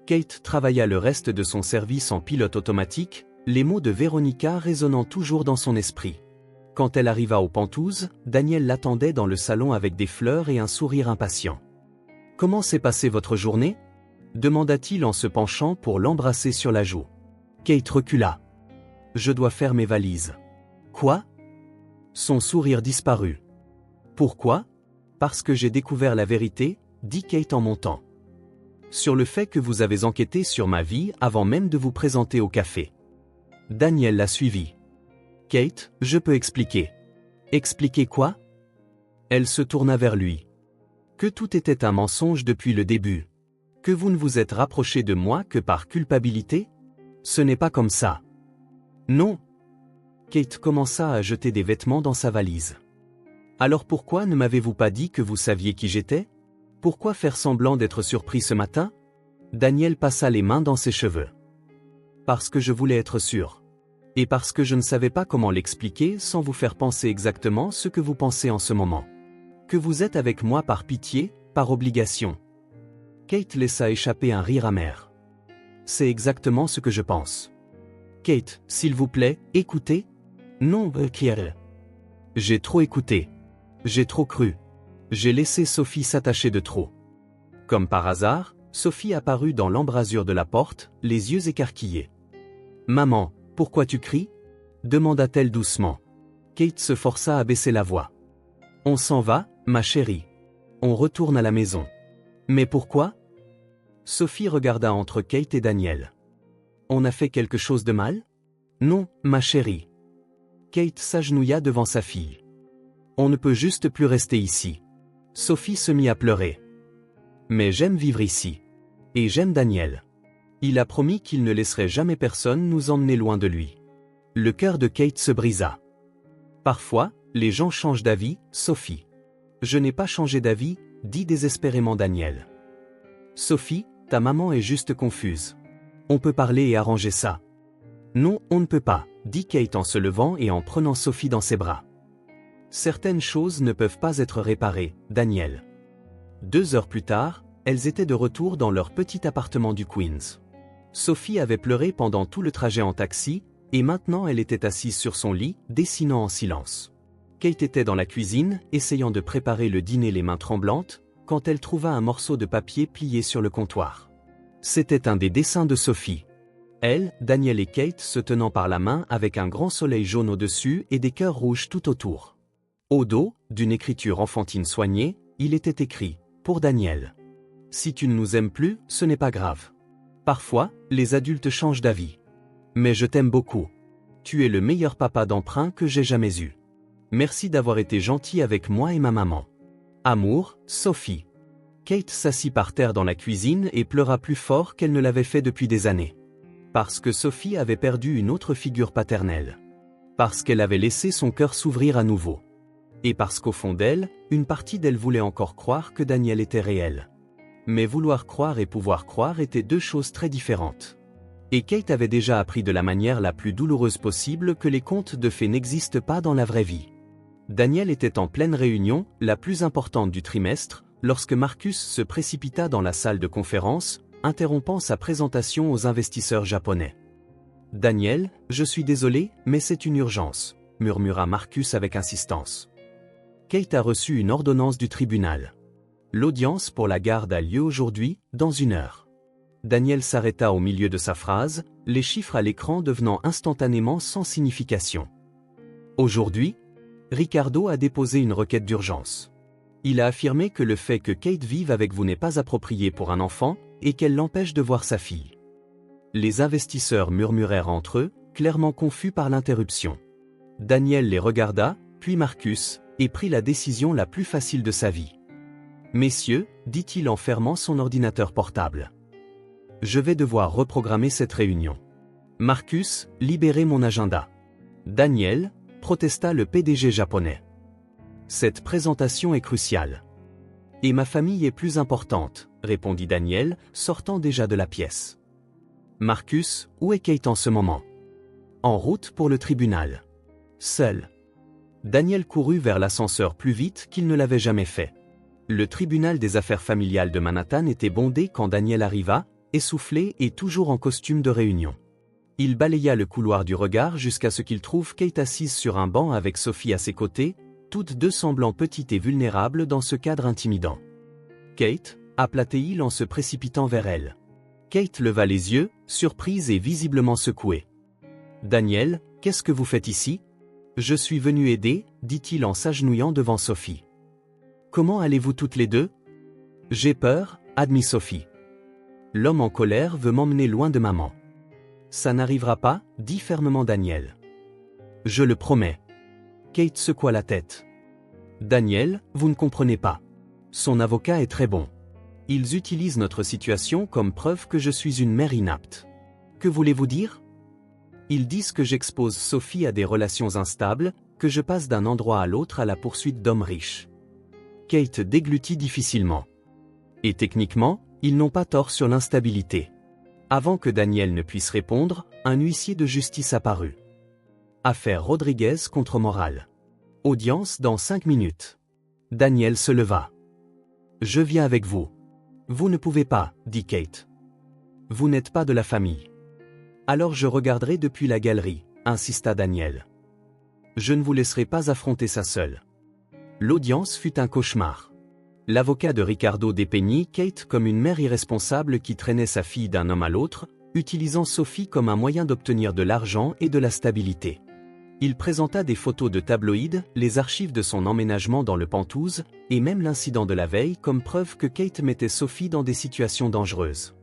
Speaker 1: Kate travailla le reste de son service en pilote automatique, les mots de Véronica résonnant toujours dans son esprit. Quand elle arriva aux Pantouzes, Daniel l'attendait dans le salon avec des fleurs et un sourire impatient. « Comment s'est passée votre journée ?» demanda-t-il en se penchant pour l'embrasser sur la joue. Kate recula. « Je dois faire mes valises. »« Quoi ?» Son sourire disparut. « Pourquoi ? Parce que j'ai découvert la vérité, » dit Kate en montant. « Sur le fait que vous avez enquêté sur ma vie avant même de vous présenter au café. » Daniel l'a suivi. « Kate, je peux expliquer. »« Expliquer quoi ?» Elle se tourna vers lui. « Que tout était un mensonge depuis le début. Que vous ne vous êtes rapproché de moi que par culpabilité ? Ce n'est pas comme ça. »« Non. » Kate commença à jeter des vêtements dans sa valise. « Alors pourquoi ne m'avez-vous pas dit que vous saviez qui j'étais ? Pourquoi faire semblant d'être surpris ce matin ?» Daniel passa les mains dans ses cheveux. « Parce que je voulais être sûr. Et parce que je ne savais pas comment l'expliquer sans vous faire penser exactement ce que vous pensez en ce moment. Que vous êtes avec moi par pitié, par obligation. » Kate laissa échapper un rire amer. « C'est exactement ce que je pense. »« Kate, s'il vous plaît, écoutez. »« Non, Kier. J'ai trop écouté. J'ai trop cru. J'ai laissé Sophie s'attacher de trop. » Comme par hasard, Sophie apparut dans l'embrasure de la porte, les yeux écarquillés. « Maman, pourquoi tu cries ?» demanda-t-elle doucement. Kate se força à baisser la voix. « On s'en va, ma chérie. On retourne à la maison. »« Mais pourquoi ?» Sophie regarda entre Kate et Daniel. « On a fait quelque chose de mal ? » ?»« Non, ma chérie. » Kate s'agenouilla devant sa fille. « On ne peut juste plus rester ici. » Sophie se mit à pleurer. « Mais j'aime vivre ici. Et j'aime Daniel. Il a promis qu'il ne laisserait jamais personne nous emmener loin de lui. » Le cœur de Kate se brisa. « Parfois, les gens changent d'avis, Sophie. »« Je n'ai pas changé d'avis, » dit désespérément Daniel. « Sophie, ta maman est juste confuse. On peut parler et arranger ça. »« Non, on ne peut pas, » dit Kate en se levant et en prenant Sophie dans ses bras. « Certaines choses ne peuvent pas être réparées, Daniel. » 2 heures plus tard, elles étaient de retour dans leur petit appartement du Queens. Sophie avait pleuré pendant tout le trajet en taxi, et maintenant elle était assise sur son lit, dessinant en silence. Kate était dans la cuisine, essayant de préparer le dîner les mains tremblantes, quand elle trouva un morceau de papier plié sur le comptoir. C'était un des dessins de Sophie. Elle, Daniel et Kate se tenant par la main avec un grand soleil jaune au-dessus et des cœurs rouges tout autour. Au dos, d'une écriture enfantine soignée, il était écrit « Pour Daniel. Si tu ne nous aimes plus, ce n'est pas grave. Parfois, les adultes changent d'avis. Mais je t'aime beaucoup. Tu es le meilleur papa d'emprunt que j'ai jamais eu. Merci d'avoir été gentil avec moi et ma maman. Amour, Sophie. » Kate s'assit par terre dans la cuisine et pleura plus fort qu'elle ne l'avait fait depuis des années. Parce que Sophie avait perdu une autre figure paternelle. Parce qu'elle avait laissé son cœur s'ouvrir à nouveau. Et parce qu'au fond d'elle, une partie d'elle voulait encore croire que Daniel était réel. Mais vouloir croire et pouvoir croire étaient 2 choses très différentes. Et Kate avait déjà appris de la manière la plus douloureuse possible que les contes de fées n'existent pas dans la vraie vie. Daniel était en pleine réunion, la plus importante du trimestre, lorsque Marcus se précipita dans la salle de conférence, interrompant sa présentation aux investisseurs japonais. « Daniel, je suis désolé, mais c'est une urgence », murmura Marcus avec insistance. Kate a reçu une ordonnance du tribunal. L'audience pour la garde a lieu aujourd'hui, dans 1 heure. Daniel s'arrêta au milieu de sa phrase, les chiffres à l'écran devenant instantanément sans signification. Aujourd'hui, Ricardo a déposé une requête d'urgence. Il a affirmé que le fait que Kate vive avec vous n'est pas approprié pour un enfant et qu'elle l'empêche de voir sa fille. Les investisseurs murmurèrent entre eux, clairement confus par l'interruption. Daniel les regarda, puis Marcus, et prit la décision la plus facile de sa vie. « Messieurs, dit-il en fermant son ordinateur portable. Je vais devoir reprogrammer cette réunion. Marcus, libérez mon agenda. Daniel, protesta le PDG japonais. Cette présentation est cruciale. Et ma famille est plus importante, répondit Daniel, sortant déjà de la pièce. Marcus, où est Kate en ce moment? En route pour le tribunal. Seul. Daniel courut vers l'ascenseur plus vite qu'il ne l'avait jamais fait. Le tribunal des affaires familiales de Manhattan était bondé quand Daniel arriva, essoufflé et toujours en costume de réunion. Il balaya le couloir du regard jusqu'à ce qu'il trouve Kate assise sur un banc avec Sophie à ses côtés, toutes deux semblant petites et vulnérables dans ce cadre intimidant. « Kate » appela-t-il en se précipitant vers elle. Kate leva les yeux, surprise et visiblement secouée. « Daniel, qu'est-ce que vous faites ici? »« Je suis venu aider, » dit-il en s'agenouillant devant Sophie. « Comment allez-vous toutes les deux? »« J'ai peur, » admit Sophie. « L'homme en colère veut m'emmener loin de maman. »« Ça n'arrivera pas, » dit fermement Daniel. « Je le promets. » Kate secoua la tête. « Daniel, vous ne comprenez pas. Son avocat est très bon. Ils utilisent notre situation comme preuve que je suis une mère inapte. Que voulez-vous dire? Ils disent que j'expose Sophie à des relations instables, que je passe d'un endroit à l'autre à la poursuite d'hommes riches. » Kate déglutit difficilement. Et techniquement, ils n'ont pas tort sur l'instabilité. Avant que Daniel ne puisse répondre, un huissier de justice apparut. Affaire Rodriguez contre Moral. Audience dans 5 minutes. Daniel se leva. « Je viens avec vous. »« Vous ne pouvez pas, » dit Kate. « Vous n'êtes pas de la famille. »« Alors je regarderai depuis la galerie, » insista Daniel. « Je ne vous laisserai pas affronter ça seul. » L'audience fut un cauchemar. L'avocat de Ricardo dépeignit Kate comme une mère irresponsable qui traînait sa fille d'un homme à l'autre, utilisant Sophie comme un moyen d'obtenir de l'argent et de la stabilité. Il présenta des photos de tabloïds, les archives de son emménagement dans le Penthouse, et même l'incident de la veille comme preuve que Kate mettait Sophie dans des situations dangereuses.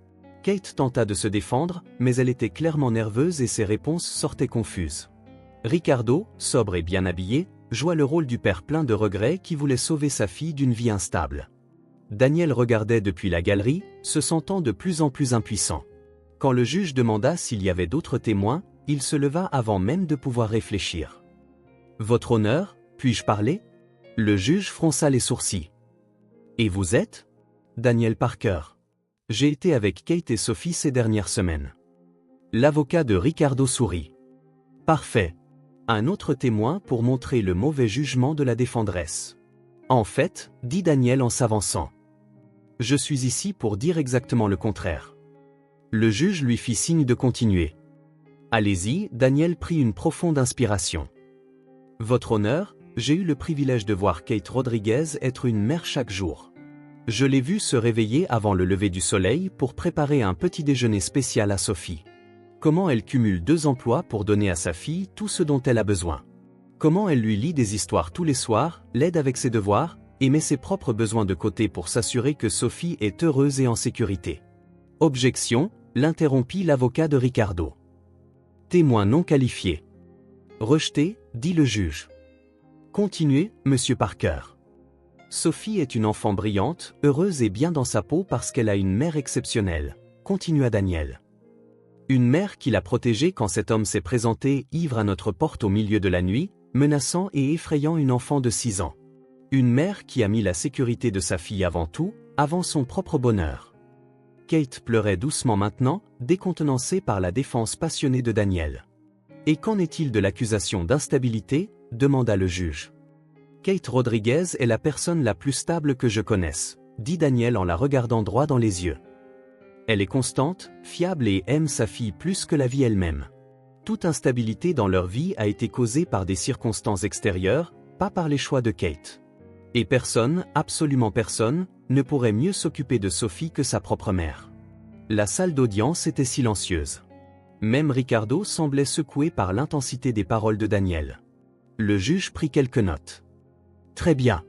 Speaker 1: Kate tenta de se défendre, mais elle était clairement nerveuse et ses réponses sortaient confuses. Ricardo, sobre et bien habillé, joua le rôle du père plein de regrets qui voulait sauver sa fille d'une vie instable. Daniel regardait depuis la galerie, se sentant de plus en plus impuissant. Quand le juge demanda s'il y avait d'autres témoins, il se leva avant même de pouvoir réfléchir. « Votre honneur, puis-je parler ?» Le juge fronça les sourcils. « Et vous êtes ?» ?»« Daniel Parker. J'ai été avec Kate et Sophie ces dernières semaines. » L'avocat de Ricardo sourit. « Parfait. Un autre témoin pour montrer le mauvais jugement de la défenderesse. »« En fait, » dit Daniel en s'avançant. « Je suis ici pour dire exactement le contraire. » Le juge lui fit signe de continuer. « Allez-y, » Daniel prit une profonde inspiration. « Votre honneur, j'ai eu le privilège de voir Kate Rodriguez être une mère chaque jour. Je l'ai vue se réveiller avant le lever du soleil pour préparer un petit déjeuner spécial à Sophie. Comment elle cumule 2 emplois pour donner à sa fille tout ce dont elle a besoin. Comment elle lui lit des histoires tous les soirs, l'aide avec ses devoirs, et met ses propres besoins de côté pour s'assurer que Sophie est heureuse et en sécurité. » Objection, l'interrompit l'avocat de Ricardo. Témoin non qualifié. Rejeté, dit le juge. Continuez, monsieur Parker. Sophie est une enfant brillante, heureuse et bien dans sa peau parce qu'elle a une mère exceptionnelle, continua Daniel. Une mère qui l'a protégée quand cet homme s'est présenté ivre à notre porte au milieu de la nuit, menaçant et effrayant une enfant de 6 ans. Une mère qui a mis la sécurité de sa fille avant tout, avant son propre bonheur. Kate pleurait doucement maintenant, décontenancée par la défense passionnée de Daniel. « Et qu'en est-il de l'accusation d'instabilité ?» demanda le juge. Kate Rodriguez est la personne la plus stable que je connaisse, dit Daniel en la regardant droit dans les yeux. Elle est constante, fiable et aime sa fille plus que la vie elle-même. Toute instabilité dans leur vie a été causée par des circonstances extérieures, pas par les choix de Kate. Et personne, absolument personne, ne pourrait mieux s'occuper de Sophie que sa propre mère. La salle d'audience était silencieuse. Même Ricardo semblait secoué par l'intensité des paroles de Daniel. Le juge prit quelques notes. Très bien.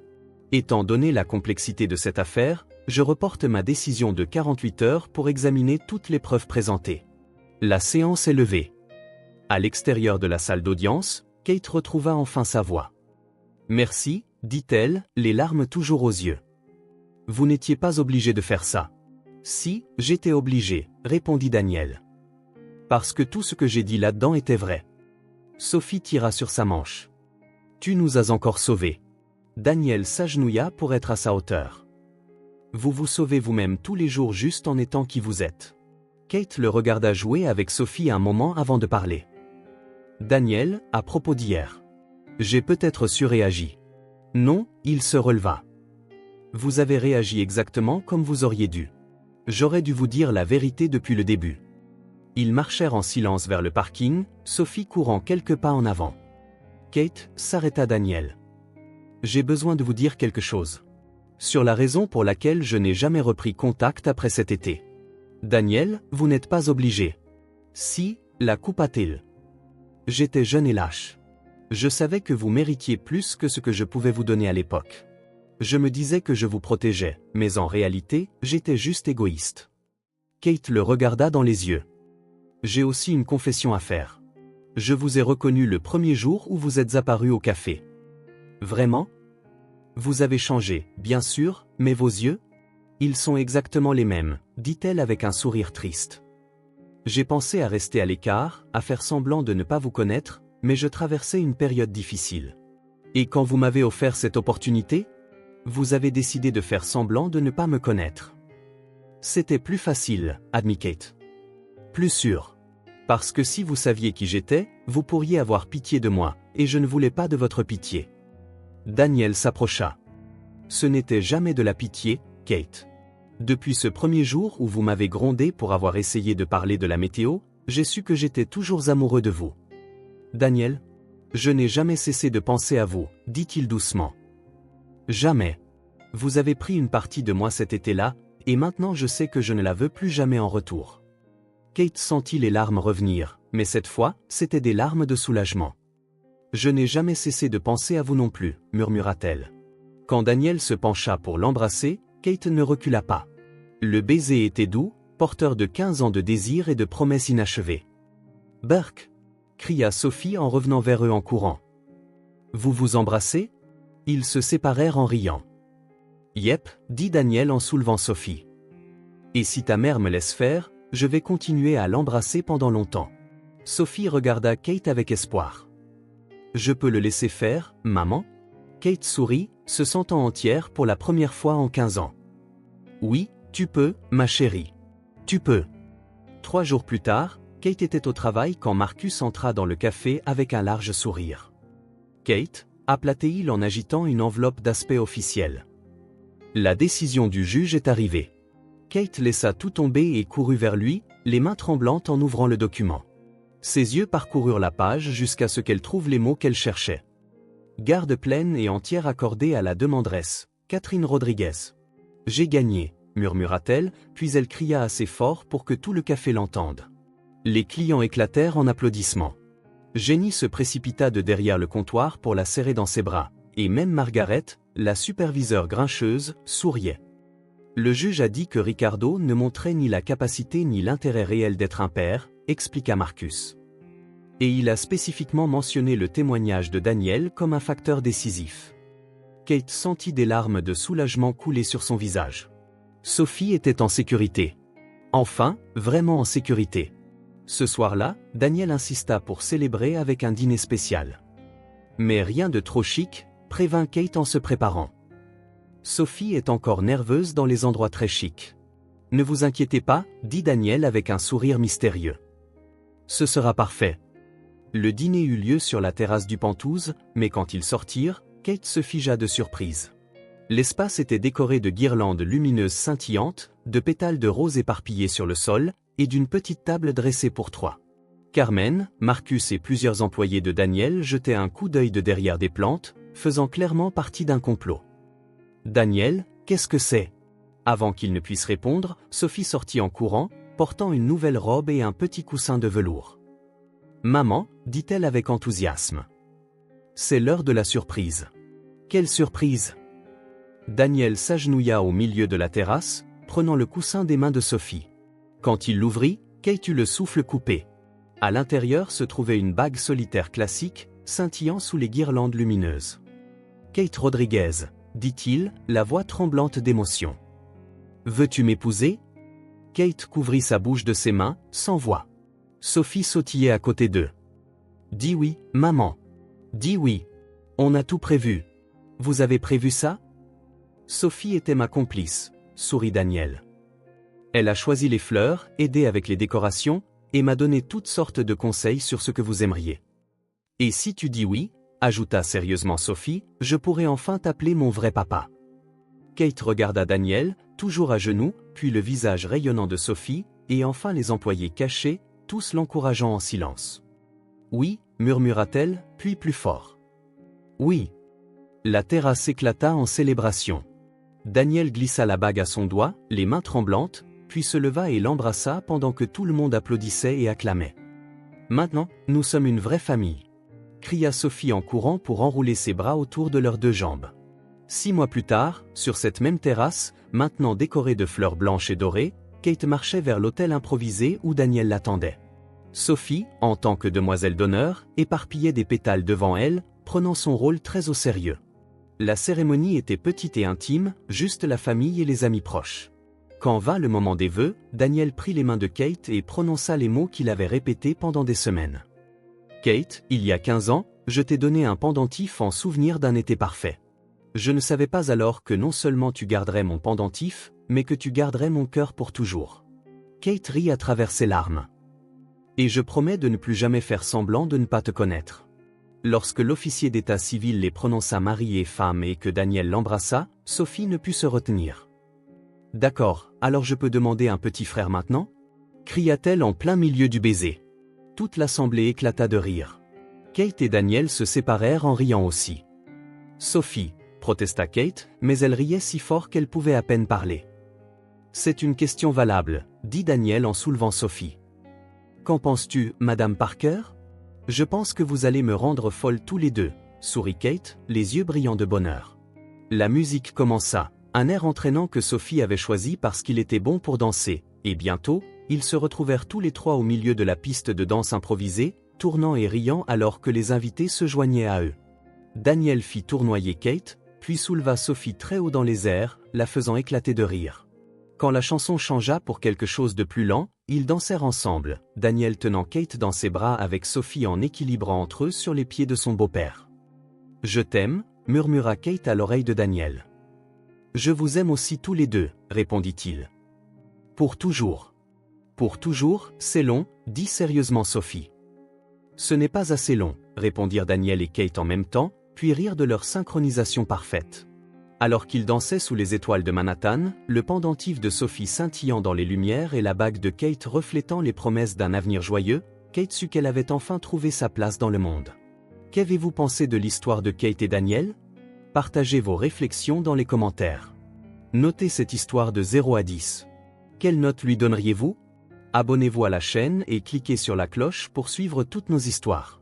Speaker 1: Étant donné la complexité de cette affaire, je reporte ma décision de 48 heures pour examiner toutes les preuves présentées. La séance est levée. À l'extérieur de la salle d'audience, Kate retrouva enfin sa voix. Merci, dit-elle, les larmes toujours aux yeux. Vous n'étiez pas obligé de faire ça. Si, j'étais obligé, répondit Daniel. Parce que tout ce que j'ai dit là-dedans était vrai. Sophie tira sur sa manche. Tu nous as encore sauvés. Daniel s'agenouilla pour être à sa hauteur. Vous vous sauvez vous-même tous les jours juste en étant qui vous êtes. Kate le regarda jouer avec Sophie un moment avant de parler. Daniel, à propos d'hier. J'ai peut-être surréagi. Non, il se releva. Vous avez réagi exactement comme vous auriez dû. J'aurais dû vous dire la vérité depuis le début. Ils marchèrent en silence vers le parking, Sophie courant quelques pas en avant. Kate s'arrêta Daniel. J'ai besoin de vous dire quelque chose. Sur la raison pour laquelle je n'ai jamais repris contact après cet été. Daniel, vous n'êtes pas obligé. Si, la coupe a-t-il. J'étais jeune et lâche. Je savais que vous méritiez plus que ce que je pouvais vous donner à l'époque. Je me disais que je vous protégeais, mais en réalité, j'étais juste égoïste. Kate le regarda dans les yeux. J'ai aussi une confession à faire. Je vous ai reconnu le premier jour où vous êtes apparu au café. Vraiment? Vous avez changé, bien sûr, mais vos yeux? Ils sont exactement les mêmes, dit-elle avec un sourire triste. J'ai pensé à rester à l'écart, à faire semblant de ne pas vous connaître, mais je traversais une période difficile. Et quand vous m'avez offert cette opportunité, vous avez décidé de faire semblant de ne pas me connaître. C'était plus facile, admit Kate. Plus sûr. Parce que si vous saviez qui j'étais, vous pourriez avoir pitié de moi, et je ne voulais pas de votre pitié. Daniel s'approcha. Ce n'était jamais de la pitié, Kate. Depuis ce premier jour où vous m'avez grondé pour avoir essayé de parler de la météo, j'ai su que j'étais toujours amoureux de vous. Daniel, je n'ai jamais cessé de penser à vous, dit-il doucement. Jamais. Vous avez pris une partie de moi cet été-là, et maintenant je sais que je ne la veux plus jamais en retour. Kate sentit les larmes revenir, mais cette fois, c'étaient des larmes de soulagement. Je n'ai jamais cessé de penser à vous non plus, murmura-t-elle. Quand Daniel se pencha pour l'embrasser, Kate ne recula pas. Le baiser était doux, porteur de 15 ans de désir et de promesses inachevées. Burke, cria Sophie en revenant vers eux en courant. Vous vous embrassez? Ils se séparèrent en riant. Yep, dit Daniel en soulevant Sophie. Et si ta mère me laisse faire, je vais continuer à l'embrasser pendant longtemps. Sophie regarda Kate avec espoir. Je peux le laisser faire, maman? Kate sourit, se sentant entière pour la première fois en 15 ans. Oui, tu peux, ma chérie. Tu peux. 3 jours plus tard, Kate était au travail quand Marcus entra dans le café avec un large sourire. Kate, appela-t-il en agitant une enveloppe d'aspect officiel. La décision du juge est arrivée. Kate laissa tout tomber et courut vers lui, les mains tremblantes en ouvrant le document. Ses yeux parcoururent la page jusqu'à ce qu'elle trouve les mots qu'elle cherchait. Garde pleine et entière accordée à la demanderesse, Catherine Rodriguez. J'ai gagné, murmura-t-elle, puis elle cria assez fort pour que tout le café l'entende. Les clients éclatèrent en applaudissements. Jenny se précipita de derrière le comptoir pour la serrer dans ses bras, et même Margaret, la superviseure grincheuse, souriait. Le juge a dit que Ricardo ne montrait ni la capacité ni l'intérêt réel d'être un père, expliqua Marcus. Et il a spécifiquement mentionné le témoignage de Daniel comme un facteur décisif. Kate sentit des larmes de soulagement couler sur son visage. Sophie était en sécurité. Enfin, vraiment en sécurité. Ce soir-là, Daniel insista pour célébrer avec un dîner spécial. Mais rien de trop chic, prévint Kate en se préparant. Sophie est encore nerveuse dans les endroits très chics. Ne vous inquiétez pas, dit Daniel avec un sourire mystérieux. Ce sera parfait. Le dîner eut lieu sur la terrasse du Penthouse, mais quand ils sortirent, Kate se figea de surprise. L'espace était décoré de guirlandes lumineuses scintillantes, de pétales de roses éparpillés sur le sol, et d'une petite table dressée pour trois. Carmen, Marcus et plusieurs employés de Daniel jetaient un coup d'œil de derrière des plantes, faisant clairement partie d'un complot. « Daniel, qu'est-ce que c'est » Avant qu'il ne puisse répondre, Sophie sortit en courant, portant une nouvelle robe et un petit coussin de velours. « Maman, dit-elle avec enthousiasme. C'est l'heure de la surprise. » « Quelle surprise » Daniel s'agenouilla au milieu de la terrasse, prenant le coussin des mains de Sophie. Quand il l'ouvrit, Kate eut le souffle coupé. À l'intérieur se trouvait une bague solitaire classique, scintillant sous les guirlandes lumineuses. « Kate Rodriguez, dit-il, la voix tremblante d'émotion. Veux-tu m'épouser » Kate couvrit sa bouche de ses mains, sans voix. Sophie sautillait à côté d'eux. « Dis oui, maman. Dis oui. On a tout prévu. Vous avez prévu ça » Sophie était ma complice, sourit Daniel. Elle a choisi les fleurs, aidé avec les décorations, et m'a donné toutes sortes de conseils sur ce que vous aimeriez. Et si tu dis oui, ajouta sérieusement Sophie, je pourrai enfin t'appeler mon vrai papa. Kate regarda Daniel, toujours à genoux, puis le visage rayonnant de Sophie, et enfin les employés cachés, tous l'encourageant en silence. Oui, murmura-t-elle, puis plus fort. Oui. La terrasse éclata en célébration. Daniel glissa la bague à son doigt, les mains tremblantes, puis se leva et l'embrassa pendant que tout le monde applaudissait et acclamait. « Maintenant, nous sommes une vraie famille !» cria Sophie en courant pour enrouler ses bras autour de leurs deux jambes. 6 mois plus tard, sur cette même terrasse, maintenant décorée de fleurs blanches et dorées, Kate marchait vers l'hôtel improvisé où Daniel l'attendait. Sophie, en tant que demoiselle d'honneur, éparpillait des pétales devant elle, prenant son rôle très au sérieux. La cérémonie était petite et intime, juste la famille et les amis proches. Quand vint le moment des vœux, Daniel prit les mains de Kate et prononça les mots qu'il avait répétés pendant des semaines. « Kate, il y a 15 ans, je t'ai donné un pendentif en souvenir d'un été parfait. Je ne savais pas alors que non seulement tu garderais mon pendentif, mais que tu garderais mon cœur pour toujours. » Kate rit à travers ses larmes. « Et je promets de ne plus jamais faire semblant de ne pas te connaître. » Lorsque l'officier d'état civil les prononça mari et femme et que Daniel l'embrassa, Sophie ne put se retenir. « D'accord, alors je peux demander un petit frère maintenant » cria-t-elle en plein milieu du baiser. Toute l'assemblée éclata de rire. Kate et Daniel se séparèrent en riant aussi. « Sophie » protesta Kate, mais elle riait si fort qu'elle pouvait à peine parler. « C'est une question valable, dit Daniel en soulevant Sophie. Qu'en penses-tu, Madame Parker ? Je pense que vous allez me rendre folle tous les deux, sourit Kate, les yeux brillants de bonheur. La musique commença, un air entraînant que Sophie avait choisi parce qu'il était bon pour danser, et bientôt, ils se retrouvèrent tous les trois au milieu de la piste de danse improvisée, tournant et riant alors que les invités se joignaient à eux. Daniel fit tournoyer Kate, puis souleva Sophie très haut dans les airs, la faisant éclater de rire. Quand la chanson changea pour quelque chose de plus lent, ils dansèrent ensemble, Daniel tenant Kate dans ses bras avec Sophie en équilibrant entre eux sur les pieds de son beau-père. « Je t'aime » murmura Kate à l'oreille de Daniel. « Je vous aime aussi tous les deux » répondit-il. « Pour toujours. »« Pour toujours, c'est long » dit sérieusement Sophie. « Ce n'est pas assez long » répondirent Daniel et Kate en même temps, puis rirent de leur synchronisation parfaite. Alors qu'ils dansaient sous les étoiles de Manhattan, le pendentif de Sophie scintillant dans les lumières et la bague de Kate reflétant les promesses d'un avenir joyeux, Kate sut qu'elle avait enfin trouvé sa place dans le monde. Qu'avez-vous pensé de l'histoire de Kate et Daniel ? Partagez vos réflexions dans les commentaires. Notez cette histoire de 0 à 10. Quelle note lui donneriez-vous ? Abonnez-vous à la chaîne et cliquez sur la cloche pour suivre toutes nos histoires.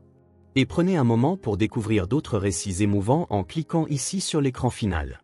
Speaker 1: Et prenez un moment pour découvrir d'autres récits émouvants en cliquant ici sur l'écran final.